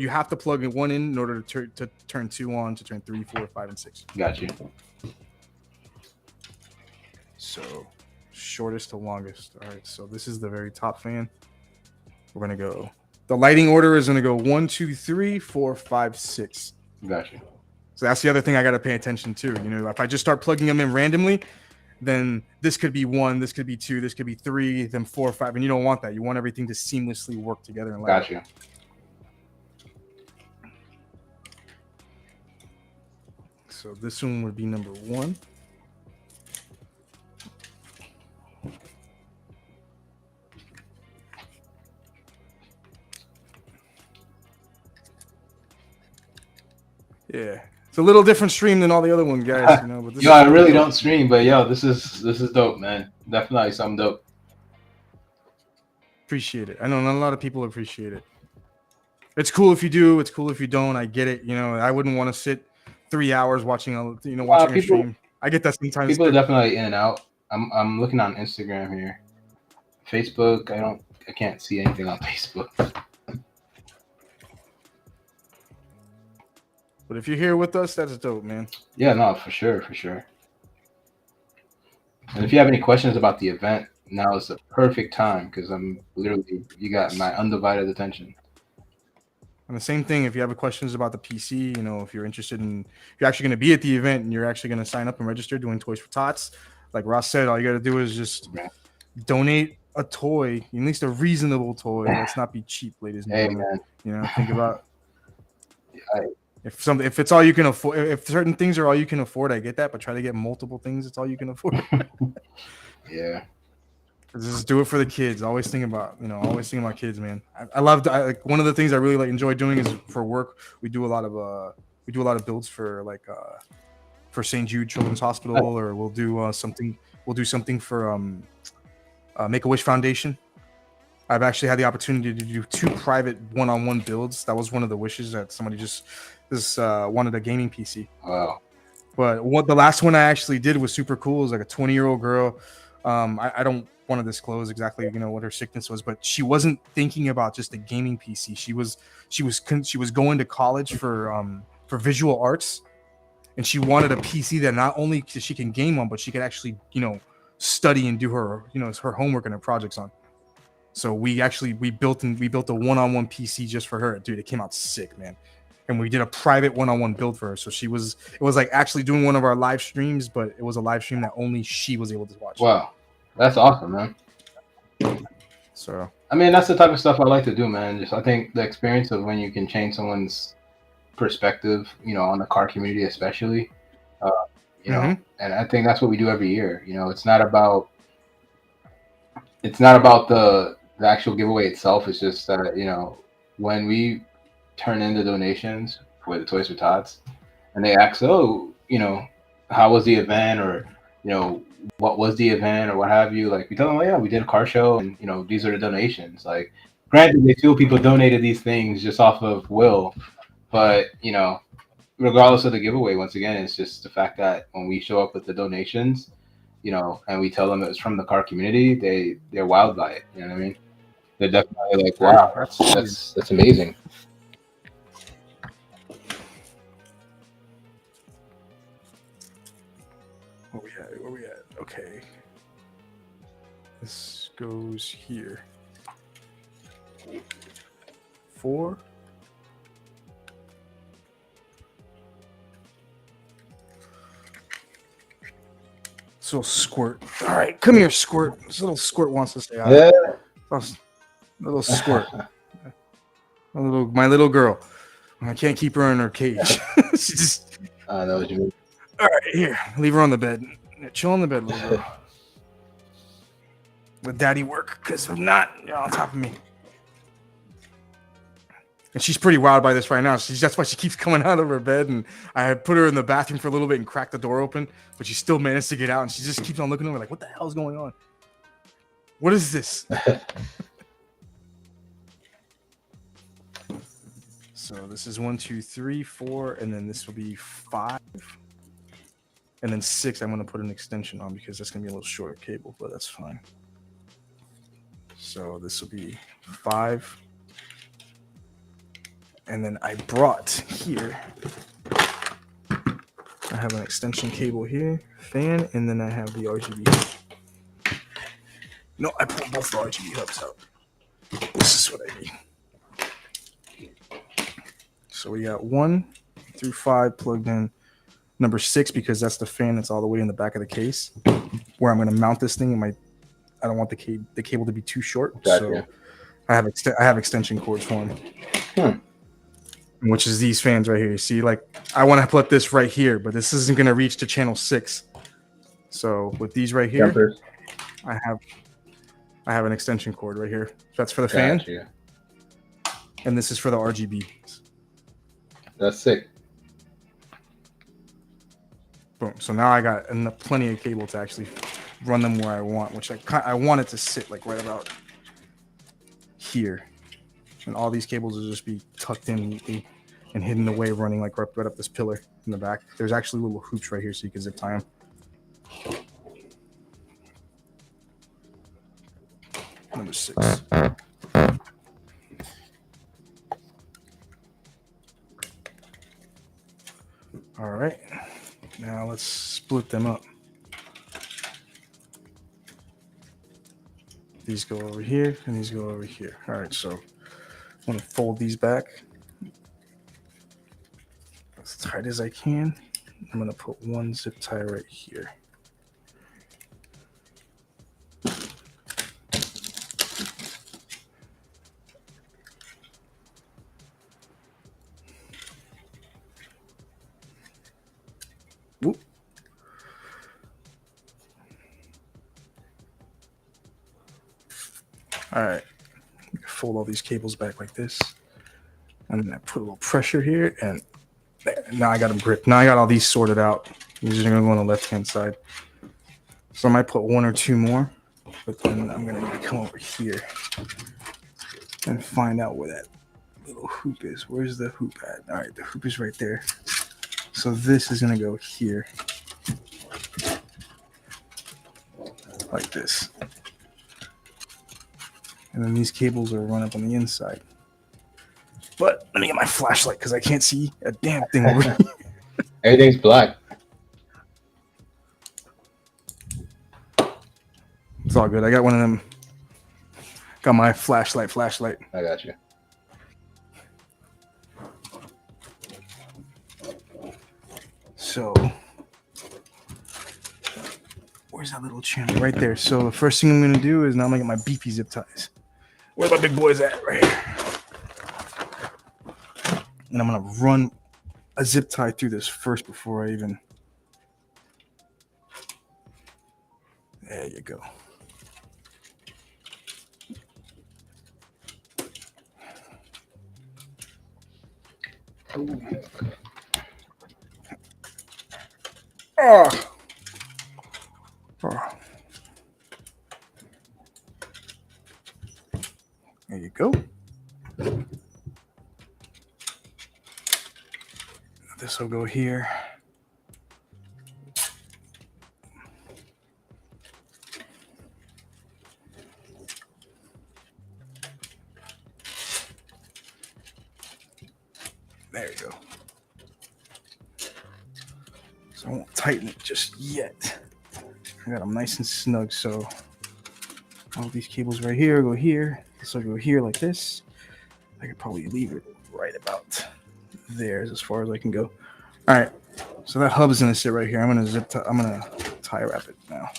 have to plug in one in order to turn 2 on, to turn 3, 4, 5, and 6. Got you. So shortest to longest. All right, so this is the very top fan. We're gonna go. The lighting order is gonna go 1, 2, 3, 4, 5, 6. Got you. So that's the other thing I gotta pay attention to. You know, if I just start plugging them in randomly, then this could be 1, this could be 2, this could be 3, then 4, 5, and you don't want that. You want everything to seamlessly work together and light Got up. you. So this one would be number 1. Yeah, it's a little different stream than all the other ones, guys. You know, but this Yo, I really don't stream, but yo, this is dope, man. Definitely something dope. Appreciate it. I know not a lot of people appreciate it. It's cool if you do. It's cool if you don't. I get it. You know, I wouldn't want to sit 3 hours watching a stream. I get that sometimes. People are definitely in and out. I'm looking on Instagram here. Facebook, I can't see anything on Facebook. But if you're here with us, that's dope, man. Yeah, no, for sure. And if you have any questions about the event, now is the perfect time because you got my undivided attention. And the same thing, if you have questions about the PC, you know, if you're interested in, if you're actually going to be at the event and you're actually going to sign up and register doing Toys for Tots, like Ross said, all you got to do is just donate a toy, at least a reasonable toy. Let's not be cheap, ladies and gentlemen. Man. You know, think about if it's all you can afford. If certain things are all you can afford, I get that, but try to get multiple things. It's all you can afford. Yeah. Just do it for the kids. Always think about kids, man. I love like one of the things I really enjoy doing is for work. We do a lot of builds for for St. Jude Children's Hospital, or we'll do something for Make-A-Wish Foundation. I've actually had the opportunity to do 2 private one-on-one builds. That was one of the wishes that somebody just wanted a gaming PC. Wow. But what the last one I actually did was super cool. It was like a 20-year-old girl. I don't want to disclose exactly, you know, what her sickness was, but she wasn't thinking about just a gaming PC. She was going to college for visual arts, and she wanted a PC that not only she can game on, but she could actually, you know, study and do her homework and her projects on. So we built a one-on-one PC just for her. Dude, it came out sick, man. And we did a private one-on-one build for her. So it was like actually doing one of our live streams, but it was a live stream that only she was able to watch. Wow. That's awesome, man. So I mean, that's the type of stuff I like to do, man. Just I think the experience of when you can change someone's perspective, you know, on the car community, especially, you know, and I think that's what we do every year. You know, it's not about the actual giveaway itself. It's just that, you know, when we turn in the donations for the Toys for Tots, and they ask, oh, you know, how was the event, or, you know, what was the event, or what have you, like, we tell them, oh yeah, we did a car show, and, you know, these are the donations. Like, granted, they feel people donated these things just off of will, but, you know, regardless of the giveaway, once again, it's just the fact that when we show up with the donations, you know, and we tell them it was from the car community, they're wowed by it. You know what I mean? They're definitely like, wow, that's amazing. Where we at? Okay. This goes here. 4. This little Squirt. All right, come here, Squirt. This little Squirt wants to stay out. Yeah. Little Squirt. My little girl. I can't keep her in her cage. She just. I know what you mean. All right, here. Leave her on the bed. Chill on the bed, little girl. Let daddy work, because if not, you're on top of me. And she's pretty wild by this right now. That's why she keeps coming out of her bed. And I had put her in the bathroom for a little bit and cracked the door open, but she still managed to get out. And she just keeps on looking over like, what the hell is going on? What is this? So this is 1, 2, 3, 4, and then this will be 5. And then 6, I'm going to put an extension on because that's going to be a little shorter cable, but that's fine. So this will be 5. And then I brought here, I have an extension cable here, fan, and then I have the RGB. No, I pulled both the RGB hubs out. This is what I need. So we got 1 through 5 plugged in. Number 6, because that's the fan that's all the way in the back of the case, where I'm going to mount this thing. I don't want the cable to be too short, so I have extension cords for them, which is these fans right here. You see, like I want to put this right here, but this isn't going to reach to channel 6. So with these right here, jumpers. I have an extension cord right here. That's for the fan, and this is for the RGB. That's sick. Boom. So now I got plenty of cable to actually run them where I want, which I want it to sit like right about here. And all these cables will just be tucked in neatly and hidden away, running like right up this pillar in the back. There's actually little hoops right here so you can zip tie them. Number 6. All right. Now let's split them up. These go over here and these go over here. All right, so I'm going to fold these back as tight as I can. I'm going to put one zip tie right here. Whoop. All right, fold all these cables back like this, and then I put a little pressure here, and there. Now I got them gripped. Now I got all these sorted out. These are going to go on the left-hand side. So I might put 1 or 2 more, but then I'm going to come over here and find out where that little hoop is. Where's the hoop at? All right, the hoop is right there. So this is going to go here, like this. And then these cables are run up on the inside. But let me get my flashlight because I can't see a damn thing over here. Everything's black. It's all good. I got one of them. Got my flashlight. I got you. So, where's that little channel? Right there. So the first thing I'm going to do is now I'm going to get my beefy zip ties. Where my big boys at? Right here. And I'm going to run a zip tie through this first before I even... There you go. Oh. There you go. This will go here. There you go. So I won't tighten it just yet. I got them nice and snug. So all these cables right here go here. This will go here like this. I could probably leave it right about there as far as I can go. All right. So that hub is gonna sit right here. I'm gonna tie wrap it now.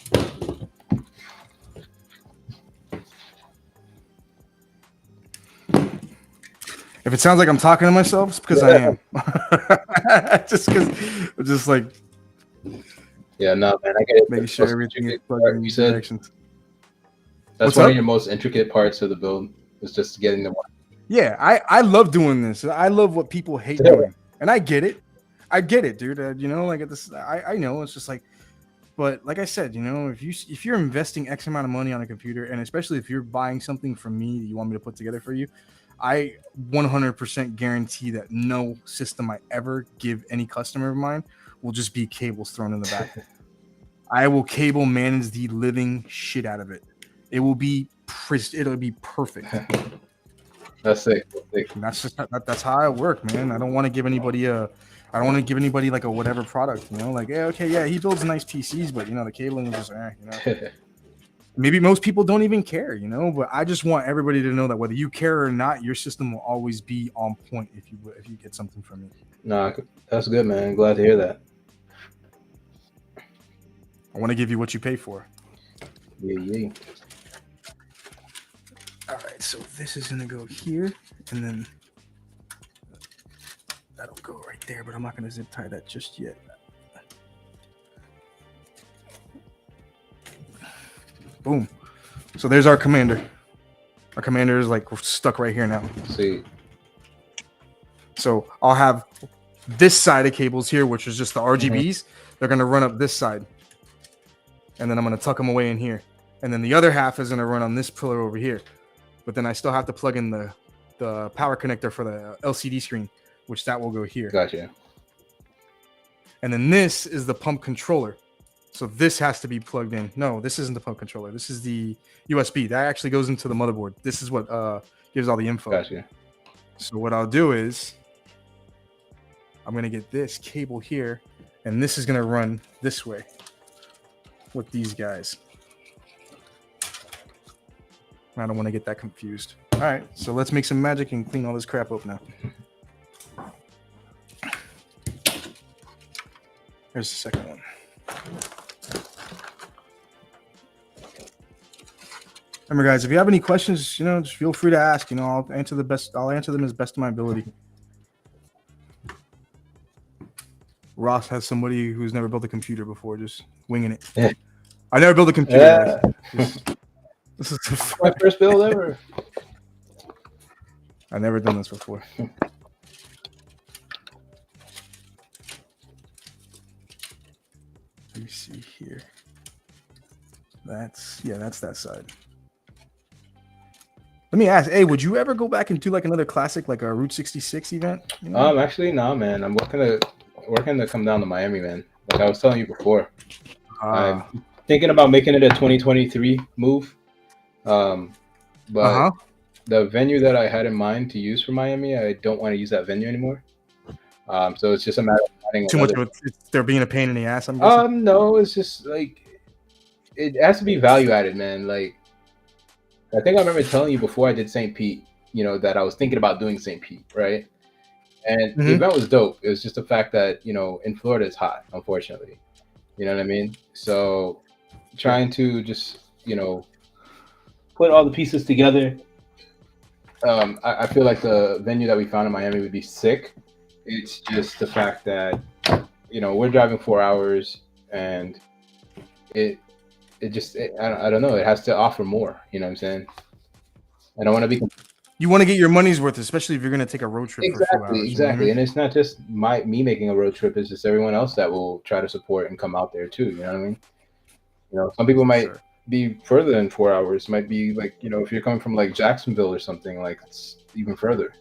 If it sounds like I'm talking to myself, it's because I am. Just because I'm just like, yeah, no, man, I get it. Making sure everything is plugged in connections. That's one of your most intricate parts of the build. Is just getting the one. Yeah, I love doing this. I love what people hate doing, and I get it. I get it, dude. You know, like at this, I know it's just like, but like I said, you know, if you're investing X amount of money on a computer, and especially if you're buying something from me that you want me to put together for you, I 100% guarantee that no system I ever give any customer of mine will just be cables thrown in the back. I will cable manage the living shit out of it. It will be it'll be perfect. That's sick. That's sick. And that's how I work, man. I don't want to give anybody like a whatever product, you know, like, yeah, okay, yeah, he builds nice PCs, but you know, the cabling is just, you know. Maybe most people don't even care, you know, but I just want everybody to know that whether you care or not, your system will always be on point if you get something from me. Nah, that's good, man. Glad to hear that. I want to give you what you pay for. Yeah. All right, so this is gonna go here, and then that'll go right there, but I'm not gonna zip tie that just yet. Boom. So there's our commander. Our commander is like stuck right here now. See. So I'll have this side of cables here, which is just the RGBs. Mm-hmm. They're gonna run up this side, and then I'm gonna tuck them away in here. And then the other half is gonna run on this pillar over here. But then I still have to plug in the power connector for the LCD screen, which that will go here. Gotcha. And then this is the pump controller. So this has to be plugged in. No, this isn't the pump controller. This is the USB. That actually goes into the motherboard. This is what gives all the info. Gotcha. So what I'll do is I'm going to get this cable here, and this is going to run this way with these guys. I don't want to get that confused. All right, so let's make some magic and clean all this crap up now. There's the second one. Remember, guys, if you have any questions, you know, just feel free to ask. You know, I'll answer them as best of my ability. Ross has somebody who's never built a computer before, just winging it. Yeah. I never built a computer. Yeah. This is my first build ever. I've never done this before. Let me see here. That's that side. Let me ask, hey, would you ever go back and do like another classic, like a Route 66 event? You know? Actually, no, man. I'm working to come down to Miami, man. Like I was telling you before. I'm thinking about making it a 2023 move. But the venue that I had in mind to use for Miami, I don't want to use that venue anymore. So it's just a matter of adding too much of they're being a pain in the ass. I'm guessing. No, it's just like it has to be value added, man. Like I think I remember telling you before I did St. Pete, you know, that I was thinking about doing St. Pete, right? And the event was dope. It was just the fact that, you know, in Florida it's hot, unfortunately. You know what I mean? So trying to just, you know, put all the pieces together. I feel like the venue that we found in Miami would be sick. It's just the fact that, you know, we're driving 4 hours and I don't know. It has to offer more. You know what I'm saying? I don't want to be. You want to get your money's worth, especially if you're going to take a road trip. Exactly, for 4 hours, exactly. You know? And it's not just me making a road trip. It's just everyone else that will try to support and come out there too. You know what I mean? You know, some people might be further than 4 hours. Might be like, you know, if you're coming from like Jacksonville or something, like it's even further.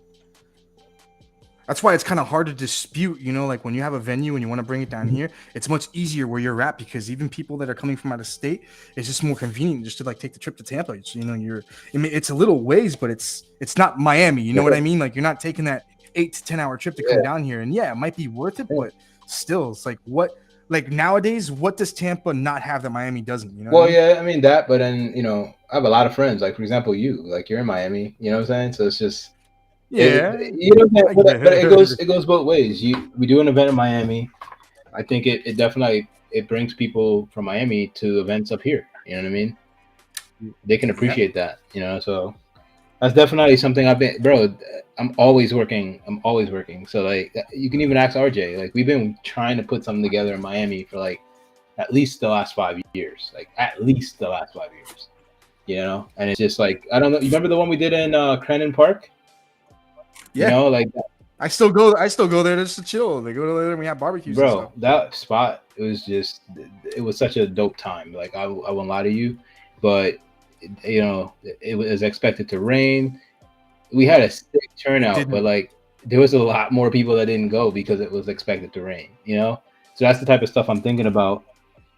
That's why it's kind of hard to dispute, you know, like when you have a venue and you want to bring it down here, it's much easier where you're at because even people that are coming from out of state, it's just more convenient just to like take the trip to Tampa. It's, you know, it's a little ways, but it's not Miami. You know what I mean? Like you're not taking that 8 to 10 hour trip to come down here. And yeah, it might be worth it, but still it's like like nowadays, what does Tampa not have that Miami doesn't? You know? Well, yeah, I mean that, but then, you know, I have a lot of friends. Like for example, like you're in Miami. You know what I'm saying? So it's just. Yeah, you know, but it goes both ways. We do an event in Miami. I think it definitely brings people from Miami to events up here. You know what I mean? They can appreciate that. You know, so that's definitely something I'm always working. So like, you can even ask RJ. Like we've been trying to put something together in Miami for like at least the last 5 years. Like at least the last 5 years. You know, and it's just like I don't know. You remember the one we did in Cranon Park? Yeah, like I still go. I still go there just to chill. They go there and we have barbecues and bro, stuff. that spot, it was such a dope time. Like I won't lie to you, but it was expected to rain. We had a sick It turnout, but didn't. like there was a lot more people that didn't go because it was expected to rain. So that's the type of stuff I'm thinking about,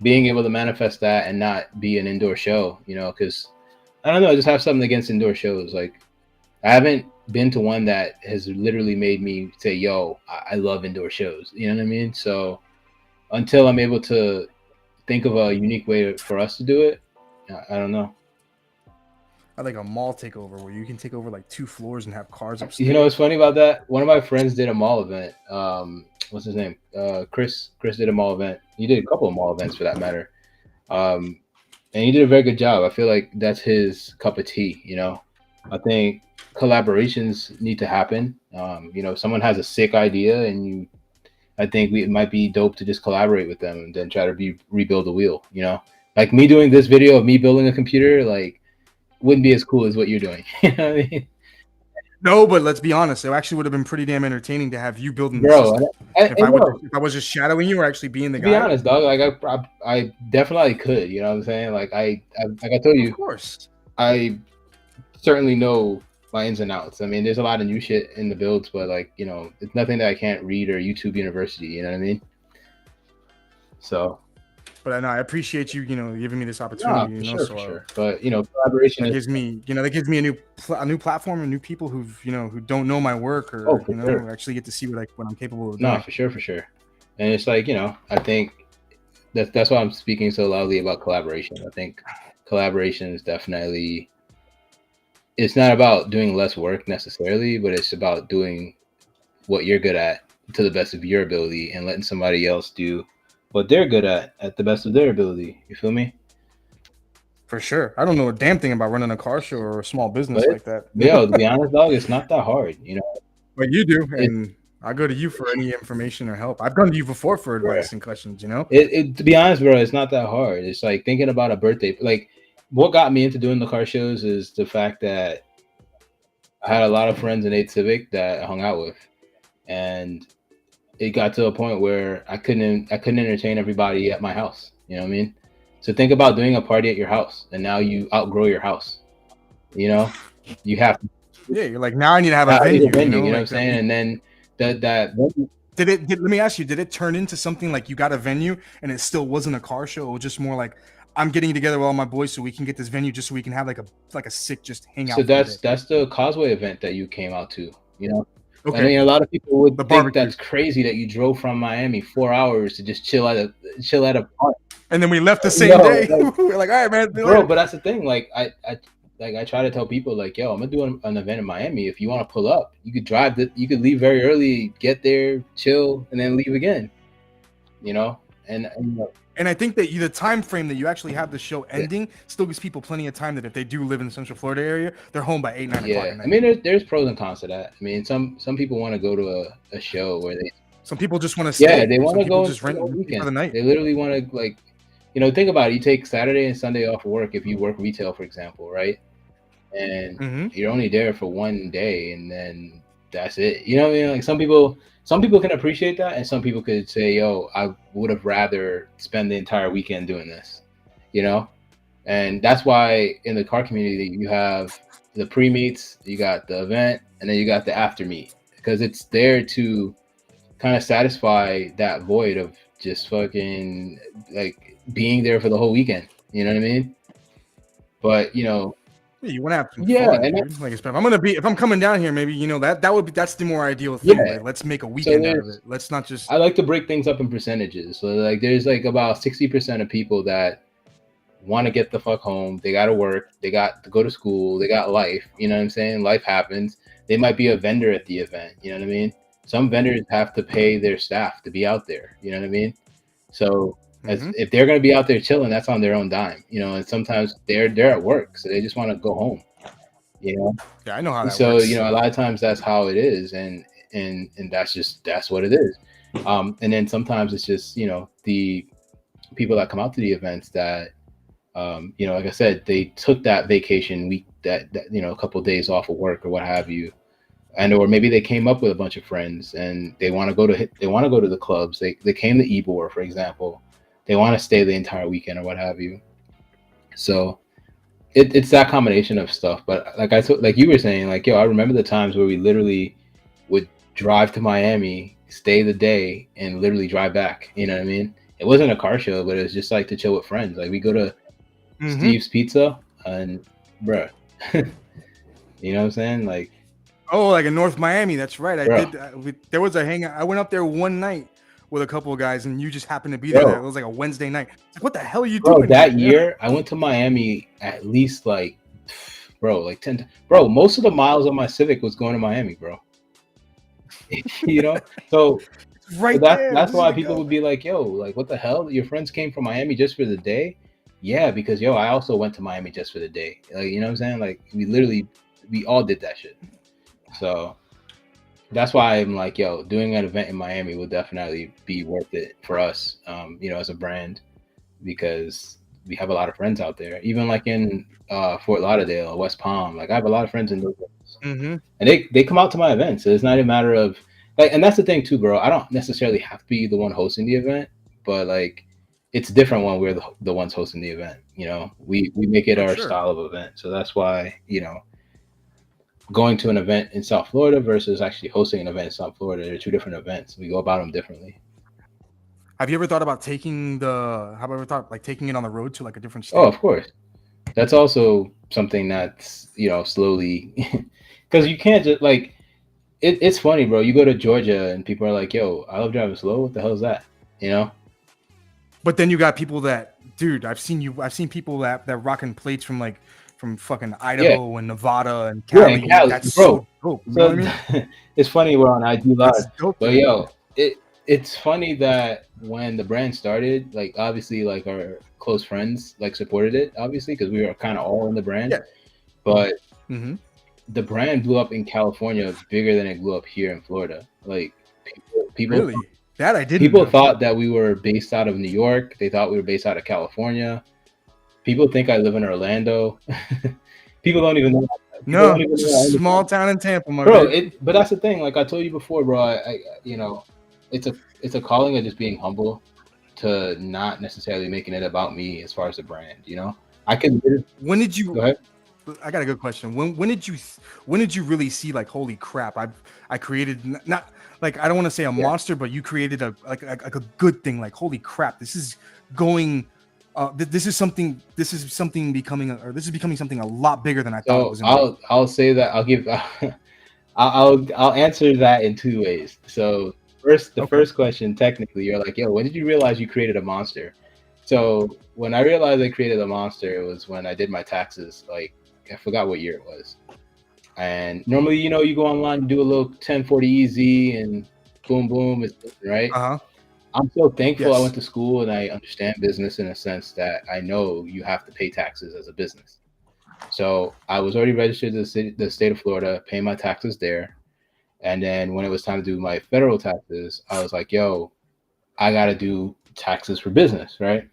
being able to manifest that and not be an indoor show. Because I don't know, I just have something against indoor shows. Like I haven't been to one that has literally made me say, "Yo, I love indoor shows." You know what I mean? So until I'm able to think of a unique way for us to do it, I don't know. I like a mall takeover where you can take over like 2 floors and have cars You know upstairs. what's funny about that? One of my friends did a mall event. What's his name? Chris. Chris did a mall event. He did a couple of mall events for that matter. Um, and he did a very good job. I feel like that's his cup of tea. I think collaborations need to happen. If someone has a sick idea I think it might be dope to just collaborate with them and then try to rebuild the wheel. Like me doing this video of me building a computer, like wouldn't be as cool as what you're doing. You know what I mean? No, but let's be honest. It actually would have been pretty damn entertaining to have you building the Bro, system. and no, If I was just shadowing you or actually being the to be guy. honest, dog, like I definitely could. You know what I'm saying? Like like I told Of you, course. I certainly know my ins and outs. I mean, there's a lot of new shit in the builds, but like it's nothing that I can't read or YouTube University. You know what I mean? So But I know I appreciate you, giving me this nah, opportunity, for so sure. But collaboration that is gives me a new platform and new people who don't know my work oh or, for sure. actually get to see what I'm capable of Nah, doing. for sure, for sure. And it's like I think that's why I'm speaking so loudly about collaboration. I think collaboration is definitely, it's not about doing less work necessarily, but it's about doing what you're good at to the best of your ability and letting somebody else do what they're good at the best of their ability. You feel me? For sure. I don't know a damn thing about running a car show or a small But business like that. to be honest, dog, it's not that hard. But you do, It, and I go to you for any information or help. I've gone to you before for advice and questions. to be honest, bro, it's not that hard. It's like thinking about a birthday. Like what got me into doing the car shows is the fact that I had a lot of friends in 8 Civic that I hung out with, and it got to a point where I couldn't entertain everybody at my house. You know what I mean? So think about doing a party at your house, and now you outgrow your house. You know, you have to Yeah, you're like, now I need to have a need a venue, venue. You know what I'm like that saying? we And then that let me ask you, did it turn into something like you got a venue and it still wasn't a car show? It was just more like, I'm getting together with all my boys so we can get this venue just so we can have like a sick just so hangout for the day. that's the Causeway event that you came out to. I Okay. mean, a lot of people would The think barbecue. that's crazy that you drove from Miami 4 hours to just chill at a park. And then we left the same day. Like, We're like, all right, man. bro, but that's the thing. Like I try to tell people like, yo, I'm gonna do an event in Miami. If you want to pull up, you could you could leave very early, get there, chill, and then leave again. And I think that the time frame that you actually have the show ending still gives people plenty of time that if they do live in the Central Florida area, they're home by 8, 9 o'clock at night. I mean, there's pros and cons to that. I mean, some people want to go to a show where some people just want to stay. They want to go just rent weekend for the night. They literally want to like, think about it. You take Saturday and Sunday off of work if you work retail, for example, right? And you're only there for one day, and then that's it. You know what I mean? Like some people can appreciate that, and some people could say, "Yo, I would have rather spend the entire weekend doing this," And that's why in the car community you have the pre-meets, you got the event, and then you got the after meet, because it's there to kind of satisfy that void of just fucking like being there for the whole weekend. You know what I mean? But you want to have some yeah, fun, dude. Like, if I'm coming down here, maybe that's the more ideal thing. Yeah. Like, let's make a weekend out of it. Let's not just. I like to break things up in percentages. So like, there's like about 60% of people that want to get the fuck home. They got to work. They got to go to school. They got life. You know what I'm saying? Life happens. They might be a vendor at the event. You know what I mean? Some vendors have to pay their staff to be out there. You know what I mean? So if they're going to be out there chilling, that's on their own dime. And sometimes they're at work, so they just want to go home. Yeah, I know how that so, works. A lot of times that's how it is, and that's what it is. And then sometimes it's just the people that come out to the events that like I said, they took that vacation week, that a couple of days off of work or what have you, and or maybe they came up with a bunch of friends and they want to go to the clubs. They came to Ybor, for example. They want to stay the entire weekend or what have you. So it's that combination of stuff. But like you were saying, like, yo, I remember the times where we literally would drive to Miami, stay the day, and literally drive back. You know what I mean? It wasn't a car show, but it was just like to chill with friends. Like we go to Steve's Pizza and bruh. You know what I'm saying? Like, oh, like in North Miami. That's right. I bro, did. There was a hangout. I went up there one night with a couple of guys, and you just happened to be bro, there. It was like a Wednesday night. It's like, what the hell are you bro. doing That here? year, I went to Miami at least like, bro, like 10. Bro, most of the miles on my Civic was going to Miami, bro. You know, so It's right that's there. that's This is why like people a, would be like, yo, like, what the hell? Your friends came from Miami just for the day? Yeah, because yo, I also went to Miami just for the day. Like, you know what I'm saying? Like, we all did that shit. So that's why I'm like, yo, doing an event in Miami would definitely be worth it for us, as a brand, because we have a lot of friends out there. Even like in Fort Lauderdale, West Palm, like I have a lot of friends in those areas. And they come out to my events. So it's not a matter of like, and that's the thing too, bro. I don't necessarily have to be the one hosting the event, but like, it's different when we're the ones hosting the event. We make it for our sure. style of event. So that's why going to an event in South Florida versus actually hosting an event in South Florida, they're two different events. We go about them differently. Have you ever thought about taking it on the road to like a different state? Oh, of course. That's also something that's slowly, because you can't just like it's funny, bro. You go to Georgia and people are like, "Yo, I love driving slow." What the hell is that? But then you got people that, dude, I've seen people that rocking plates from fucking Idaho and Nevada and Cali. Yeah, Cali, That's bro. so dope. You So know what I mean? it's funny we're on IG Live, That's dope. but yo, it's funny that when the brand started, like obviously like our close friends like supported it, obviously because we were kind of all in the brand. Yeah. But the brand blew up in California bigger than it blew up here in Florida. Like people Really? That I didn't people know. thought that we were based out of New York. They thought we were based out of California. People think I live in Orlando. People don't even know. No, it's a small town in Tampa, my bro. man. But that's the thing. Like I told you before, bro. It's a calling of just being humble, to not necessarily making it about me as far as the brand. I can. When did you? Go ahead. I got a good question. When did you really see like, holy crap, I created not like, I don't want to say a monster, but you created a good thing. Like, holy crap, this is going. This is becoming something a lot bigger than I thought it was. I'll say that I'll give. I'll answer that in two ways. So first question, technically, you're like, yo, when did you realize you created a monster? So when I realized I created a monster, it was when I did my taxes. Like, I forgot what year it was. And normally, you go online, you do a little 1040 easy, and boom, boom, it's right. I'm so thankful I went to school and I understand business in a sense that I know you have to pay taxes as a business. So I was already registered to the state of Florida, paying my taxes there. And then when it was time to do my federal taxes, I was like, yo, I got to do taxes for business, right?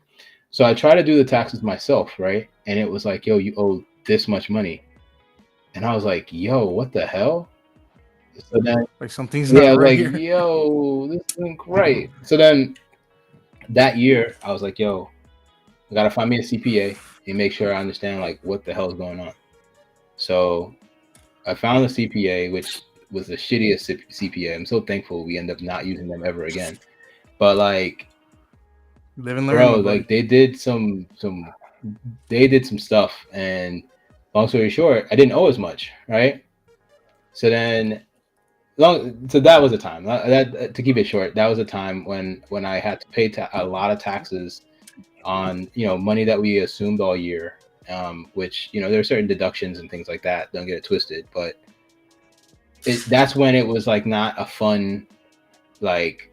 So I tried to do the taxes myself, right? And it was like, yo, you owe this much money. And I was like, yo, what the hell? So then, like, something's not right here. Like, yo, this isn't right. So then that year, I was like, yo, I gotta find me a CPA and make sure I understand like what the hell is going on. So I found a CPA, which was the shittiest CPA. I'm so thankful we end up not using them ever again. But like, live and learn, bro, like they did some stuff, and long story short, I didn't owe as much, right? So then. So that was a time. That to keep it short, that was a time when I had to pay a lot of taxes on money that we assumed all year, which there are certain deductions and things like that. Don't get it twisted, but that's when it was like not a fun like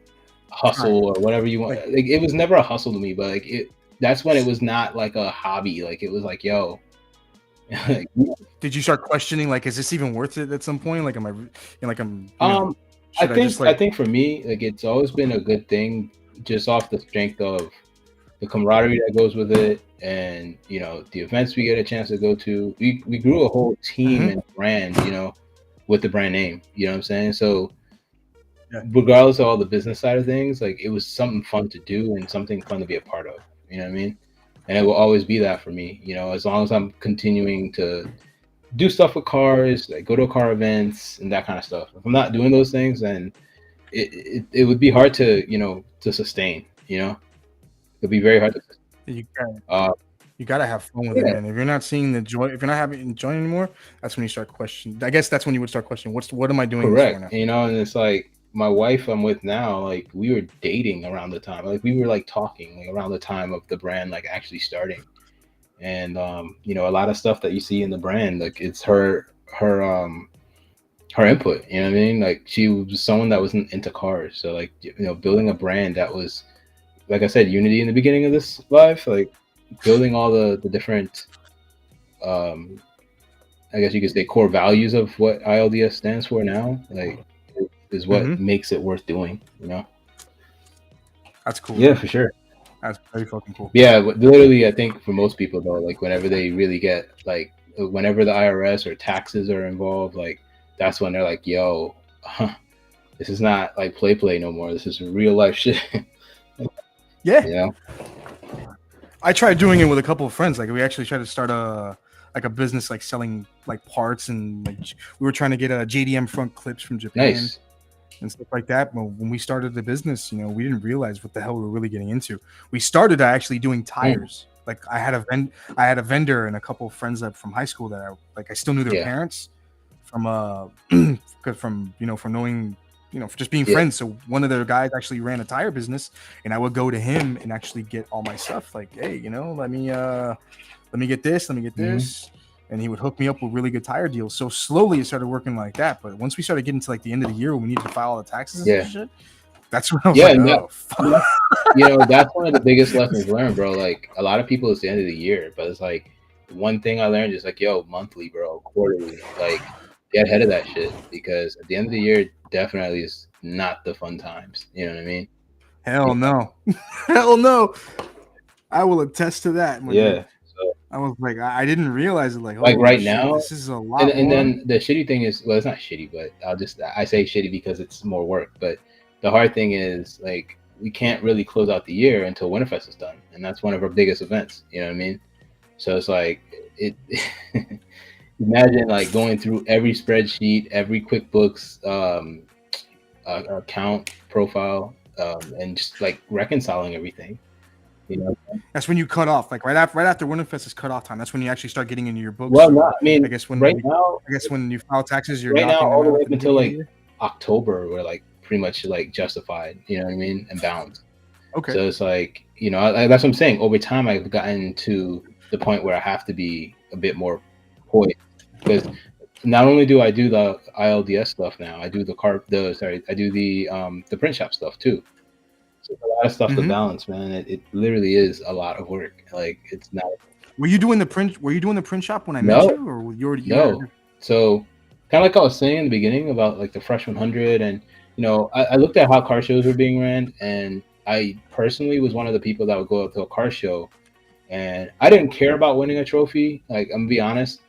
hustle or whatever you want. Like it was never a hustle to me, but like that's when it was not like a hobby. Like it was like, yo. Did you start questioning, like, is this even worth it at some point? Like, am I I think for me, like, it's always been a good thing just off the strength of the camaraderie that goes with it, and the events we get a chance to go to. We grew a whole team and brand, with the brand name. You know what I'm saying? So Yeah. regardless of all the business side of things, like it was something fun to do and something fun to be a part of. You know what I mean? And it will always be that for me. You know, as long as I'm continuing to do stuff with cars, like go to car events and that kind of stuff. If I'm not doing those things, then it would be hard to to sustain. You know, it'd be very hard to. You gotta, Uh, you gotta have fun with it, yeah, man. If you're not seeing the joy, if you're not having joy anymore, that's when you start questioning. I guess that's when you would start questioning, what am I doing this for correct. now? You know, and it's like my wife I'm with now, like we were dating around the time, like we were like talking like around the time of the brand like actually starting. And a lot of stuff that you see in the brand, like it's her input. You know what I mean? Like she was someone that wasn't into cars, so like building a brand that was, like I said, unity in the beginning of this life, like building all the different, um, I guess you could say, core values of what ILDS stands for now, like is what Mm-hmm. makes it worth doing. That's cool, Yeah, man. for sure. That's very fucking cool. Yeah, but literally, I think for most people though, like whenever they really get like, whenever the IRS or taxes are involved, like that's when they're like, "Yo, this is not like play no more. This is real life shit." Yeah, you know? I tried doing it with a couple of friends. Like we actually tried to start a business like selling like parts, and like we were trying to get JDM front clips from Japan. Nice. And stuff like that. But when we started the business, we didn't realize what the hell we were really getting into. We started actually doing tires. Like I had a vendor and a couple of friends that from high school that I still knew their Yeah. parents from from knowing for just being Yeah. friends. So one of their guys actually ran a tire business, and I would go to him and actually get all my stuff. Like, hey, let me get this, let me get this. And he would hook me up with really good tire deals. So slowly it started working like that. But once we started getting to like the end of the year when we needed to file all the taxes and shit, that's when I was like, oh, fuck. That's one of the biggest lessons learned, bro. Like a lot of people, it's the end of the year, but it's like one thing I learned is like, yo, monthly, bro, quarterly, like get ahead of that shit, because at the end of the year, definitely is not the fun times. You know what I mean? Hell no. Hell no. I will attest to that. Yeah. So, I was like, I didn't realize it. Like right shit, now, this is a lot and more. then the shitty thing is, well, it's not shitty, but I say shitty because it's more work. But the hard thing is, like, we can't really close out the year until Winterfest is done, and that's one of our biggest events. You know what I mean? So it's like it. Imagine like going through every spreadsheet, every QuickBooks account profile, and just like reconciling everything. That's when you cut off. Like right after Winterfest is cut off time. That's when you actually start getting into your books. Well, no, I mean, I guess when you file taxes, you're right now knocking all them the out way at the up until beginning of like the year. October, we're like pretty much like justified. You know what I mean? And balanced. Okay. So it's like, that's what I'm saying. Over time, I've gotten to the point where I have to be a bit more poised, because not only do I do the ILDS stuff now, I do I do the print shop stuff too. So it's a lot of stuff to balance, man. It literally is a lot of work. Like it's not. Were you doing the print shop when I met you, or you already? No. So kind of like I was saying in the beginning about like the Fresh 100, and I looked at how car shows were being ran, and I personally was one of the people that would go out to a car show, and I didn't care about winning a trophy. Like, I'm gonna be honest,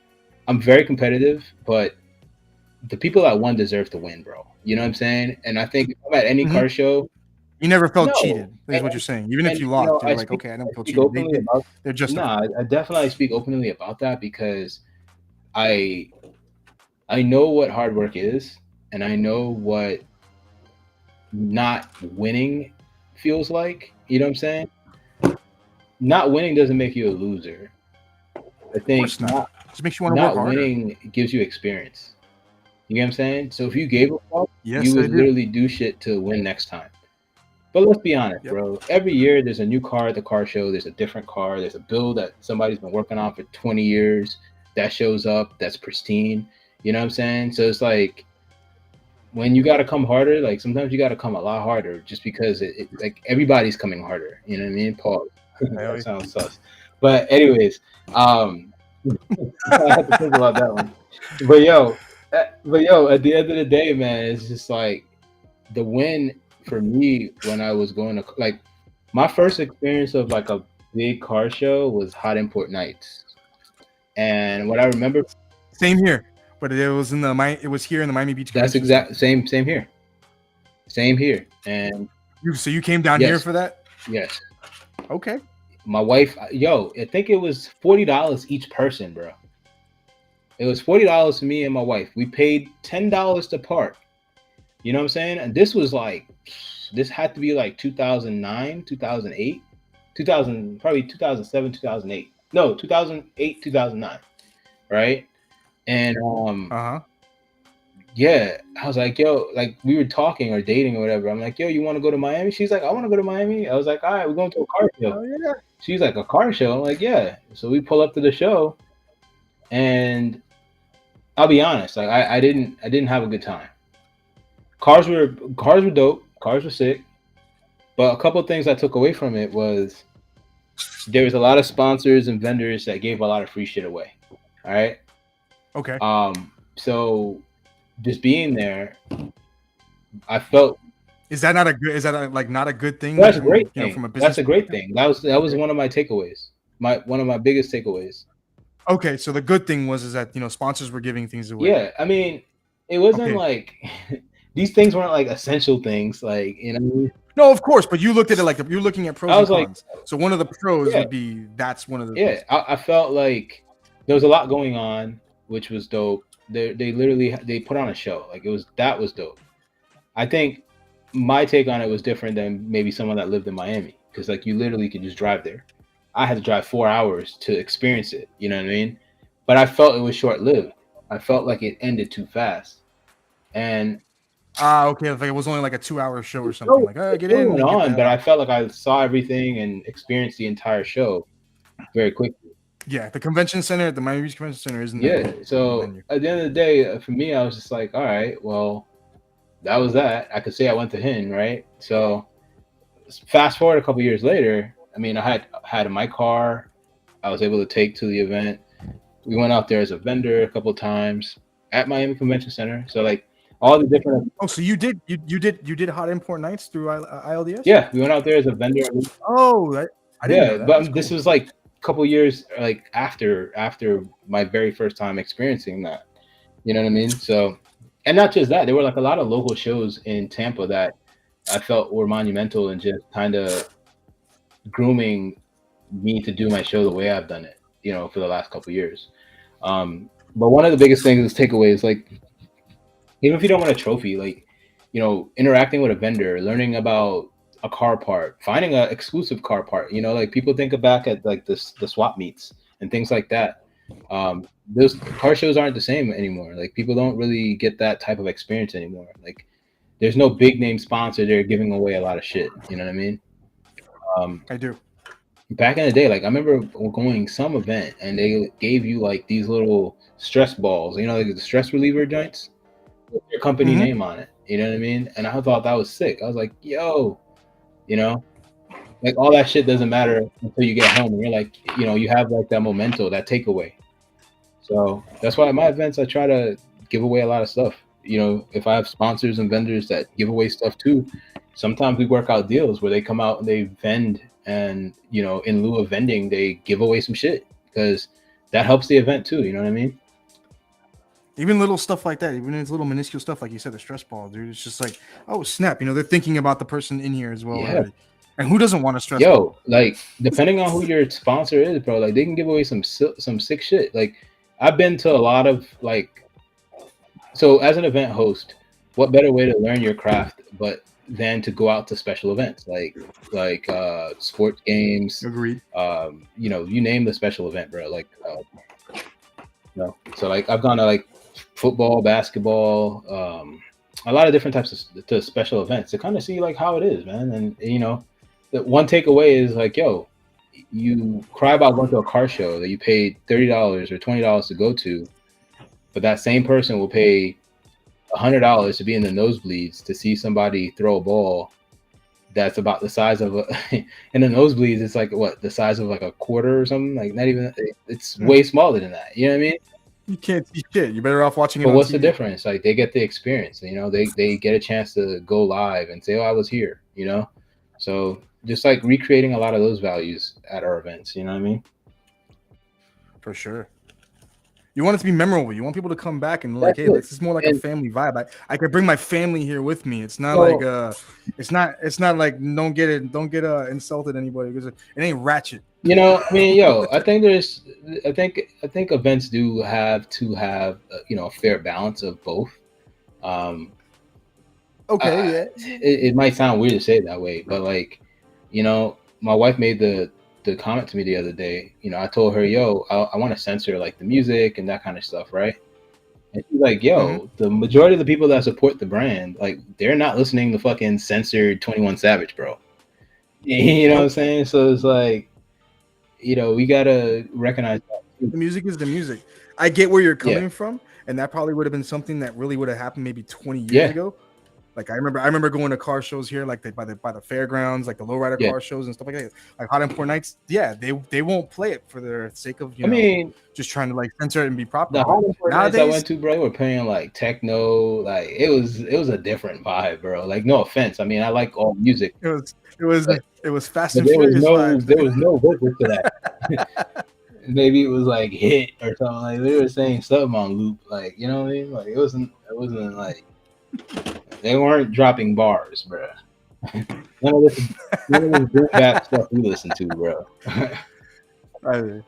I'm very competitive, but the people that won deserve to win, bro. You know what I'm saying? And I think if I'm at any car show, you never felt no. cheated. Is what you're saying. Even if you lost, you're like, okay, I don't feel cheated. They're just I definitely speak openly about that, because I know what hard work is, and I know what not winning feels like. You know what I'm saying? Not winning doesn't make you a loser. I think not. Just makes you want to work harder. Winning gives you experience. You know what I'm saying? So if you gave a fuck, yes, you would literally do shit to win next time. But let's be honest, bro. Every year there's a new car at the car show. There's a different car. There's a build that somebody's been working on for 20 years that shows up, that's pristine. You know what I'm saying? So it's like, when you got to come harder, like sometimes you got to come a lot harder, just because like everybody's coming harder. You know what I mean? Pause. That sounds sus. But anyways, I have to think about that one. But yo, at the end of the day, man, it's just like the win for me when I was going to, like, my first experience of like a big car show was Hot Import Nights. And what I remember, same here. But it was it was here in the Miami Beach. That's exact same here. Same here. And so you came down here for that? Yes. Okay. My wife, I think it was $40 each person, bro. It was $40 for me and my wife. We paid $10 to park. You know what I'm saying? And this had to be like 2009, 2008, 2000, probably 2007, 2008. No, 2008, 2009. Right? And yeah, I was like, yo, like we were talking or dating or whatever. I'm like, yo, you want to go to Miami? She's like, I want to go to Miami. I was like, all right, we're going to a car show. Oh, yeah. She's like, a car show? I'm like, yeah. So we pull up to the show, and I'll be honest, like I didn't have a good time. Cars were dope. Cars were sick. But a couple of things I took away from it was there was a lot of sponsors and vendors that gave a lot of free shit away. All right. Okay. So just being there, I felt. Is that not a good? Is that not a good thing? That's a great thing. From a business. That's a great thing. That was one of my takeaways. One of my biggest takeaways. Okay, so the good thing was that sponsors were giving things away. Yeah, I mean, it wasn't like these things weren't like essential things, like No, of course, but you looked at it like you're looking at pros and cons. Like, so one of the pros would be that's one of the things. I felt like there was a lot going on, which was dope. They literally put on a show, like that was dope. I think my take on it was different than maybe someone that lived in Miami, because like you literally could just drive there. I had to drive 4 hours to experience it. You know what I mean? But I felt it was short-lived. I felt like it ended too fast. And okay, like it was only like a 2-hour show or something. Like, get in. Went on, but I felt like I saw everything and experienced the entire show very quickly. Yeah, the convention center at the Miami Beach Convention Center isn't. Yeah. So at the end of the day, for me, I was just like, all right, well, that was that. I could say I went to Hin, right? So fast forward a couple years later. I mean, I had my car. I was able to take to the event. We went out there as a vendor a couple of times at Miami Convention Center. So like all the different. Oh, so you did hot import nights through ILDS? Yeah, we went out there as a vendor. Oh, I didn't know that. But cool. This was like a couple years like after my very first time experiencing that. You know what I mean? So, and not just that, there were like a lot of local shows in Tampa that I felt were monumental and just kind of grooming me to do my show the way I've done it, for the last couple of years. But one of the biggest things is takeaways, like even if you don't want a trophy, like interacting with a vendor, learning about a car part, finding an exclusive car part. Like people think back at like the swap meets and things like that. Those car shows aren't the same anymore. Like people don't really get that type of experience anymore. Like there's no big name sponsor. They're giving away a lot of shit. You know what I mean? I do. Back in the day, like I remember going some event and they gave you like these little stress balls, like the stress reliever joints with your company name on it. You know what I mean? And I thought that was sick. I was like, yo, like all that shit doesn't matter until you get home and you're like, you have like that memento, that takeaway. So that's why at my events, I try to give away a lot of stuff. If I have sponsors and vendors that give away stuff too, sometimes we work out deals where they come out and they vend, and in lieu of vending, they give away some shit because that helps the event too. You know what I mean? Even little stuff like that, even it's little minuscule stuff, like you said, the stress ball, dude. It's just like, oh snap, they're thinking about the person in here as well. Yeah. And who doesn't want to stress ball? Like depending on who your sponsor is, bro, like they can give away some sick shit. Like I've been to a lot of so as an event host, what better way to learn your craft than to go out to special events like sports games. Agreed. You name the special event, bro. So like I've gone to like football, basketball, a lot of different types of special events to kind of see like how it is, man. And the one takeaway is like, yo, you cry about going to a car show that you paid $30 or $20 to go to, but that same person will pay $100 to be in the nosebleeds to see somebody throw a ball that's about the size of in the nosebleeds, it's like the size of like a quarter or something. Like not even, it's way smaller than that. You know what I mean? You can't see shit. You're better off watching it. But what's TV. The difference? Like they get the experience. They get a chance to go live and say, "Oh, I was here." So just like recreating a lot of those values at our events. You know what I mean? For sure. You want it to be memorable. You want people to come back and like, That's hey, it. this is more like a And family vibe. I could bring my family here with me. It's not like so it's not like don't get insulted anybody because it ain't ratchet. I mean, yo, I think events do have to have a fair balance of both. Um, Okay, I, yeah. it might sound weird to say it that way, but like, my wife made the comment to me the other day. I told her, yo, I want to censor like the music and that kind of stuff, right? And she's like, Mm-hmm. yo, the majority of the people that support the brand, like, they're not listening to fucking censored 21 Savage, bro. You know what I'm Nope. saying? So it's like, we gotta recognize that too. The music is the music. I get where you're Yeah, coming from, and that probably would have been something that really would have happened maybe 20 years yeah, ago. Like I remember going to car shows here, like by the fairgrounds, like the lowrider yeah. car shows and stuff like that. Like Hot Import Nights, yeah, they won't play it for the sake of I mean, just trying to like censor it and be proper. the But home import nights I nowadays, went to, bro, they were playing like techno. Like, it was a different vibe, bro. Like, no offense. I mean, I like all music, it was it was but it was Fast but and Furious vibes. there was no vocals to that. Maybe it was like hit or something. Like, they were saying something on loop. Like, you know what I mean? Like, it wasn't like they weren't dropping bars, bro. None of this boom bap stuff we listen to, bro.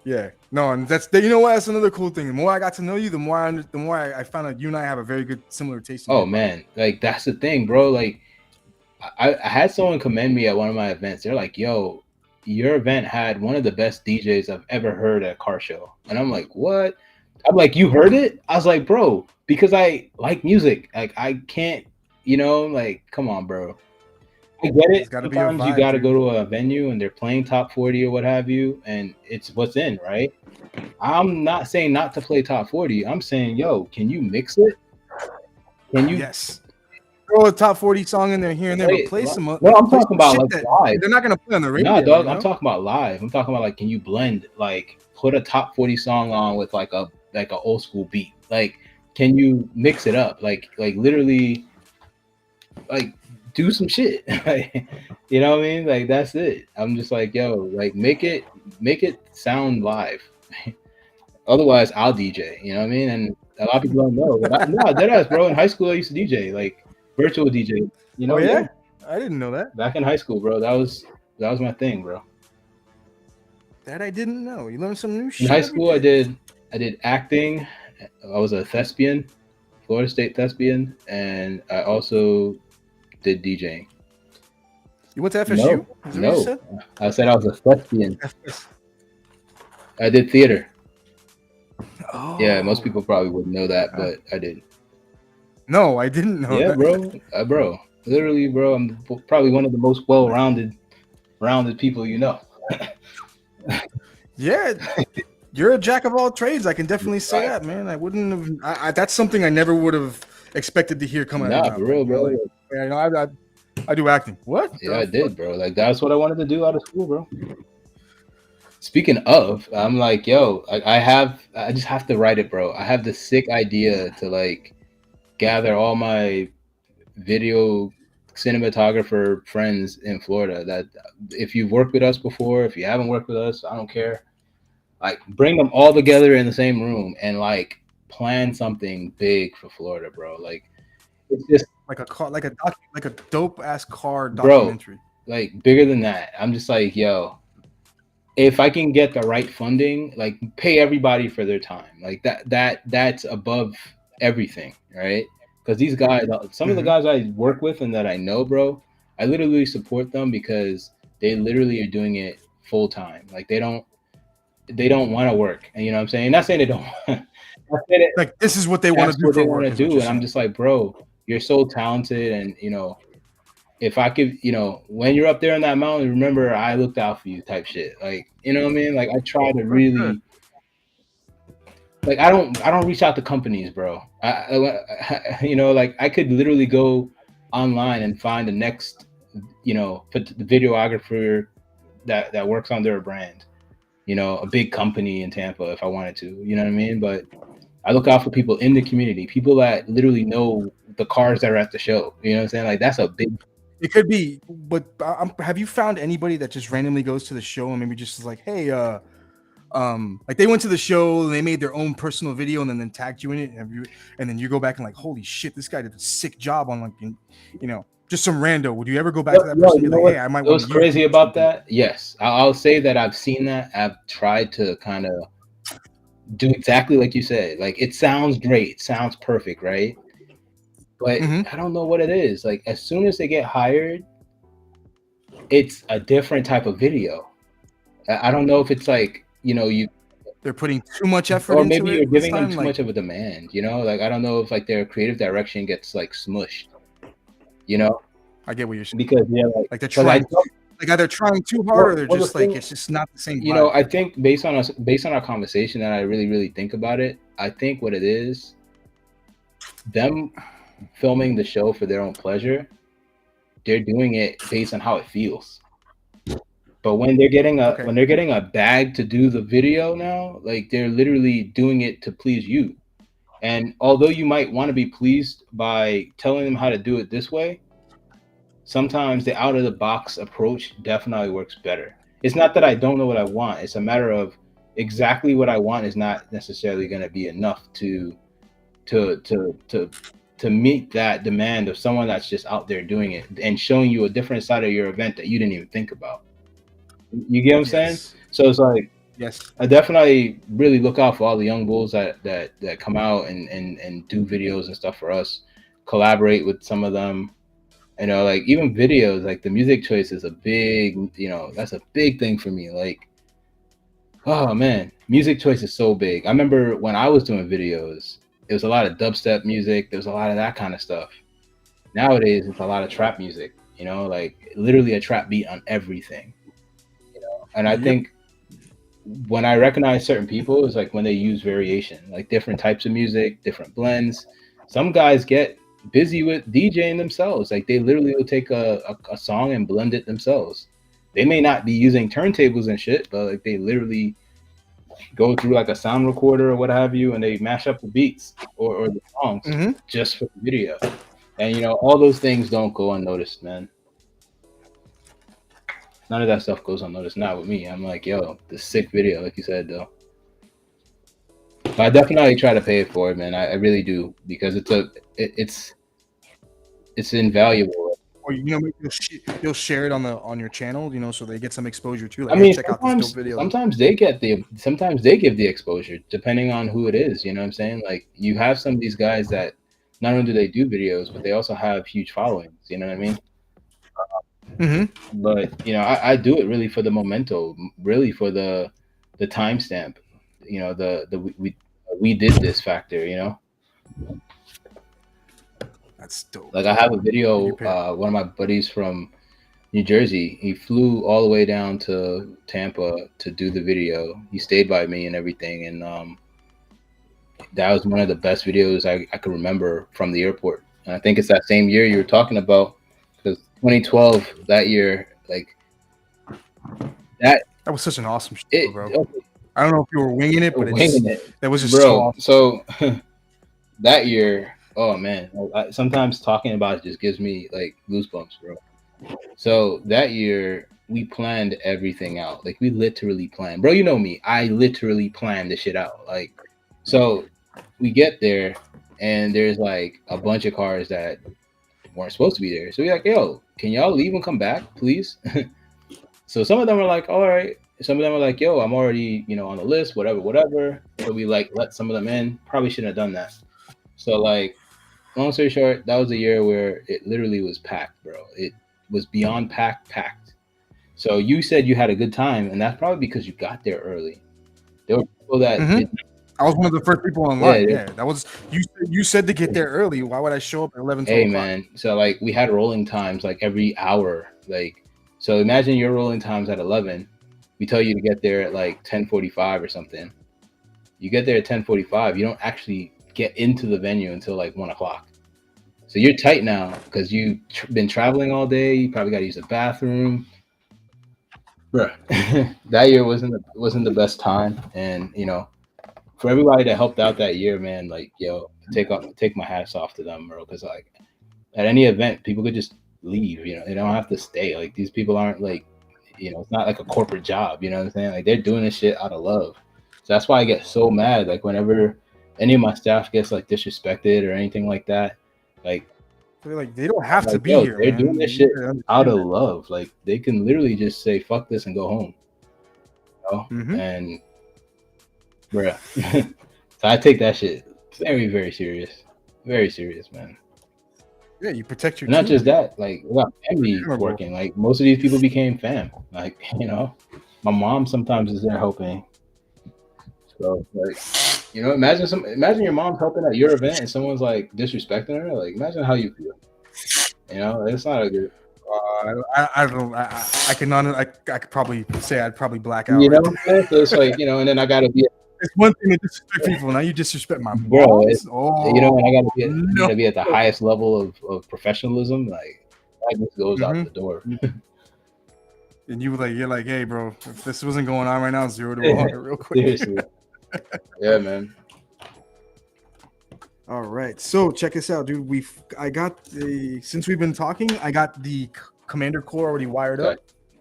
Yeah, no, and you know what? That's another cool thing. The more I got to know you, the more I found out you and I have a very good similar taste in Oh hip hop. man, like that's the thing, bro. Like, I had someone commend me at one of my events. They're like, "Yo, your event had one of the best DJs I've ever heard at a car show," and I'm like, "What?" I'm like, "You heard it?" I was like, "Bro, because I like music. Like, I can't, like, come on, bro. I get There's it. got to be a Sometimes you vibe, got to go dude. to a venue and they're playing top 40 or what have you, and it's what's in, right? I'm not saying not to play top 40. I'm saying, yo, can you mix it? Can you Yes. Throw a top 40 song in there here and there, play but it? like No, I'm play talking some about shit like that live. they're not gonna play on the Nah, radio, dog, you I'm know? talking about live. I'm talking about like, can you blend, like, put a top 40 song on with like a old school beat? Like, can you mix it up? Like literally, like, do some shit. You know what I mean? Like, that's it. I'm just like, yo, like, make it sound live. Otherwise, I'll DJ. You know what I mean? And a lot of people don't know, but no, deadass, bro. In high school, I used to DJ, like, virtual DJ. Oh Yeah, yeah? I didn't know that. back in high school, bro. That was my thing, bro. That I didn't know. You learn some new In shit high every school, I day. did acting. I was a thespian, Florida State thespian, and I also did DJing. You went to FSU? No, Is that what you no, said? I said I was a thespian. FS. I did theater. Yeah, most Oh. people probably wouldn't know that, Okay. but I did. No, I didn't know Yeah, that. bro. Literally, bro. I'm probably one of the most rounded people you know. Yeah, you're a jack of all trades. I can definitely say Right. that, man. I wouldn't have. That's something I never would have expected to hear coming out of Nah, your for mouth. real, Like, bro. yeah, I do acting. What Yeah, the I fuck? did, bro. Like, that's what I wanted to do out of school, bro. Speaking of, I'm like, yo, I just have to write it, bro. I have this sick idea to, like, gather all my video cinematographer friends in Florida that, if you've worked with us before, if you haven't worked with us, I don't care. Like, bring them all together in the same room and, like, plan something big for Florida, bro. Like, it's just, Like a car, like a dope ass car bro, documentary. like, bigger than that. I'm just like, yo, if I can get the right funding, like, pay everybody for their time. Like, that's above everything, right? Because these guys, some of the Mm-hmm. guys I work with and that I know, bro, I literally support them because they literally are doing it full time. Like, they don't want to work, and you know what I'm saying. Not saying they don't. I said it. Like this is what they want That's to do what they for want work, to is what do, you're and I'm saying. just like, bro, you're so talented, and if I could, when you're up there in that mountain, remember I looked out for you, type shit. Like, you know what I mean? Like, I try to For sure. really, like, I don't reach out to companies, bro. Like, I could literally go online and find the next, the videographer that works on their brand. A big company in Tampa if I wanted to. You know what I mean? But I look out for people in the community, people that literally know the cars that are at the show. You know what I'm saying? Like, that's a big. It could be, but have you found anybody that just randomly goes to the show and maybe just is like, hey, Like they went to the show and they made their own personal video and then tagged you in it, and then you go back and like, holy shit, this guy did a sick job on like, you know, just some rando. Would you ever go back to that person and be like, hey, I might want What's to crazy use about something? that? Yes, I'll say that I've seen that. I've tried to kind of do exactly like you said. Like it sounds great, it sounds perfect, right? But I don't know what it is. Like as soon as they get hired, it's a different type of video. I don't know if it's like, you know, They're putting too much effort or into maybe you're it this giving them time. too Like, much of a demand, you know? Like I don't know if like their creative direction gets like smushed, you know? I get what you're saying. Because yeah, Like they're 'cause I trying, like either trying too hard or they're well, the just like, thing, it's just not the same you vibe. know, I think based on our conversation, and I really think about it, I think what it is, them filming the show for their own pleasure, they're doing it based on how it feels. But when they're getting a bag to do the video now, like they're literally doing it to please you. And although you might want to be pleased by telling them how to do it this way, sometimes the out of the box approach definitely works better. It's not that I don't know what I want. It's a matter of exactly what I want is not necessarily going to be enough to to to to meet that demand of someone that's just out there doing it and showing you a different side of your event that you didn't even think about. You get what I'm saying? Yes. So it's like Yes. I definitely really look out for all the young bulls that come out and do videos and stuff for us. Collaborate with some of them. You know, like even videos, like the music choice is a big, you know, that's a big thing for me. Like, oh man, music choice is so big. I remember when I was doing videos, it was a lot of dubstep music. There was a lot of that kind of stuff. Nowadays, it's a lot of trap music. You know, like literally a trap beat on everything. You know, and I Yep. think when I recognize certain people is like when they use variation, like different types of music, different blends. Some guys get busy with DJing themselves. Like they literally will take a song and blend it themselves. They may not be using turntables and shit, but like they literally go through like a sound recorder or what have you, and they mash up the beats or the songs Mm-hmm. just for the video. And you know, all those things don't go unnoticed, man. None of that stuff goes unnoticed. Not with me. I'm like, yo, the sick video, like you said, though. But I definitely try to pay it forward, man. I really do because it's invaluable. Or maybe you'll share it on your channel, so they get some exposure too. I Like, hey, mean, check out this dope video. sometimes they give the exposure depending on who it is. You know what I'm saying? Like you have some of these guys that not only do they do videos, but they also have huge followings. You know what I mean? Mm-hmm. But you know, I do it really for the memento, really for the timestamp. You know, the we did this factor. You know. That's dope. Like I have a video, You pair. one of my buddies from New Jersey, he flew all the way down to Tampa to do the video. He stayed by me and everything, and that was one of the best videos I could remember from the airport. And I think it's that same year you were talking about, because 2012, that year, like that, That was such an awesome show, it, bro. okay, I don't know if you were winging it, but winging it, that was just so bro. awesome. So that year, oh man, sometimes talking about it just gives me like goosebumps, bro. So that year we planned everything out. Like we literally planned. Bro, you know me. I literally planned the shit out. Like so we get there and there's like a bunch of cars that weren't supposed to be there. So we're like, yo, can y'all leave and come back, please? So some of them are like, all right. Some of them are like, yo, I'm already, on the list, whatever. So we like let some of them in. Probably shouldn't have done that. So like long story short, that was a year where it literally was packed, bro. It was beyond packed. So you said you had a good time, and that's probably because you got there early. There were people that Mm-hmm. did. I was one of the first people online. Yeah, that was you. You said to get there early. Why would I show up at 11, 12 Hey o'clock? man, so like we had rolling times like every hour. Like so, imagine your rolling times at 11. We tell you to get there at like 10:45 or something. You get there at 10:45. You don't actually get into the venue until like 1 o'clock. So you're tight now because you've been traveling all day. You probably got to use the bathroom. Bruh, that year wasn't the best time, and for everybody that helped out that year, man, like yo, take my hats off to them, bro, because like at any event, people could just leave. They don't have to stay. Like these people aren't like it's not like a corporate job. You know what I'm saying? Like they're doing this shit out of love. So that's why I get so mad. Like whenever any of my staff gets like disrespected or anything like that, like They're like, they don't have to like be yo, here, they're doing man. this You shit gotta out understand of that. love. Like they can literally just say fuck this and go home. Mhm. And bruh. So I take that shit very, very serious. Very serious, man. Yeah, you protect your And not team, just dude. that, like we got family Admirable. working. Like most of these people became fam. Like, my mom sometimes is there helping. So like, imagine your mom's helping at your event and someone's like disrespecting her. Like imagine how you feel. It's not a good. I don't. I can not. I could probably say I'd probably black out You know right what there. I'm saying? So it's like, and then I gotta be, It's one thing to disrespect people. Now you disrespect my bro. moms. Oh And I no. gotta be at the highest level of professionalism. Like that just goes out Mm-hmm. the door. And you're like, hey, bro, if this wasn't going on right now, 0 to 100 real quick. Seriously. Yeah, man. All right, so check this out, dude. Since we've been talking, I got the commander core already wired Okay. up.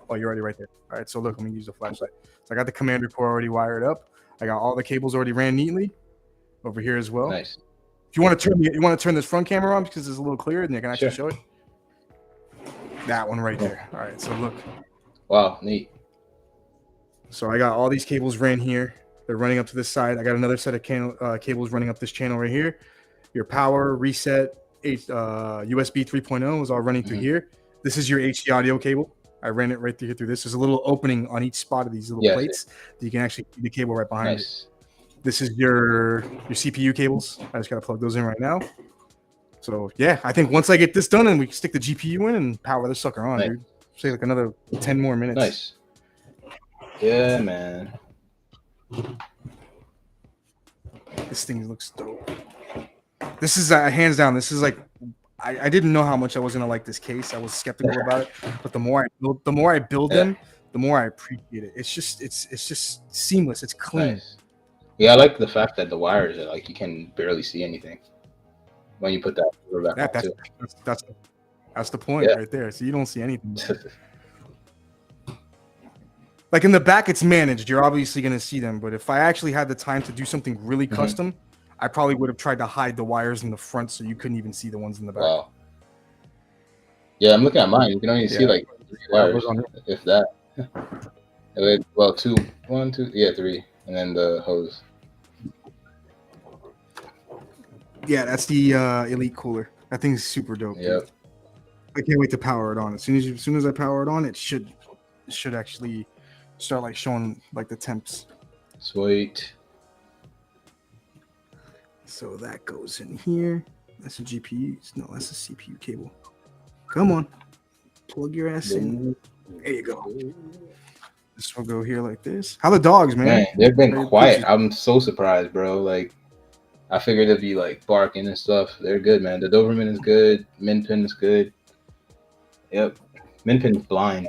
Oh, you're already right there. All right, so look, let me use the flashlight. So I got the commander core already wired up. I got all the cables already ran neatly over here as well. Nice. If you want to turn this front camera on because it's a little clearer, and you can actually show it. That one right there. All right, so look. Wow, neat. So I got all these cables ran here. They're running up to this side. I got another set of cables running up this channel right here. Your power reset, USB 3.0 is all running through here. This is your HD audio cable. I ran it right through this. There's a little opening on each spot of these little plates that you can actually see the cable right behind it. This is your CPU cables. I just got to plug those in right now. So yeah, I think once I get this done and we stick the GPU in and power this sucker on, dude. Say like another 10 more minutes. Nice. Yeah, man. This thing looks dope. This is hands down. This is like I didn't know how much I was gonna like this case. I was skeptical about it, but the more I build them, the more I appreciate it. It's just seamless. It's clean. Nice. Yeah, I like the fact that the wires are like you can barely see anything when you put that back on too. That's the point right there. So you don't see anything. Like in the back, it's managed. You're obviously gonna see them, but if I actually had the time to do something really custom, I probably would have tried to hide the wires in the front so you couldn't even see the ones in the back. Wow. Yeah, I'm looking at mine. You can only see like 3 wires, if that. Well, 2, 1, 2, yeah, 3, and then the hose. Yeah, that's the Elite cooler. That thing's super dope. Yep. Dude. I can't wait to power it on. As soon as I power it on, it should actually start like showing like the temps. Sweet. So that goes in here. That's a GPU. No, that's a CPU cable. Come on. Plug your ass in. There you go. This will go here like this. How the dogs, man? They've been quiet. I'm so surprised, bro. Like, I figured they'd be like barking and stuff. They're good, man. The Doberman is good. Minpin is good. Yep. Minpin's blind.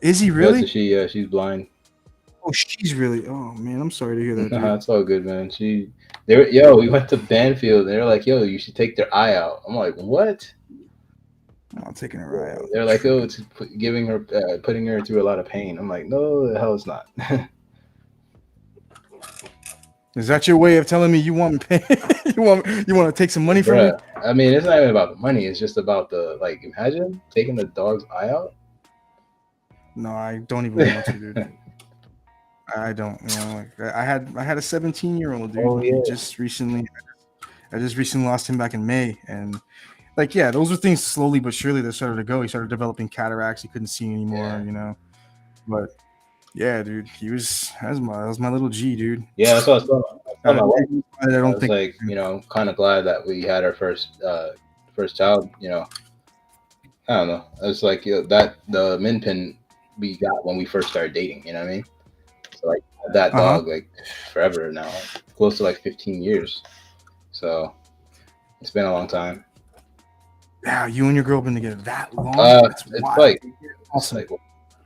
Is he really? That's she. She's blind. Oh, she's really. Oh man, I'm sorry to hear that. That's all good, man. We went to Banfield. They're like, yo, you should take their eye out. I'm like, what? I'm taking her eye out. They're like, oh, it's putting her through a lot of pain. I'm like, no, the hell it's not. Is that your way of telling me you want me pay? you want to take some money from me? I mean, it's not even about the money. It's just about the like. Imagine taking the dog's eye out. No, I don't even want to, dude. I don't. Like I had a 17-year-old dude. Oh, yeah. I just recently lost him back in May, and like those were things slowly but surely that started to go. He started developing cataracts. He couldn't see anymore. But yeah, dude, that was my little G, dude. Yeah, that's what I was telling my wife. I don't think like kind of glad that we had our first child. I don't know. It's like that the Minpin we got when we first started dating. You know what I mean? So like that dog like forever now, close to like 15 years. So it's been a long time. Yeah, you and your girl been together that long? It's like awesome.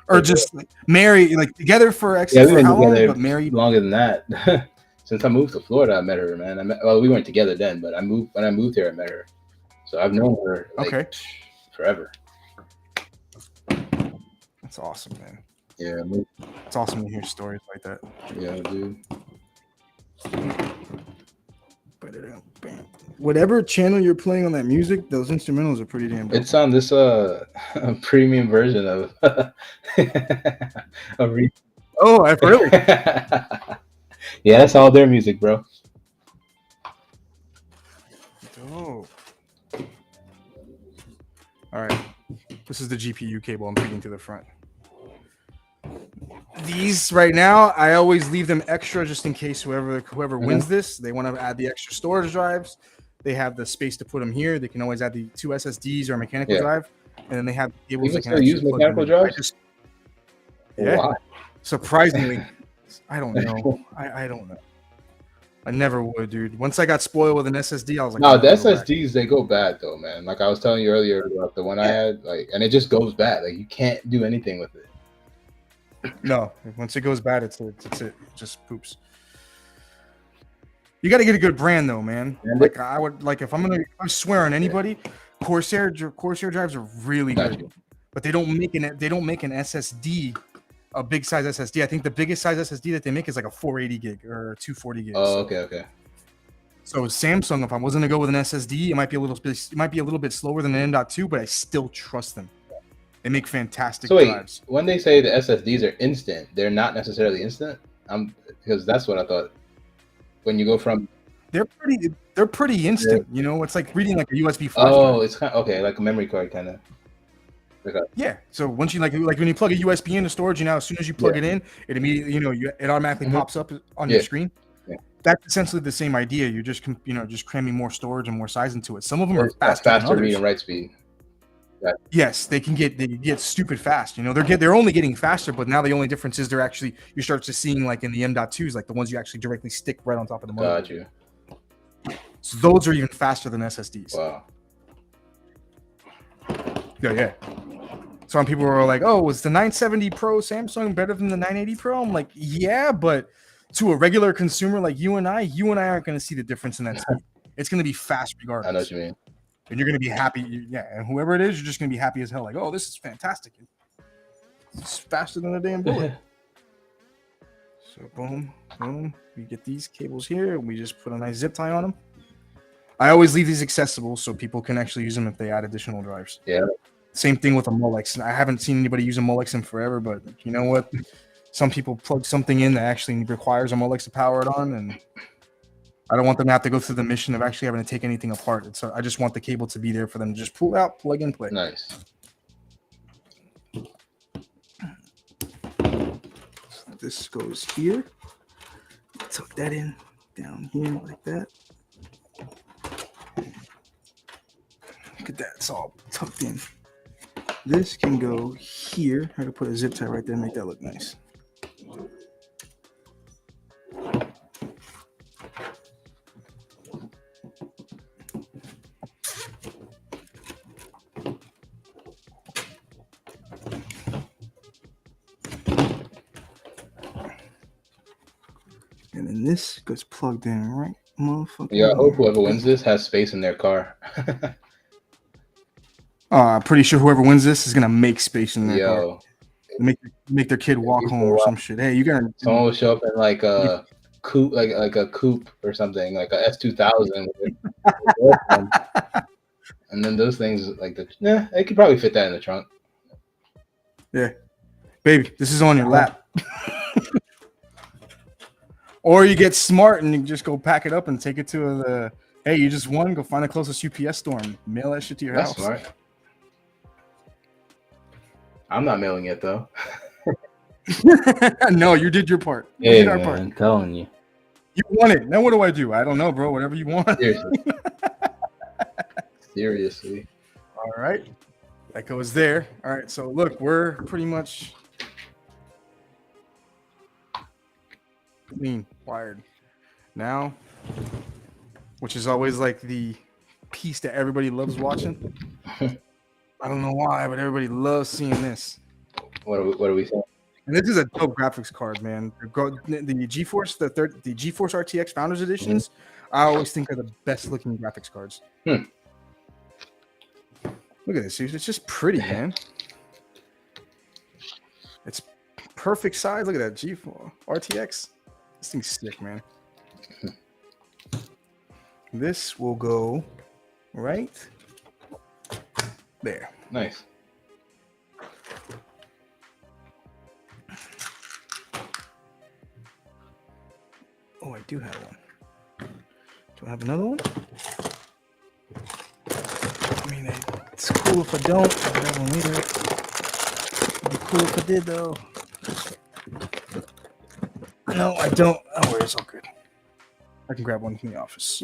Or just like married, like together for how long? But married longer than that. Since I moved to Florida, I met her, man. We weren't together then, but when I moved here, I met her. So I've known her forever. That's awesome, man. Yeah, It's awesome to hear stories like that. yeah, dude. Whatever channel you're playing on that music, those instrumentals are pretty damn dope. It's on this premium version of of Oh, I've really. Yeah, that's all their music, bro. Dope. All right, this is the GPU cable I'm feeding to the front. These right now, I always leave them extra just in case whoever wins this, they want to add the extra storage drives. They have the space to put them here. They can always add the 2 SSDs or a mechanical drive, and then they have cables You that can can still actually use mechanical drives. Yeah, surprisingly, I don't know. I don't know. I never would, dude. Once I got spoiled with an SSD, I was like, No, the SSDs they go bad though, man. Like I was telling you earlier about the one I had, like, and it just goes bad. Like you can't do anything with it. No, once it goes bad, it's it. It just poops. You got to get a good brand though, man. Like I would, like if I swear on anybody, Corsair drives are really good, but they don't make an SSD, a big size SSD. I think the biggest size SSD that they make is like a 480 gig or 240 gig. Oh, okay. So Samsung, if I wasn't to go with an SSD, it might be a little bit slower than an M.2, but I still trust them. They make fantastic drives. When they say the SSDs are instant, they're not necessarily instant. Because that's what I thought. When you go from, they're pretty instant. You know, it's like reading like a USB flash. Oh, it's kind of, okay, like a memory card kind of. Yeah. So once you like when you plug a USB into storage, as soon as you plug it in, it immediately it automatically pops up on your screen. Yeah. That's essentially the same idea. You're just just cramming more storage and more size into it. Some of them are faster read and write speed. Yeah. Yes, they get stupid fast. They're only getting faster, but now the only difference is you start to seeing like in the M.2s, like the ones you actually directly stick right on top of the motherboard. Got you. So those are even faster than SSDs. Wow. Yeah. Some people were like, "Oh, was the 970 Pro Samsung better than the 980 Pro?" I'm like, "Yeah, but to a regular consumer like you and I aren't going to see the difference in that speed. It's going to be fast regardless." I know what you mean. And you're going to be happy. And whoever it is, you're just going to be happy as hell. Like, oh, this is fantastic. It's faster than a damn bullet. So boom. We get these cables here, and we just put a nice zip tie on them. I always leave these accessible so people can actually use them if they add additional drives. Yeah. Same thing with a Molex. I haven't seen anybody use a Molex in forever, but you know what? Some people plug something in that actually requires a Molex to power it on, and I don't want them to have to go through the mission of actually having to take anything apart. So I just want the cable to be there for them to just pull out, plug in, play. Nice. So this goes here. Tuck that in down here like that. Look at that. It's all tucked in. This can go here. I can put a zip tie right there and make that look nice. And then this gets plugged in right, motherfucker. Yeah, I hope whoever wins this has space in their car. I'm pretty sure whoever wins this is gonna make space in their car. Make their kid walk home or some shit. Hey, you gotta. Someone will show up in like a coupe, like a coupe or something, like a S2000. And then those things, like they could probably fit that in the trunk. Yeah, baby, this is on your lap. Or you get smart and you just go pack it up and take it to the. Hey, you just won. Go find the closest UPS store and mail that shit to your house. That's smart. I'm not mailing it though. No, you did your part. You did our part. I'm telling you. You won it. Now what do? I don't know, bro. Whatever you want. Seriously. All right. That goes there. All right. So look, we're pretty much clean wired now, which is always like the piece that everybody loves watching. I don't know why, but everybody loves seeing this. What are we saying? And this is a dope graphics card, man. The GeForce, the GeForce RTX Founders Editions, I always think are the best looking graphics cards. Look at this, dude. It's just pretty, man. perfect size. Look at that G4 RTX. This thing's sick, man. This will go right there. Nice. Oh, I do have one. Do I have another one? I mean, it's cool if I don't. I'll grab one later. It'd be cool if I did, though. No, I don't. Oh, it's all good. I can grab one from the office.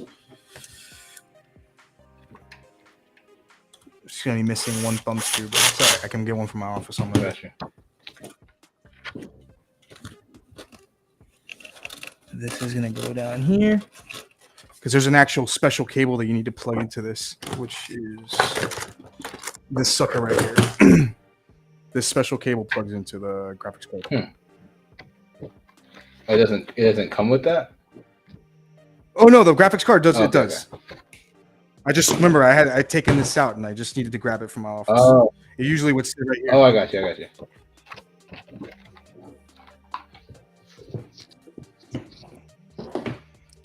Just gonna be missing one thumb screw, but it's alright. I can get one from my office on my Gotcha. This is gonna go down here because there's an actual special cable that you need to plug into this, which is this sucker right here. This special cable plugs into the graphics card. It doesn't come with that? Oh no, the graphics card does. Okay, it does. Okay. I just remember I'd taken this out and I just needed to grab it from my office. Oh. It usually would sit right here. Oh, I got you.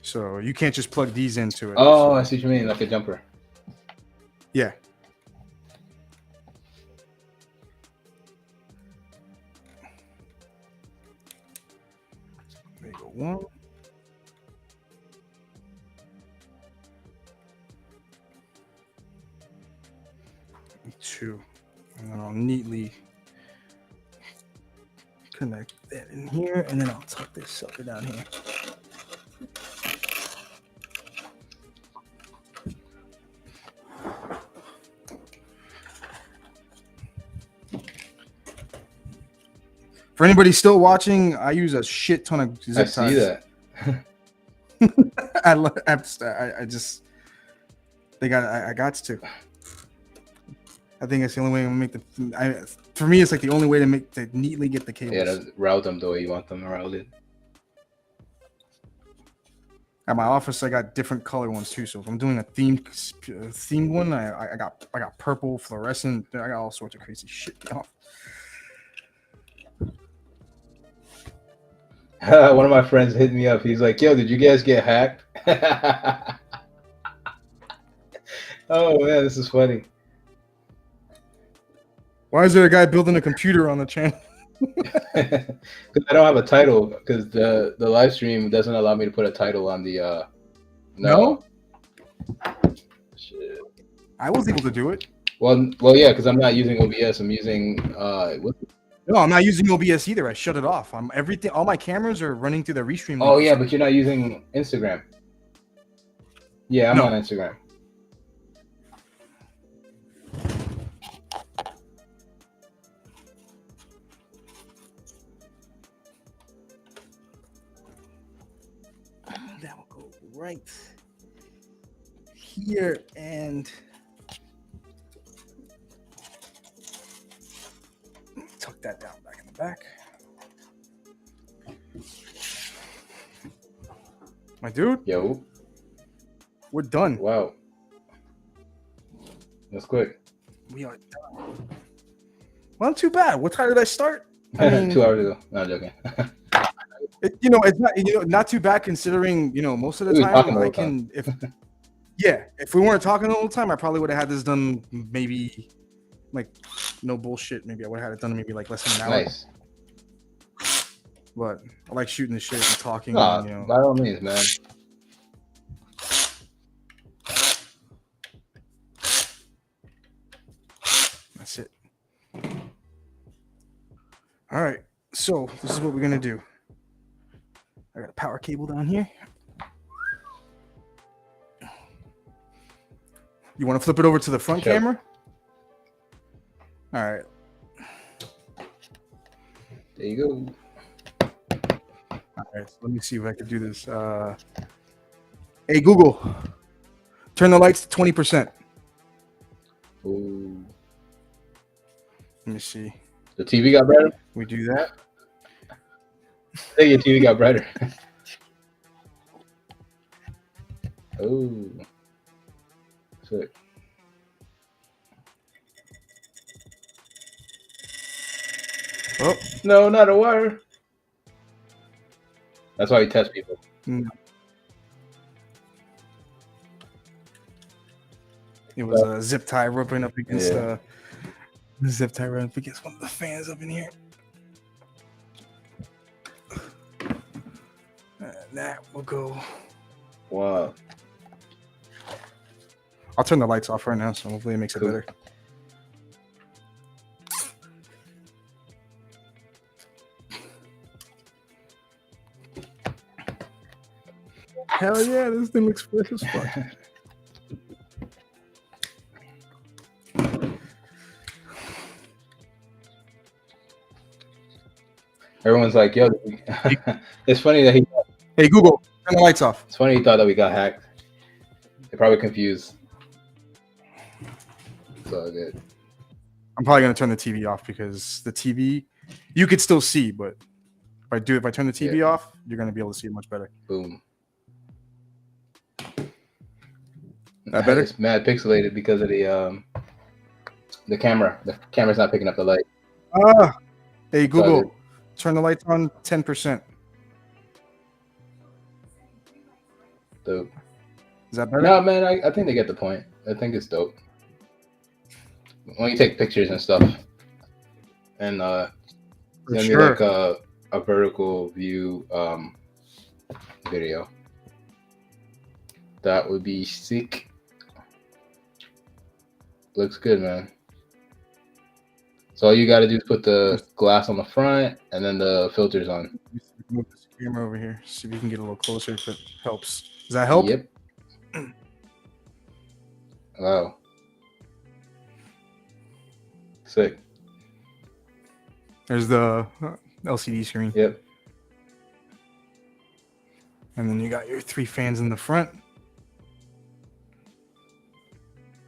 So you can't just plug these into it. Oh, I see what you mean, like a jumper. Yeah. There you go. One. Two. And then I'll neatly connect that in here, and then I'll tuck this sucker down here. For anybody still watching, I use a shit ton of zip ties. I see that. I just I got to. I think it's the only way to make for me, it's like the only way to neatly get the cables. Yeah, to route them the way you want them routed. At my office, I got different color ones too. So if I'm doing a themed one, I got purple, fluorescent. I got all sorts of crazy shit. One of my friends hit me up. He's like, "Yo, did you guys get hacked?" Oh man, this is funny. Why is there a guy building a computer on the channel? Because I don't have a title. Because the live stream doesn't allow me to put a title on the. No. Shit. I was able to do it. Well, yeah, because I'm not using OBS. I'm using No, I'm not using OBS either. I shut it off. All my cameras are running through the Restream. Oh yeah, but you're not using Instagram. Yeah, I'm on Instagram. That will go right here and tuck that down back in the back. My dude. Yo. We're done. Wow. That's quick. We are done. Well, not too bad. What time did I start? I mean, 2 hours ago. Not joking. It's not too bad considering, most of the time I can, if we weren't talking the whole time, I probably would have had this done maybe like no bullshit. Maybe I would have had it done maybe like less than an hour. Nice. But I like shooting the shit and talking. By all means, man. That's it. All right. So this is what we're gonna do. I got a power cable down here. You want to flip it over to the front camera? All right. There you go. All right. So let me see if I can do this. Hey, Google, turn the lights to 20%. Ooh. Let me see. The TV got brighter? We do that. I think your TV got brighter. Oh. Sick. Oh, No, not a wire. That's why you test people. it was a zip tie rubbing up against Yeah. zip tie rubbing up against one of the fans up in here. That will go. Wow. I'll turn the lights off right now, so hopefully it makes it Cool. better. Hell yeah, this thing looks fresh as fuck. Everyone's like, yo, it's funny that Hey Google, turn the lights off. it's funny he thought that we got hacked. They're probably confused. It's all good. I'm probably gonna turn the TV off because the TV you could still see, but if I turn the TV off, you're gonna be able to see it much better. Boom. That better? It's mad pixelated because of the camera. The camera's not picking up the light. Hey Google, turn the lights on 10%. Dope. Is that better? No, man, I think they get the point. I think it's dope. When you take pictures and stuff, and For send me sure. like a vertical view video. That would be sick. Looks good, man. So all you got to do is put the glass on the front and then the filters on. Move this camera over here. See if you can get a little closer if it helps. Does that help? Yep. Wow. Sick. There's the LCD screen. Yep. And then you got your 3 fans in the front.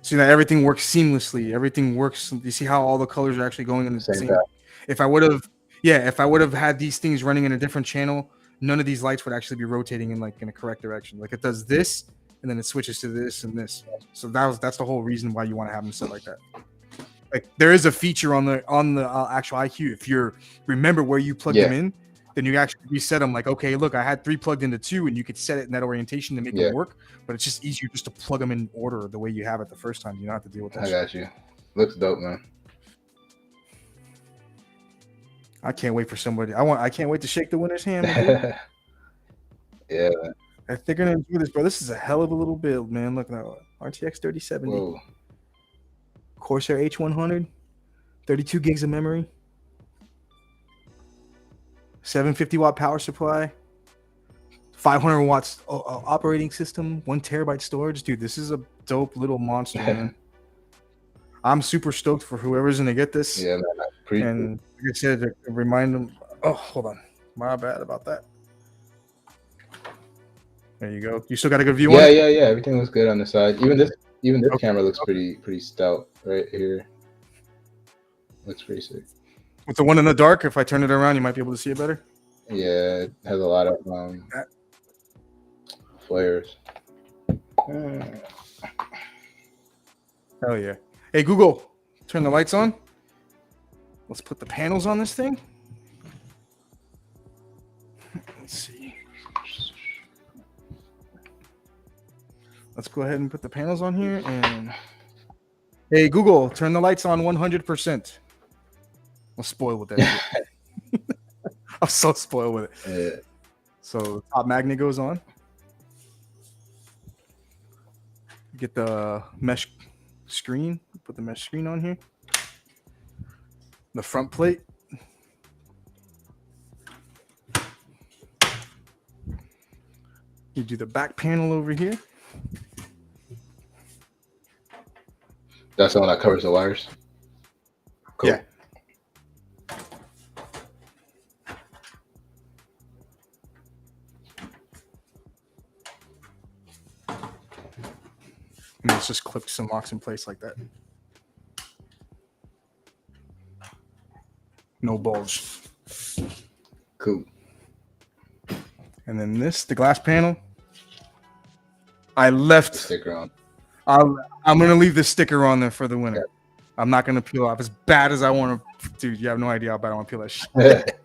See that everything works seamlessly. Everything works. You see how all the colors are actually going in the same. path. If I would have had these things running in a different channel, none of these lights would actually be rotating in a correct direction. Like it does this, and then it switches to this and this. So that's the whole reason why you want to have them set like that. Like there is a feature on the actual IQ. If you remember where you plug them in, then you actually reset them. Like, okay, look, I had 3 plugged into 2, and you could set it in that orientation to make them work. But it's just easier just to plug them in order the way you have it the first time. You don't have to deal with that. I got you. Looks dope, man. I can't wait for somebody. I can't wait to shake the winner's hand. Dude. Yeah. I think they're gonna enjoy this, bro. This is a hell of a little build, man. Look at that RTX 3070. Whoa. Corsair H100, 32 gigs of memory, 750 watt power supply, 500 watts operating system, 1 terabyte storage. Dude, this is a dope little monster, man. I'm super stoked for whoever's gonna get this. Yeah, man. And like I said, to remind them. Oh, hold on, my bad about that. There you go. You still got a good view on it? Yeah. Everything looks good on the side. Even this camera looks pretty stout right here. Looks pretty sick. With the one in the dark, if I turn it around, you might be able to see it better. Yeah, it has a lot of flares. Hell yeah. Hey, Google, turn the lights on. Let's put the panels on this thing. Let's see. Let's go ahead and put the panels on here. And hey, Google, turn the lights on 100%. I'm spoiled with that. I'm so spoiled with it. Yeah. So the top magnet goes on. Get the mesh screen. Put the mesh screen on here. The front plate. You do the back panel over here. That's the one that covers the wires? Cool. Yeah. And it's just clips and locks in place like that. No bulge. Cool. And then the glass panel. I left. Sticker on. I'm gonna leave the sticker on there for the winner. Yeah. I'm not gonna peel off as bad as I want to dude, you have no idea how bad I want to peel that shit.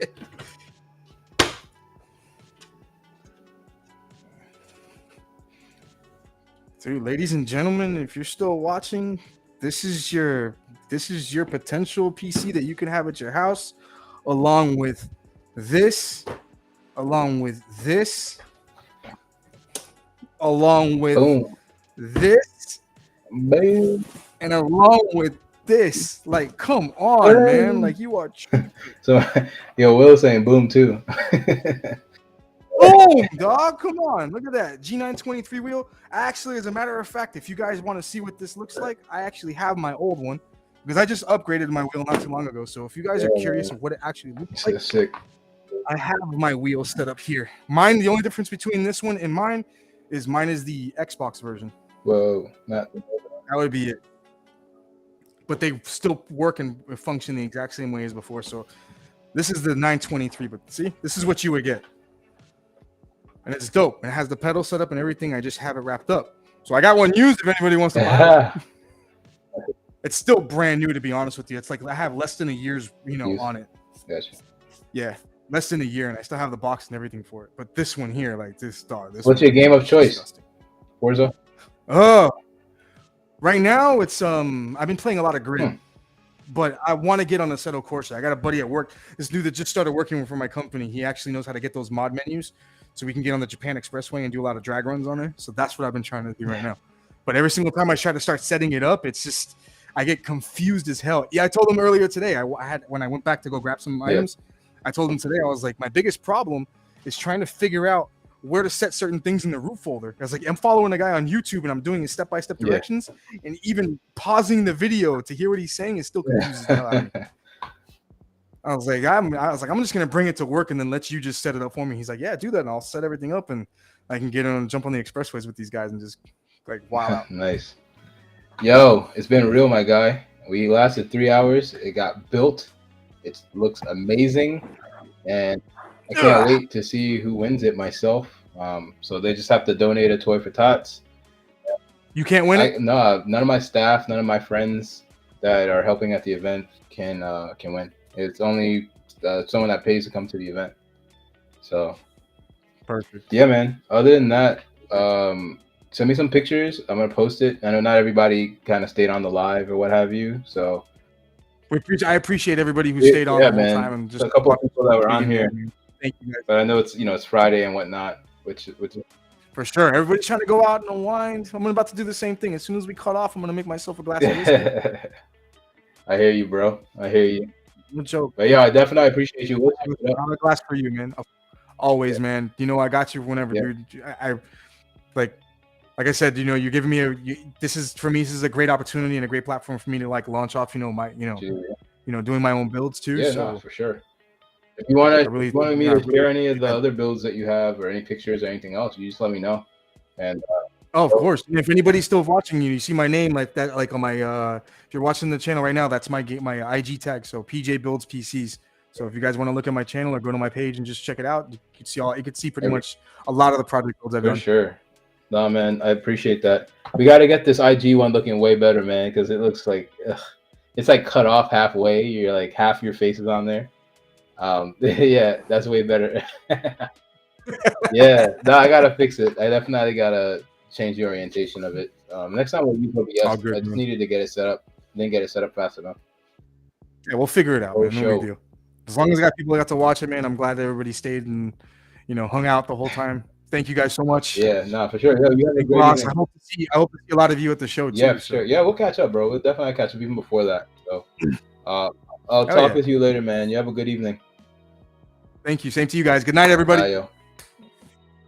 Dude, ladies and gentlemen, if you're still watching, this is your potential PC that you can have at your house, along with this, along with this, along with Boom. this, Boom. and along with this. Like, come on, man! Like, you are. So, yo, Will's saying boom too. Boom, dog! Come on, look at that G923 wheel. Actually, as a matter of fact, if you guys want to see what this looks like, I actually have my old one because I just upgraded my wheel not too long ago. So if you guys are curious of what it actually looks like, Sick. I have my wheel set up here. Mine, the only difference between this one and mine is the Xbox version. Whoa, not That would be it. But they still work and function the exact same way as before. So this is the 923, but see, this is what you would get. And it's dope. It has the pedal set up and everything. I just have it wrapped up. So I got one used if anybody wants to buy it. It's still brand new, to be honest with you. It's like I have less than a year's, on it. Gotcha. Yeah, less than a year, and I still have the box and everything for it. But this one here, like this dog. What's your game of choice? Forza? Oh, right now it's I've been playing a lot of Grid, but I want to get on Assetto Corsa. I got a buddy at work, this dude that just started working for my company. He actually knows how to get those mod menus, so we can get on the Japan Expressway and do a lot of drag runs on there. So that's what I've been trying to do right now. But every single time I try to start setting it up, it's just I get confused as hell. Yeah, I told him earlier today. I had when I went back to go grab some items, I told him today I was like, my biggest problem is trying to figure out where to set certain things in the root folder. I was like, I'm following a guy on YouTube and I'm doing his step-by-step directions, and even pausing the video to hear what he's saying is still confusing the hell out of me. I was like, I'm just gonna bring it to work and then let you just set it up for me. He's like, yeah, do that, and I'll set everything up, and I can get on, jump on the expressways with these guys and just like wow out. Nice. Yo, it's been real, my guy. We lasted 3 hours. It got built. It looks amazing, and I can't wait to see who wins it myself. So they just have to donate a toy for Tots. You can't win it? No, none of my staff, none of my friends that are helping at the event can win. It's only someone that pays to come to the event. So perfect. Yeah, man. Other than that, send me some pictures. I'm gonna post it. I know not everybody kind of stayed on the live or what have you. So I appreciate everybody who stayed on the whole time, and just a couple of people that were on here. Thank you guys. But I know it's Friday and whatnot, which for sure. Everybody's trying to go out and unwind. I'm about to do the same thing. As soon as we cut off, I'm gonna make myself a glass of whiskey. I hear you, bro. I hear you. No joke. But yeah, I definitely appreciate you. I'm a glass for you, man. Always, man. I got you whenever, dude. I like I said, you're giving me this is a great opportunity and a great platform for me to like launch off, my, doing my own builds too. Yeah, so no, for sure. If you want me to share any of the other builds that you have or any pictures or anything else, you just let me know. And of course. And if anybody's still watching you see my name like that, like on my if you're watching the channel right now, that's my IG tag. So PJ Builds PCs. So if you guys want to look at my channel or go to my page and just check it out, you can see pretty much a lot of the project builds I've done. For sure. No, man, I appreciate that. We got to get this IG one looking way better, man, because it looks like it's like cut off halfway. You're like half your face is on there. Yeah, that's way better. Yeah, no, I gotta fix it. I definitely gotta change the orientation of it. Next time we'll use OBS. I just needed to get it set up. Didn't get it set up fast enough. Yeah, we'll figure it out. Man. No big deal. As long as I got people that got to watch it, man, I'm glad that everybody stayed and hung out the whole time. Thank you guys so much. Yeah, no, for sure. Yeah, you had a great I hope to see a lot of you at the show too. Yeah, for sure. Yeah, we'll catch up, bro. We'll definitely catch up even before that. So I'll talk with you later, man. You have a good evening. Thank you. Same to you guys. Good night, everybody. Bye, yo.